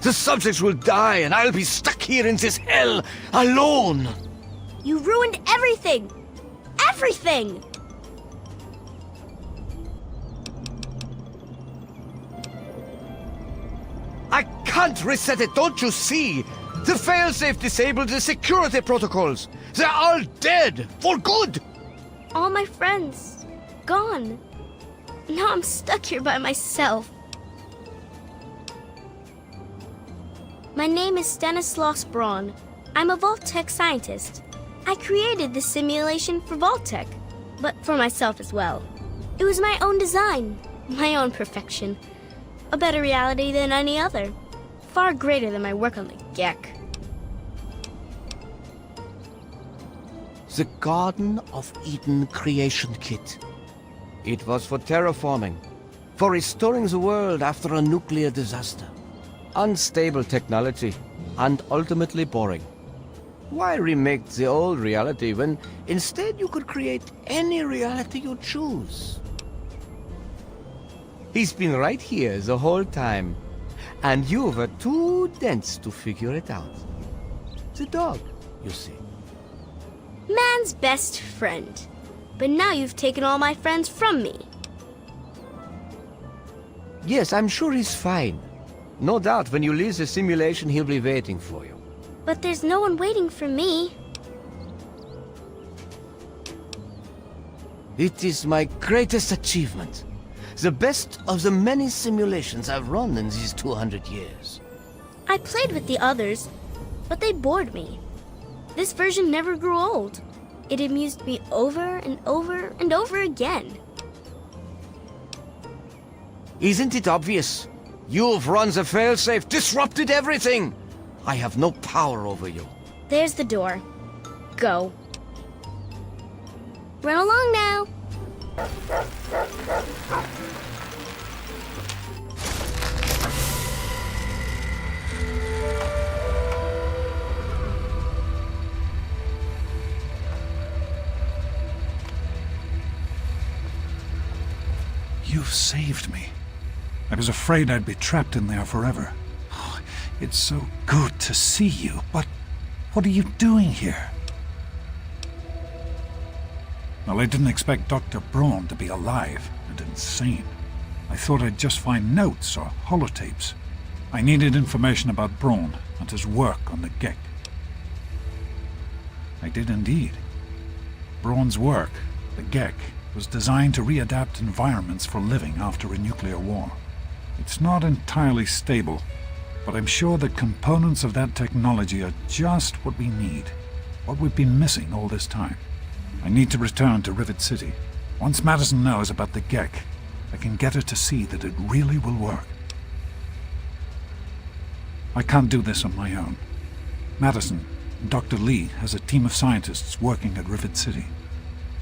The subjects will die, and I'll be stuck here in this hell alone. You ruined everything! Everything! I can't reset it, don't you see? The failsafe disabled the security protocols. They're all dead, for good. All my friends, gone. Now I'm stuck here by myself. My name is Stanislaus Braun. I'm a Vault-Tec scientist. I created this simulation for Vault-Tec, but for myself as well. It was my own design, my own perfection. A better reality than any other. Far greater than my work on the GECK. The Garden of Eden creation kit. It was for terraforming, for restoring the world after a nuclear disaster. Unstable technology, and ultimately boring. Why remake the old reality when instead you could create any reality you choose? He's been right here the whole time, and you were too dense to figure it out. The dog, you see. Man's best friend. But now you've taken all my friends from me. Yes, I'm sure he's fine. No doubt when you leave the simulation, he'll be waiting for you. But there's no one waiting for me. It is my greatest achievement. The best of the many simulations I've run in these 200 years. I played with the others, but they bored me. This version never grew old. It amused me over and over and over again. Isn't it obvious? You've run the failsafe, disrupted everything. I have no power over you. There's the door. Go. Run along now. You've saved me. I was afraid I'd be trapped in there forever. Oh, it's so good to see you, but what are you doing here? Well, I didn't expect Dr. Braun to be alive and insane. I thought I'd just find notes or holotapes. I needed information about Braun and his work on the GECK. I did indeed. Braun's work, the GECK, was designed to readapt environments for living after a nuclear war. It's not entirely stable, but I'm sure that components of that technology are just what we need, what we've been missing all this time. I need to return to Rivet City. Once Madison knows about the GECK, I can get her to see that it really will work. I can't do this on my own. Madison, Dr. Lee, has a team of scientists working at Rivet City.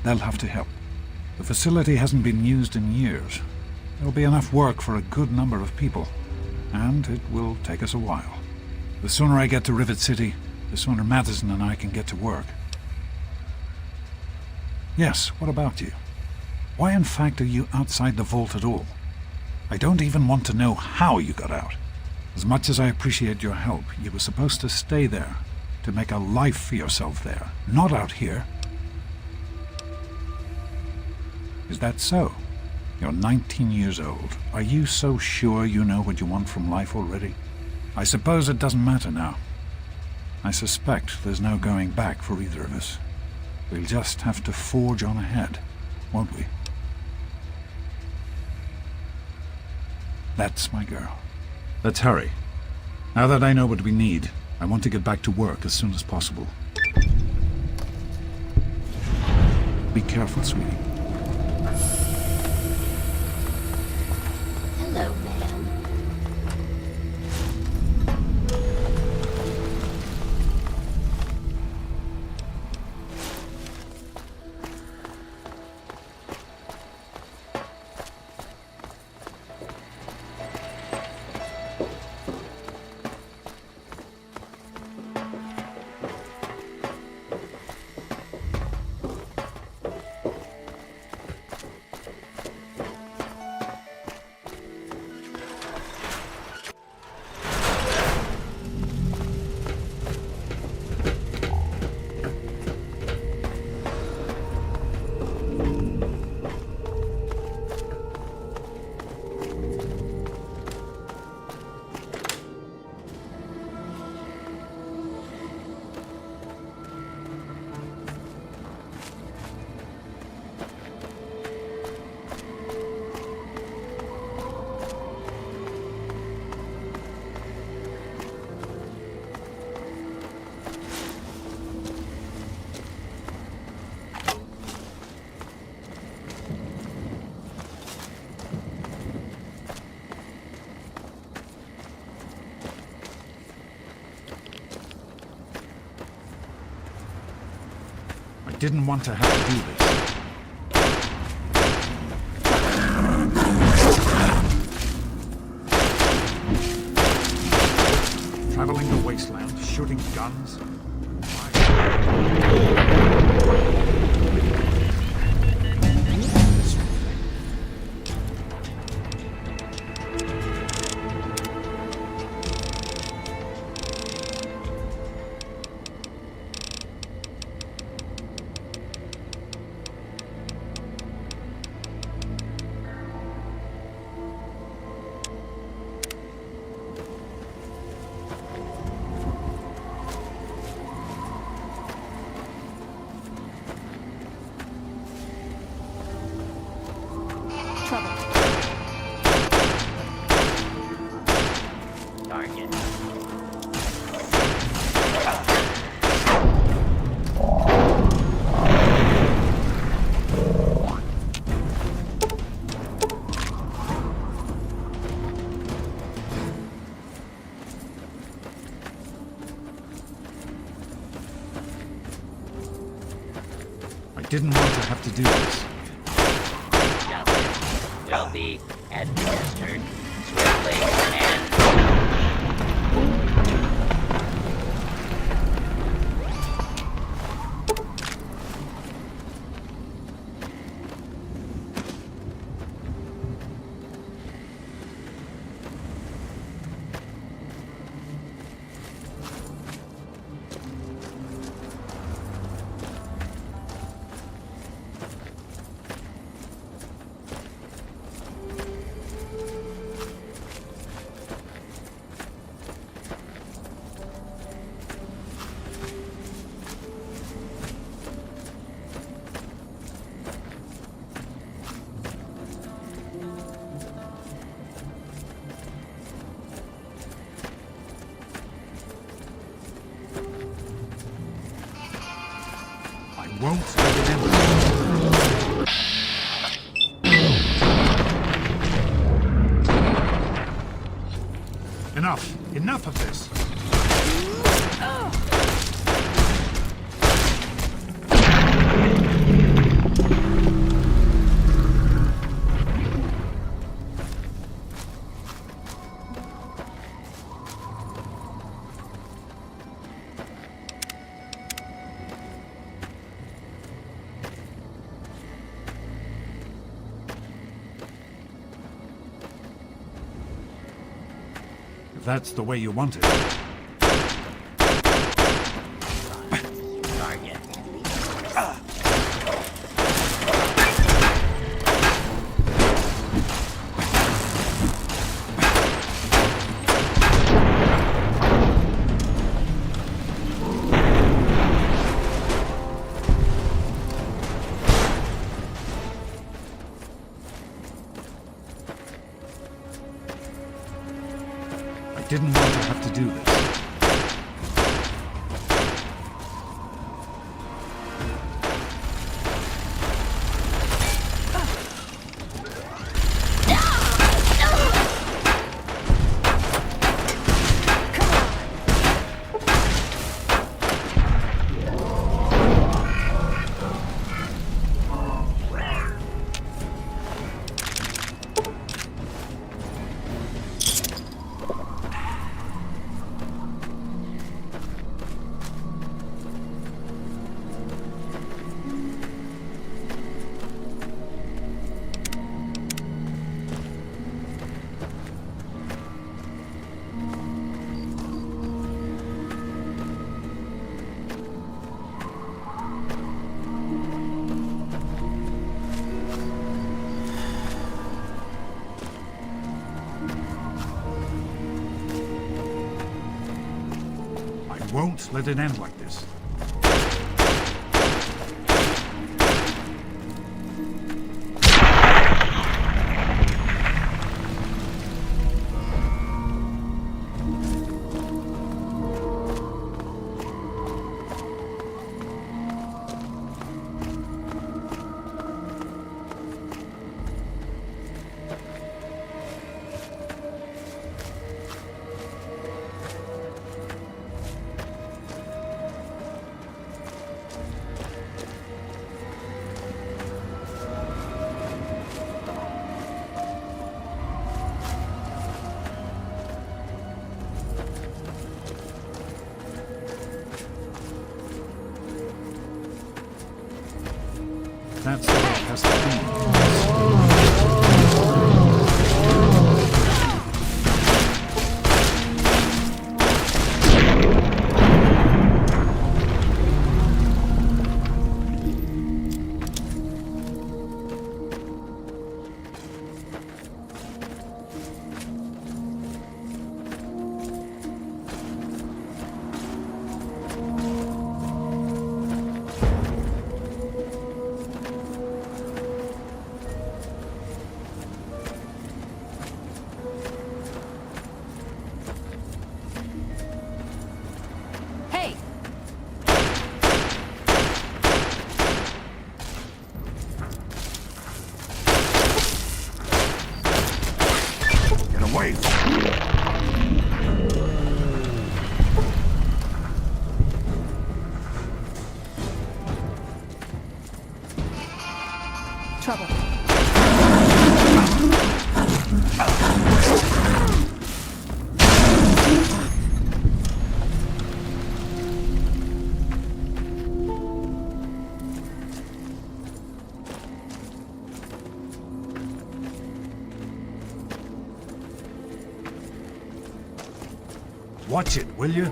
They'll have to help. The facility hasn't been used in years. There'll be enough work for a good number of people, and it will take us a while. The sooner I get to Rivet City, the sooner Madison and I can get to work. Yes, what about you? Why in fact are you outside the vault at all? I don't even want to know how you got out. As much as I appreciate your help, you were supposed to stay there, to make a life for yourself there, not out here. Is that so? You're 19 years old. Are you so sure you know what you want from life already? I suppose it doesn't matter now. I suspect there's no going back for either of us. We'll just have to forge on ahead, won't we? That's my girl. Let's hurry. Now that I know what we need, I want to get back to work as soon as possible. Be careful, sweetie. Hello, ma'am. didn't want to have to do this. Traveling the wasteland, shooting guns. Didn't want to have to do this. Justice will be administered swiftly and... Won't let it end. Enough! Enough of this! If that's the way you want it. Didn't want to have to do this. Won't let it end like this. that's the way it has to be. Hey! Get away from me. Trouble. Watch it, will you?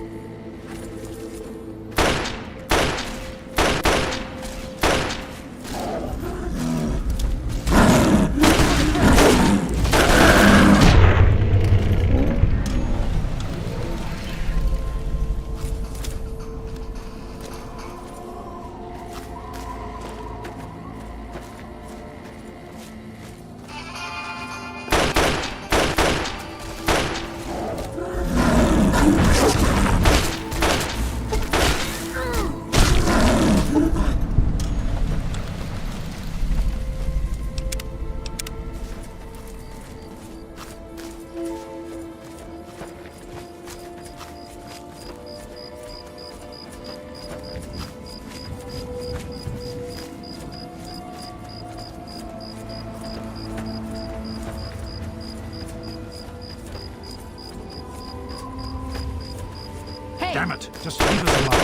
Damn it! Just leave us alone.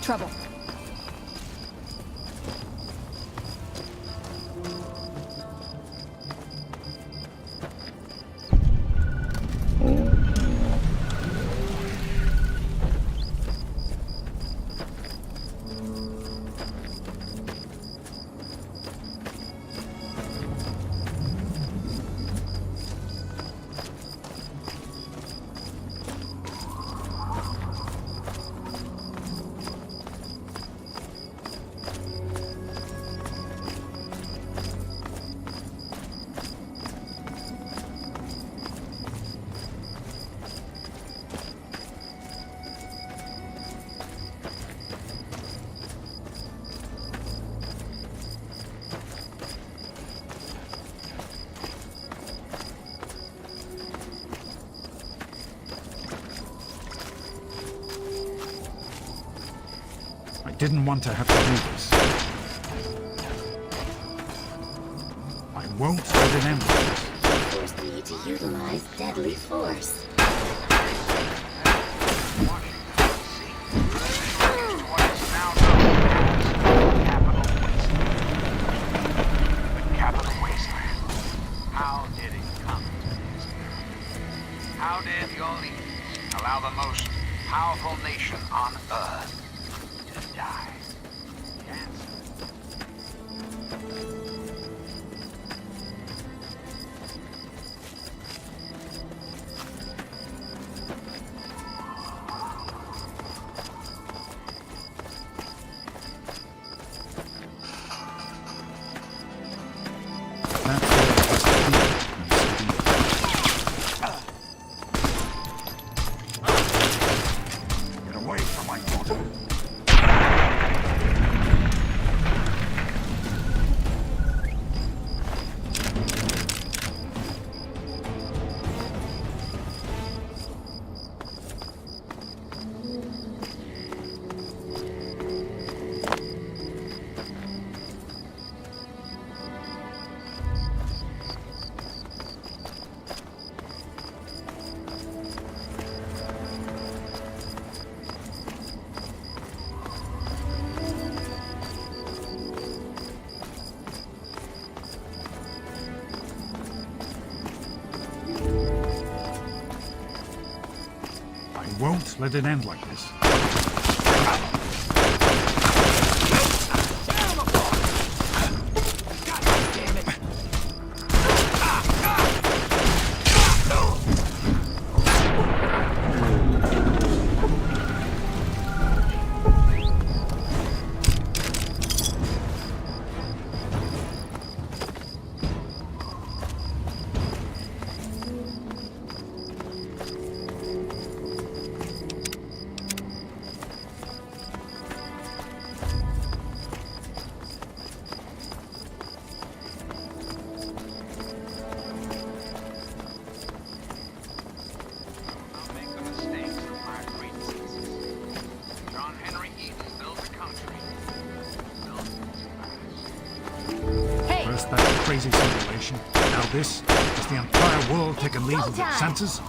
Trouble. I didn't want to have to do this. I won't let it end. Forced me to utilize deadly force. Capital powerful nation on Earth to die. Get away from my daughter. I won't let it end like this. First that crazy simulation, now this. Is the entire world taking leave of its senses?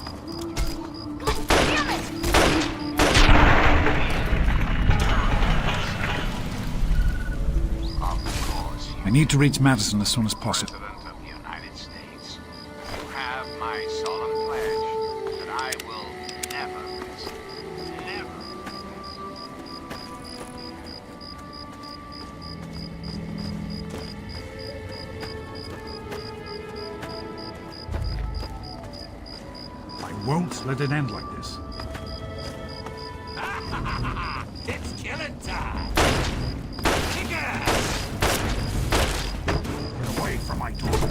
I need to reach Madison as soon as possible. President of the United States, you have my solemn pledge that I will never rest. Never. I won't let it end like this. It's killing time. Kick ass. Get away from my daughter.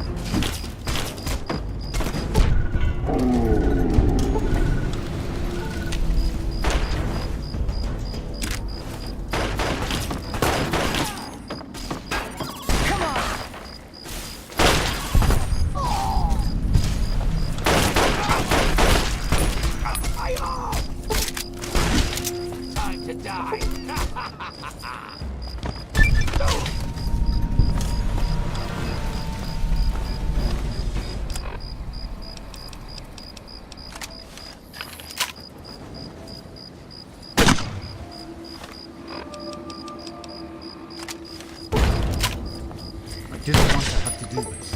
Time to die. I didn't want to have to do this.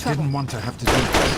trouble. Didn't want to have to do this.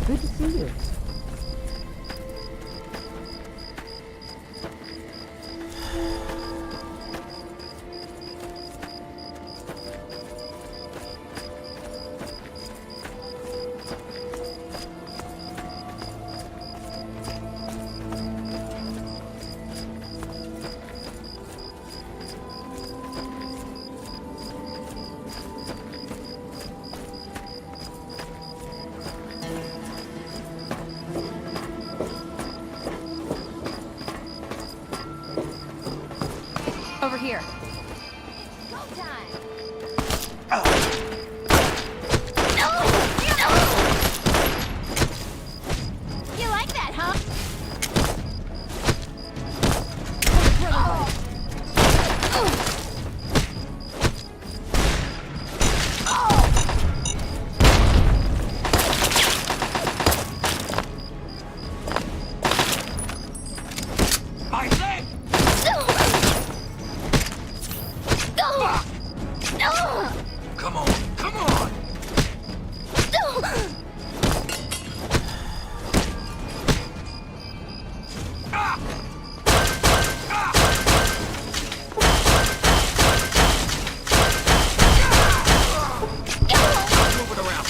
Good to see you. Over here. You like that, huh? My leg! Come on, come on! Move it around.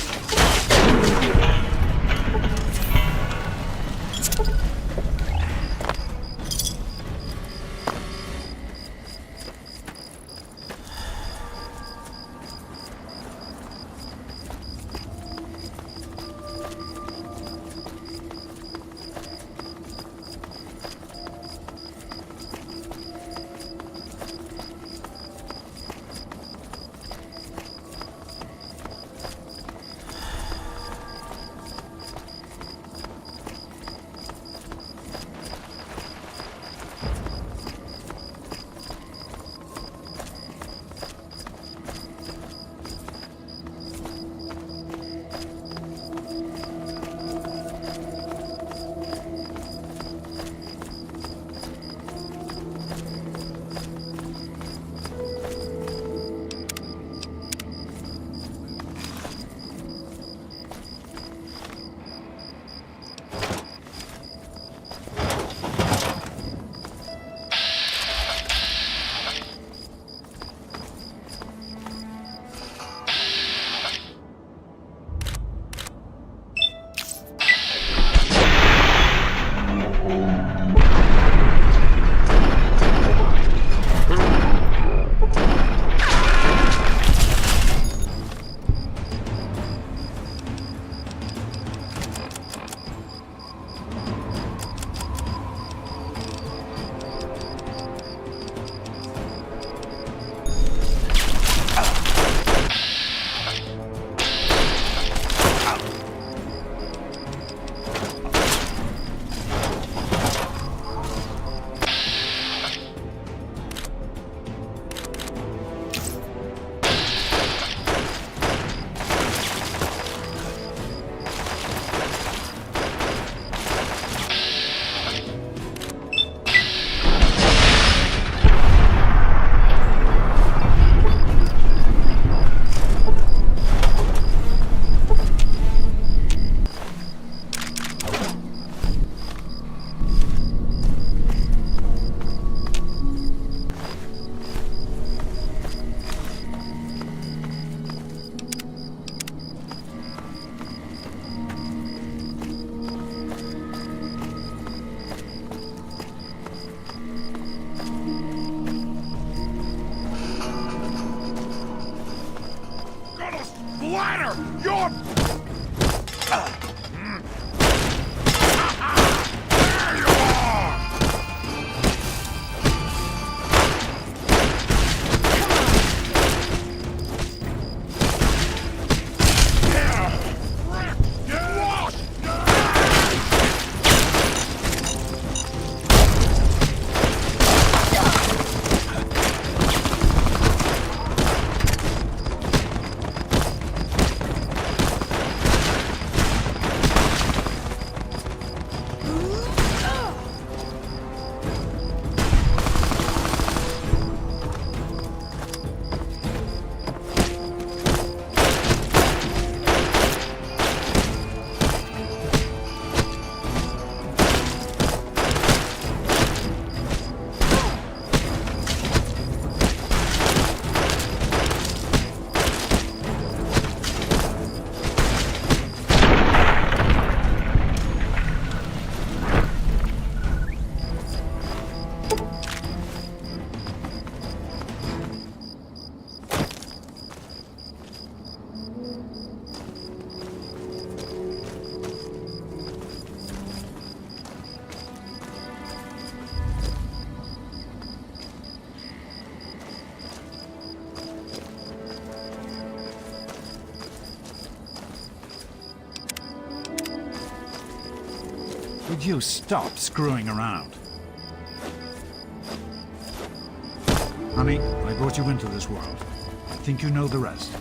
ladder! You're... There you are! Get lost! Would you stop screwing around? Honey, I brought you into this world. I think you know the rest.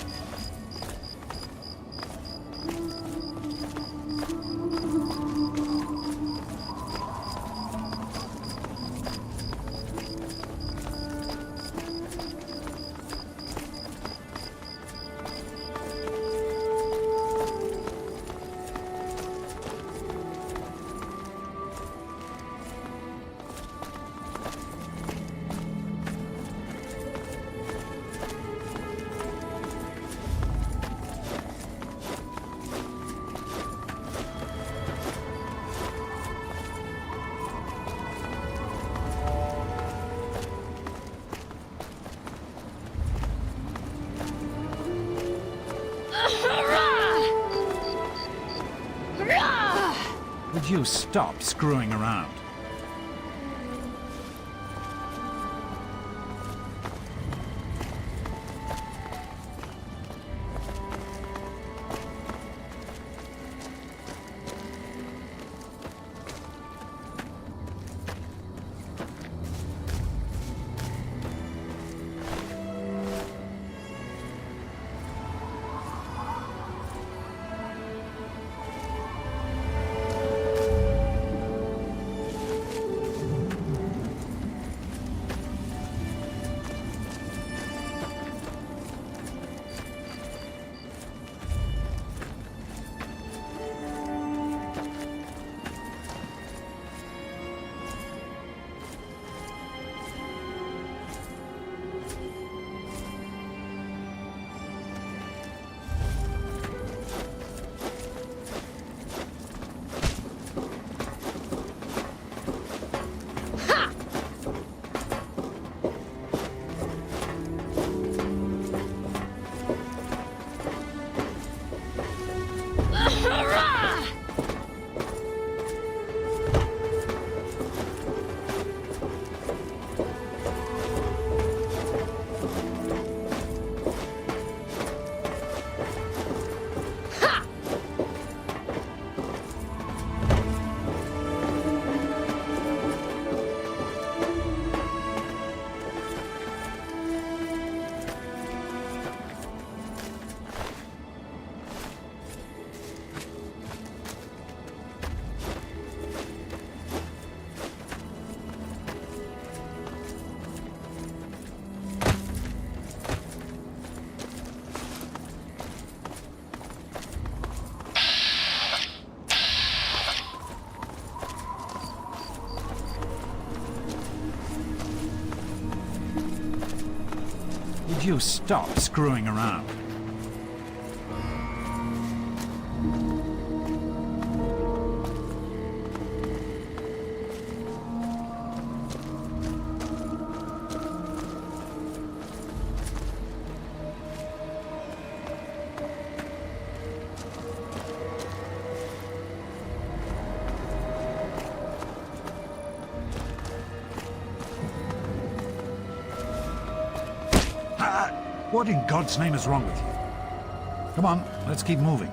Would you stop screwing around? Would you stop screwing around? What in God's name is wrong with you? Come on, let's keep moving.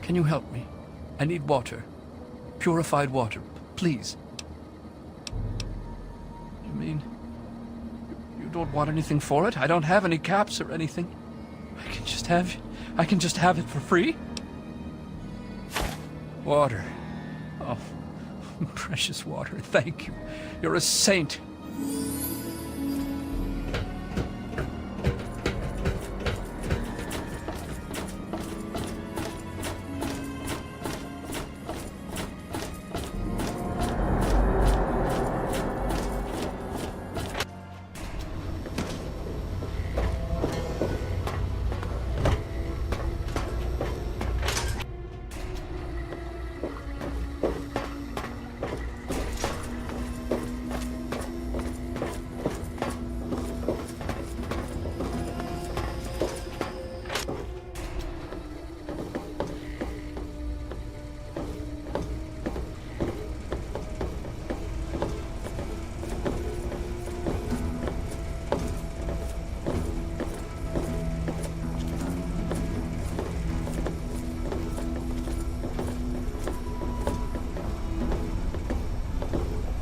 Can you help me? I need water. Purified water, please. You mean... you don't want anything for it? I don't have any caps or anything. I can just have it for free? Water. Oh, precious water, thank you. You're a saint.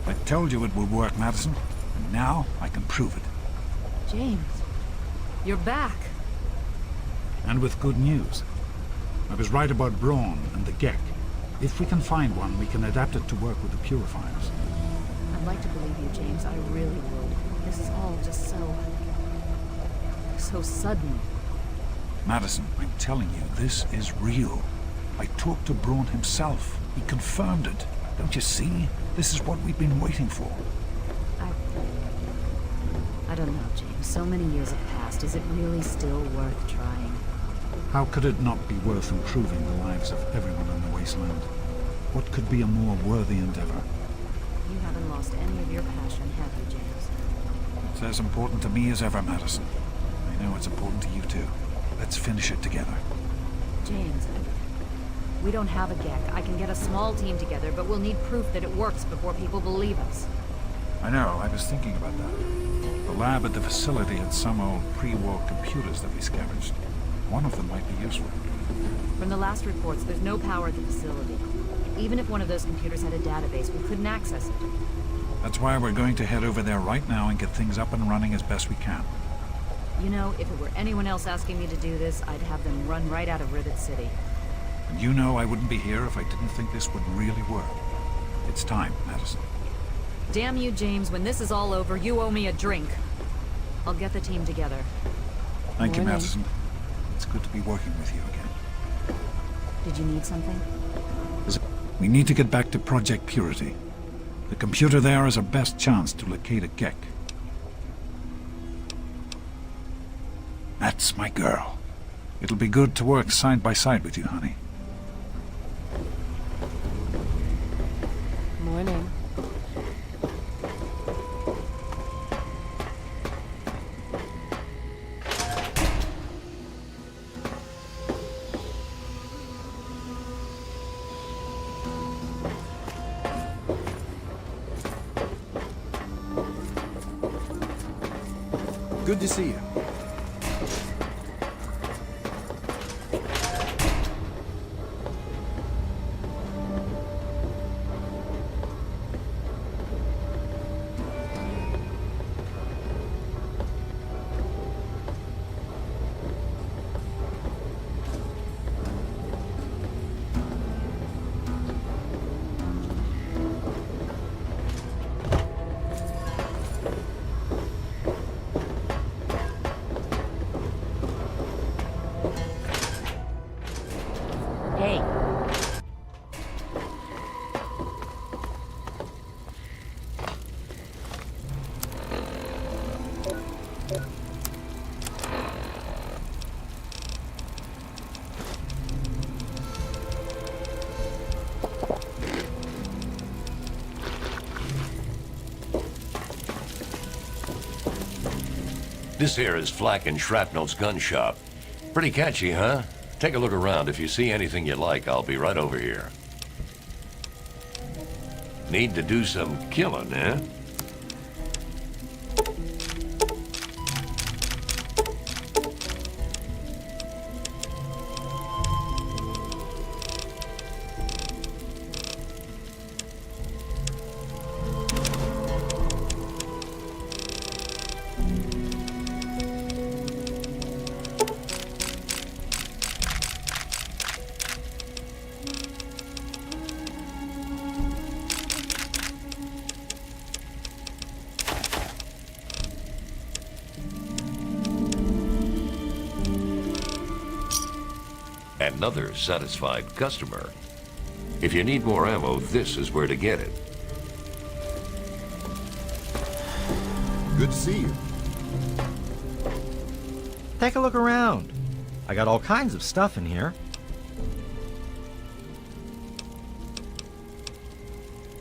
I told you it would work, Madison, and now I can prove it. James, you're back. And with good news. I was right about Braun and the Gek. If we can find one, we can adapt it to work with the purifiers. I'd like to believe you, James. I really would. This is all just so sudden. Madison, I'm telling you, this is real. I talked to Braun himself. He confirmed it. Don't you see? This is what we've been waiting for. I don't know, James. So many years have passed. Is it really still worth trying? How could it not be worth improving the lives of everyone in the wasteland? What could be a more worthy endeavor? You haven't lost any of your passion, have you, James? It's as important to me as ever, Madison. I know it's important to you too. Let's finish it together. James, we don't have a Gek. I can get a small team together, but we'll need proof that it works before people believe us. I know, I was thinking about that. The lab at the facility had some old pre-war computers that we scavenged. One of them might be useful. From the last reports, there's no power at the facility. Even if one of those computers had a database, we couldn't access it. That's why we're going to head over there right now and get things up and running as best we can. You know, if it were anyone else asking me to do this, I'd have them run right out of Rivet City. And you know I wouldn't be here if I didn't think this would really work. It's time, Madison. Damn you, James. When this is all over, you owe me a drink. I'll get the team together. Thank you, Madison. It's good to be working with you again. Did you need something? We need to get back to Project Purity. The computer there is our best chance to locate a Gek. That's my girl. It'll be good to work side by side with you, honey. Morning. Good to see you. This here is Flack and Shrapnel's gun shop. Pretty catchy, huh? Take a look around. If you see anything you like, I'll be right over here. Need to do some killing, eh? Another satisfied customer. If you need more ammo, this is where to get it. Good to see you. Take a look around. I got all kinds of stuff in here.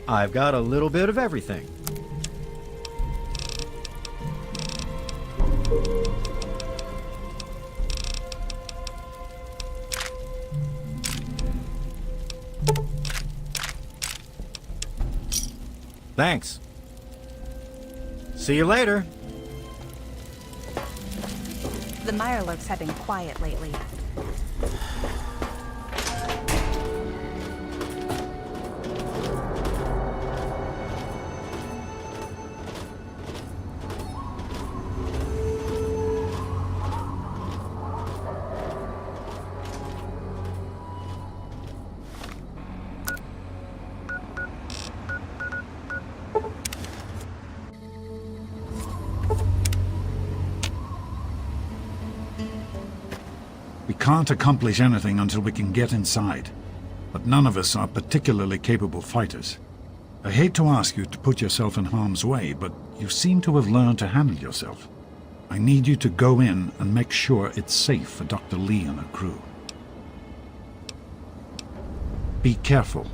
I've got a little bit of everything. Thanks. See you later. The Mirelurks have been quiet lately. We can't accomplish anything until we can get inside, but none of us are particularly capable fighters. I hate to ask you to put yourself in harm's way, but you seem to have learned to handle yourself. I need you to go in and make sure it's safe for Dr. Lee and her crew. Be careful.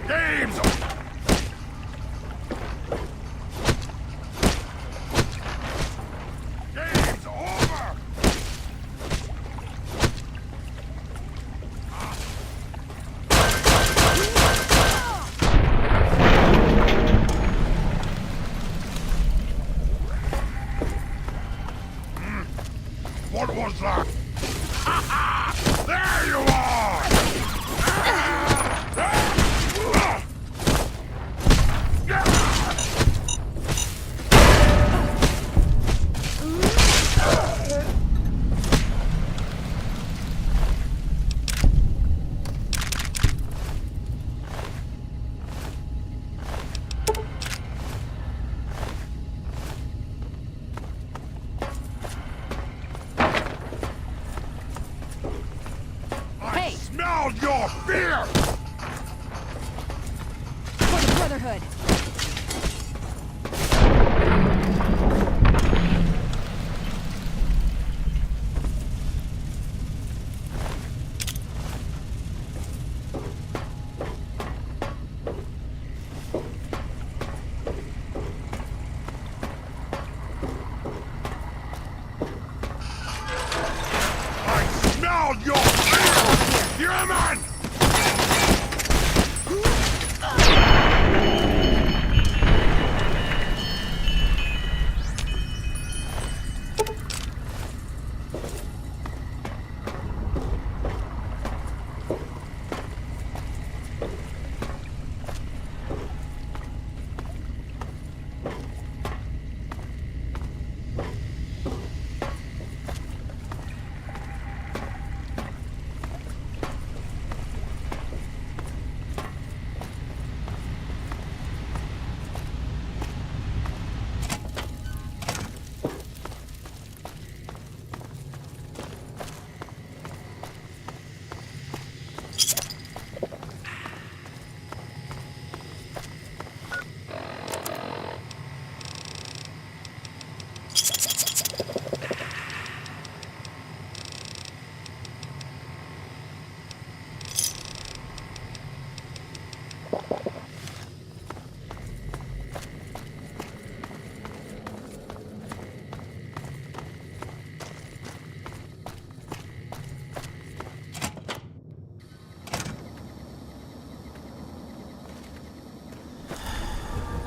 Game's over. Game's over. What was that? There you are!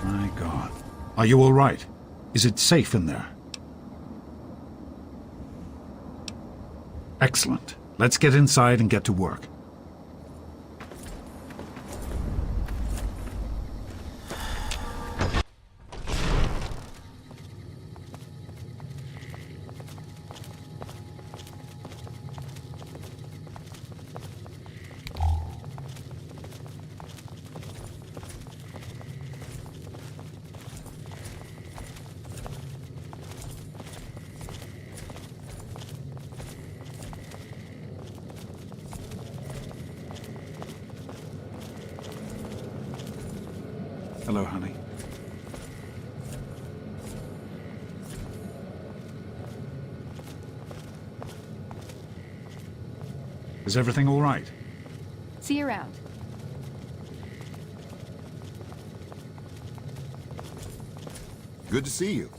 My God. Are you all right? Is it safe in there? Excellent. Let's get inside and get to work. Hello, honey. Is everything all right? See you around. Good to see you.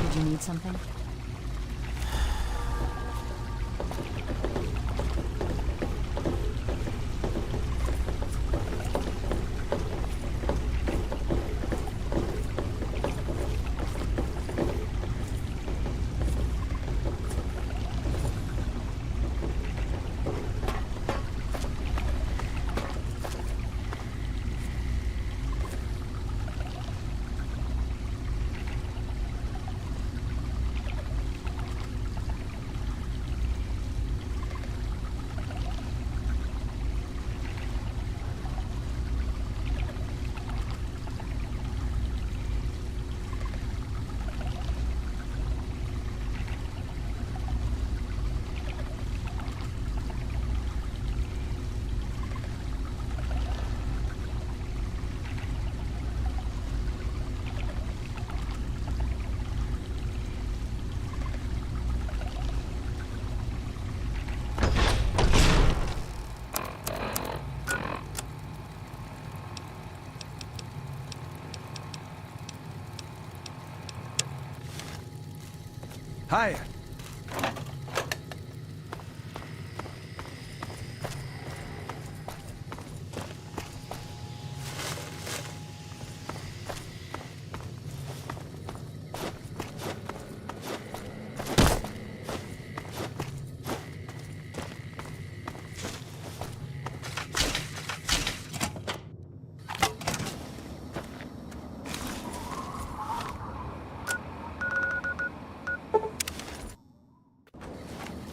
Did you need something? Hi.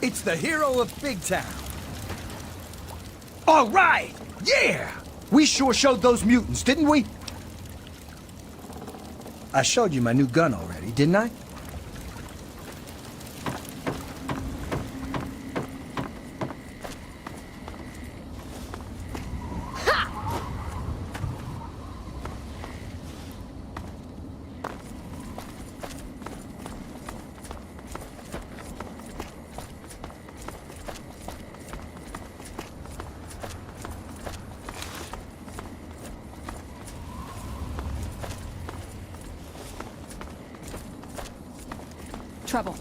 It's the hero of Big Town. All right! Yeah! We sure showed those mutants, didn't we? I showed you my new gun already, didn't I? Trouble.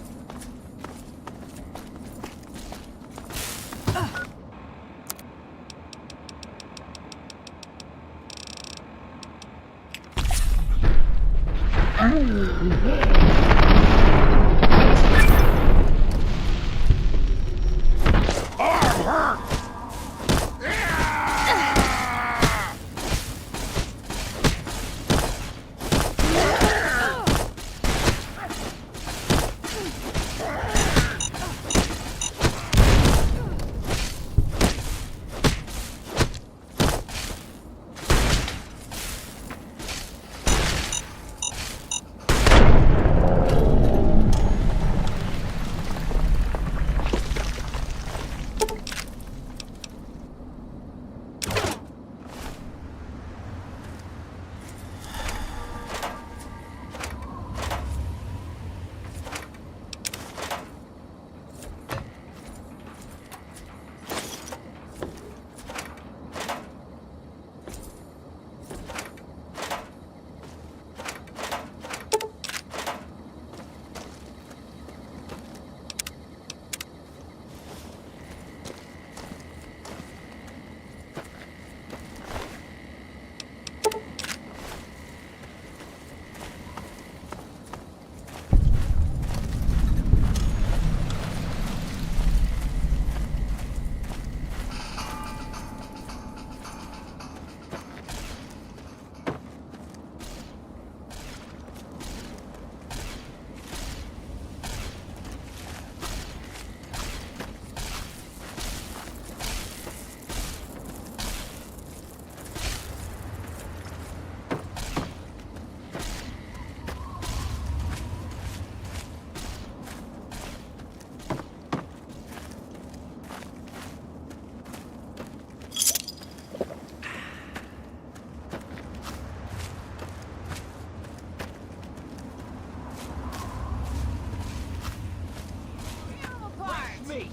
meat.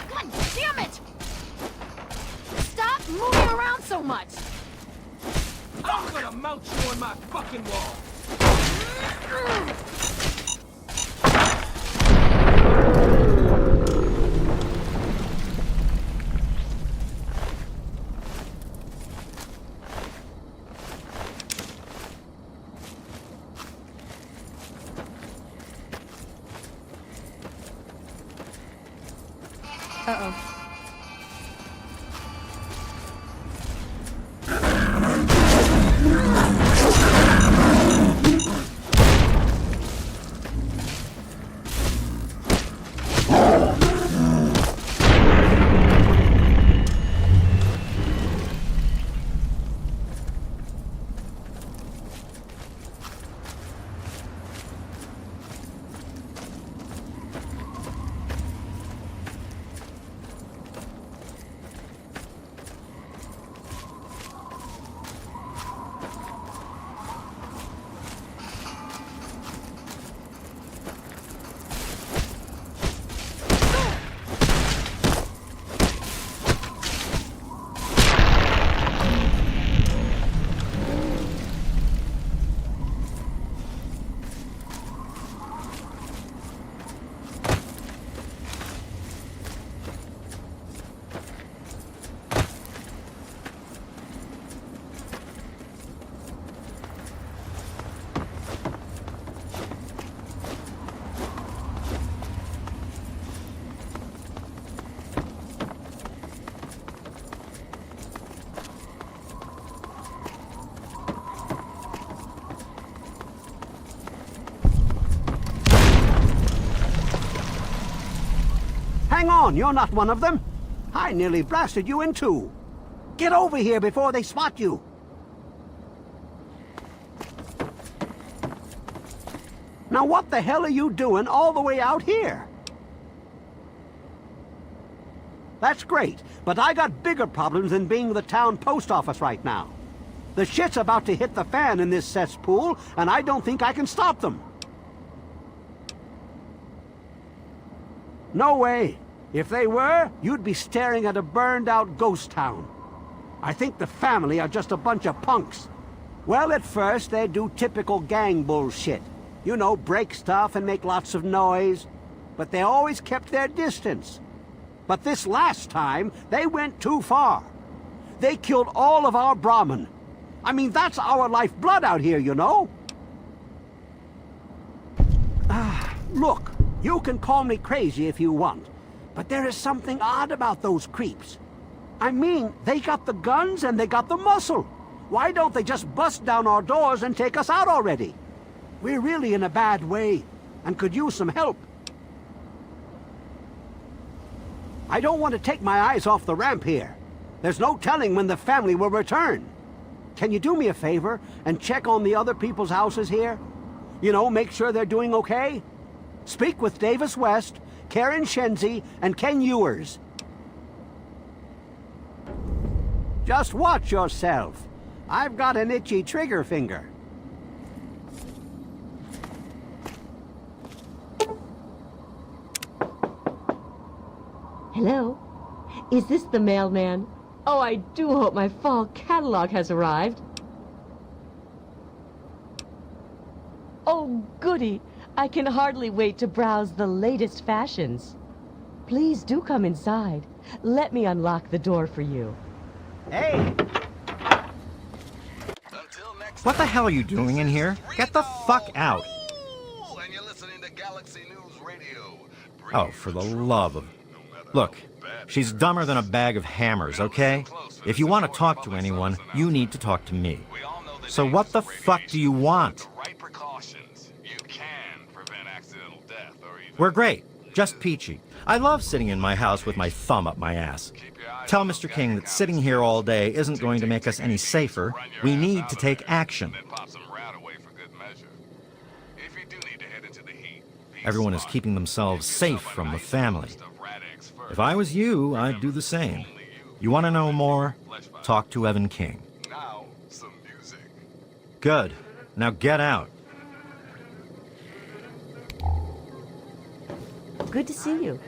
God damn it! Stop moving around so much! I'm gonna mount you on my fucking wall. Uh-oh. Hang on, you're not one of them. I nearly blasted you in two. Get over here before they spot you. Now what the hell are you doing all the way out here? That's great, but I got bigger problems than being the town post office right now. The shit's about to hit the fan in this cesspool, and I don't think I can stop them. No way. If they were, you'd be staring at a burned-out ghost town. I think the family are just a bunch of punks. Well, at first, they do typical gang bullshit. You know, break stuff and make lots of noise. But they always kept their distance. But this last time, they went too far. They killed all of our Brahmin. I mean, that's our lifeblood out here, you know? Look, you can call me crazy if you want. But there is something odd about those creeps. I mean, they got the guns and they got the muscle. Why don't they just bust down our doors and take us out already? We're really in a bad way, and could use some help. I don't want to take my eyes off the ramp here. There's no telling when the family will return. Can you do me a favor and check on the other people's houses here? You know, make sure they're doing okay? Speak with Davis West, Karen Shenzi, and Ken Ewers. Just watch yourself. I've got an itchy trigger finger. Hello? Is this the mailman? Oh, I do hope my fall catalog has arrived. Oh, goody. I can hardly wait to browse the latest fashions. Please do come inside. Let me unlock the door for you. Hey! What the hell are you doing in here? Get the fuck out. Oh, for the love of... Look, she's dumber than a bag of hammers, okay? If you want to talk to anyone, you need to talk to me. So what the fuck do you want? We're great. Just peachy. I love sitting in my house with my thumb up my ass. Tell Mr. King that sitting here all day isn't going to make us any safer. We need to take action. Everyone is keeping themselves safe from the family. If I was you, I'd do the same. You want to know more? Talk to Evan King. Good. Now get out. good to see you.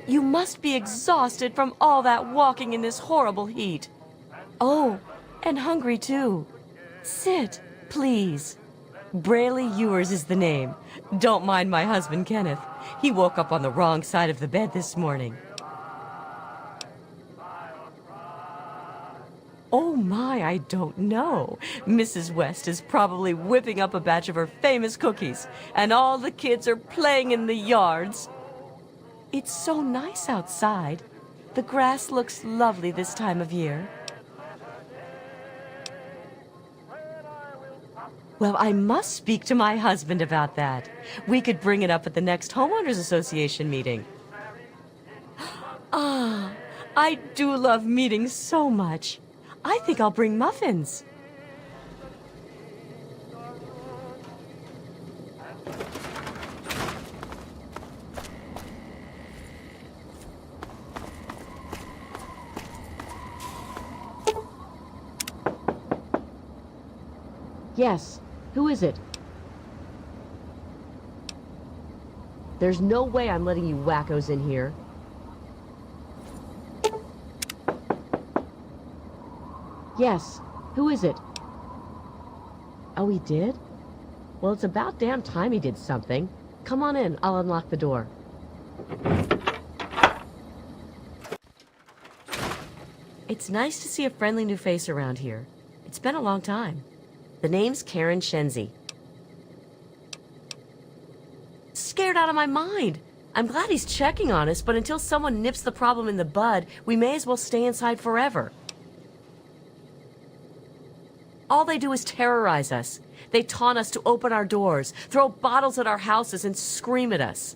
You must be exhausted from all that walking in this horrible heat. Oh, and hungry too. Sit, please. Braley Ewers is the name. Don't mind my husband, Kenneth. He woke up on the wrong side of the bed this morning. Oh my, I don't know. Mrs. West is probably whipping up a batch of her famous cookies, and all the kids are playing in the yards. It's so nice outside. The grass looks lovely this time of year. Well, I must speak to my husband about that. We could bring it up at the next Homeowners Association meeting. Ah, I do love meetings so much. I think I'll bring muffins. Yes. Who is it? There's no way I'm letting you wackos in here. Yes. Who is it? Oh, he did? Well, it's about damn time he did something. Come on in. I'll unlock the door. It's nice to see a friendly new face around here. It's been a long time. The name's Karen Shenzi. Scared out of my mind. I'm glad he's checking on us, but until someone nips the problem in the bud, we may as well stay inside forever. All they do is terrorize us. They taunt us to open our doors, throw bottles at our houses, and scream at us.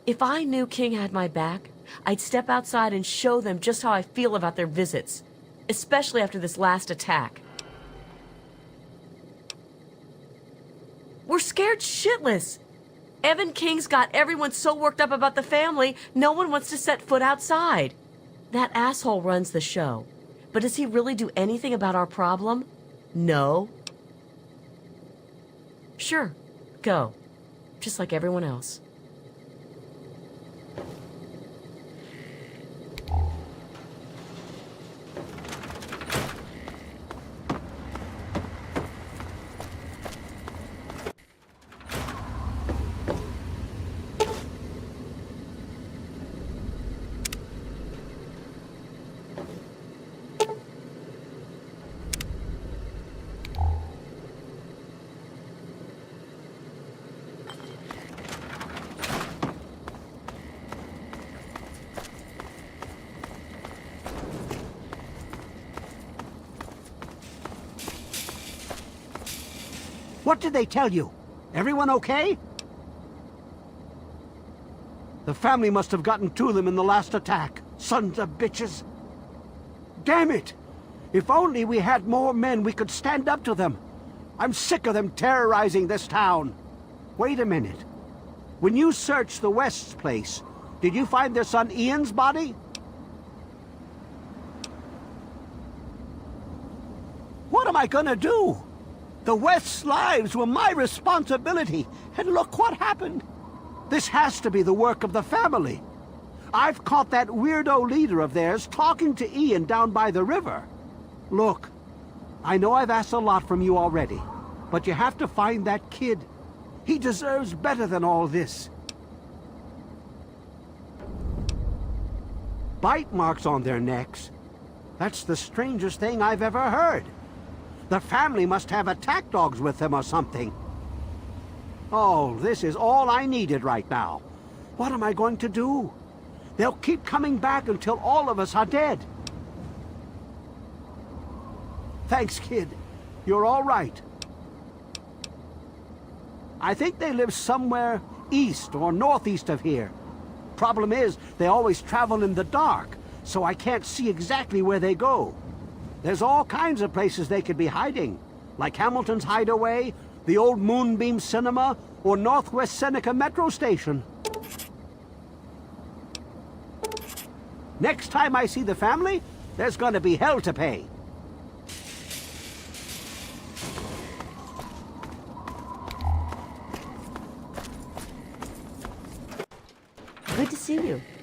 If I knew King had my back, I'd step outside and show them just how I feel about their visits, especially after this last attack. We're scared shitless. Evan King's got everyone so worked up about the family, no one wants to set foot outside. That asshole runs the show. But does he really do anything about our problem? No. Sure, go. Just like everyone else. What did they tell you? Everyone okay? The family must have gotten to them in the last attack. Sons of bitches. Damn it! If only we had more men, we could stand up to them. I'm sick of them terrorizing this town. Wait a minute. When you searched the West's place, did you find their son Ian's body? What am I gonna do? The West's lives were my responsibility, and look what happened. This has to be the work of the family. I've caught that weirdo leader of theirs talking to Ian down by the river. Look, I know I've asked a lot from you already, but you have to find that kid. He deserves better than all this. Bite marks on their necks. That's the strangest thing I've ever heard. The family must have attack dogs with them or something. Oh, this is all I needed right now. What am I going to do? They'll keep coming back until all of us are dead. Thanks, kid. You're all right. I think they live somewhere east or northeast of here. Problem is, they always travel in the dark, so I can't see exactly where they go. There's all kinds of places they could be hiding, like Hamilton's Hideaway, the old Moonbeam Cinema, or Northwest Seneca Metro Station. Next time I see the family, there's gonna be hell to pay. Good to see you.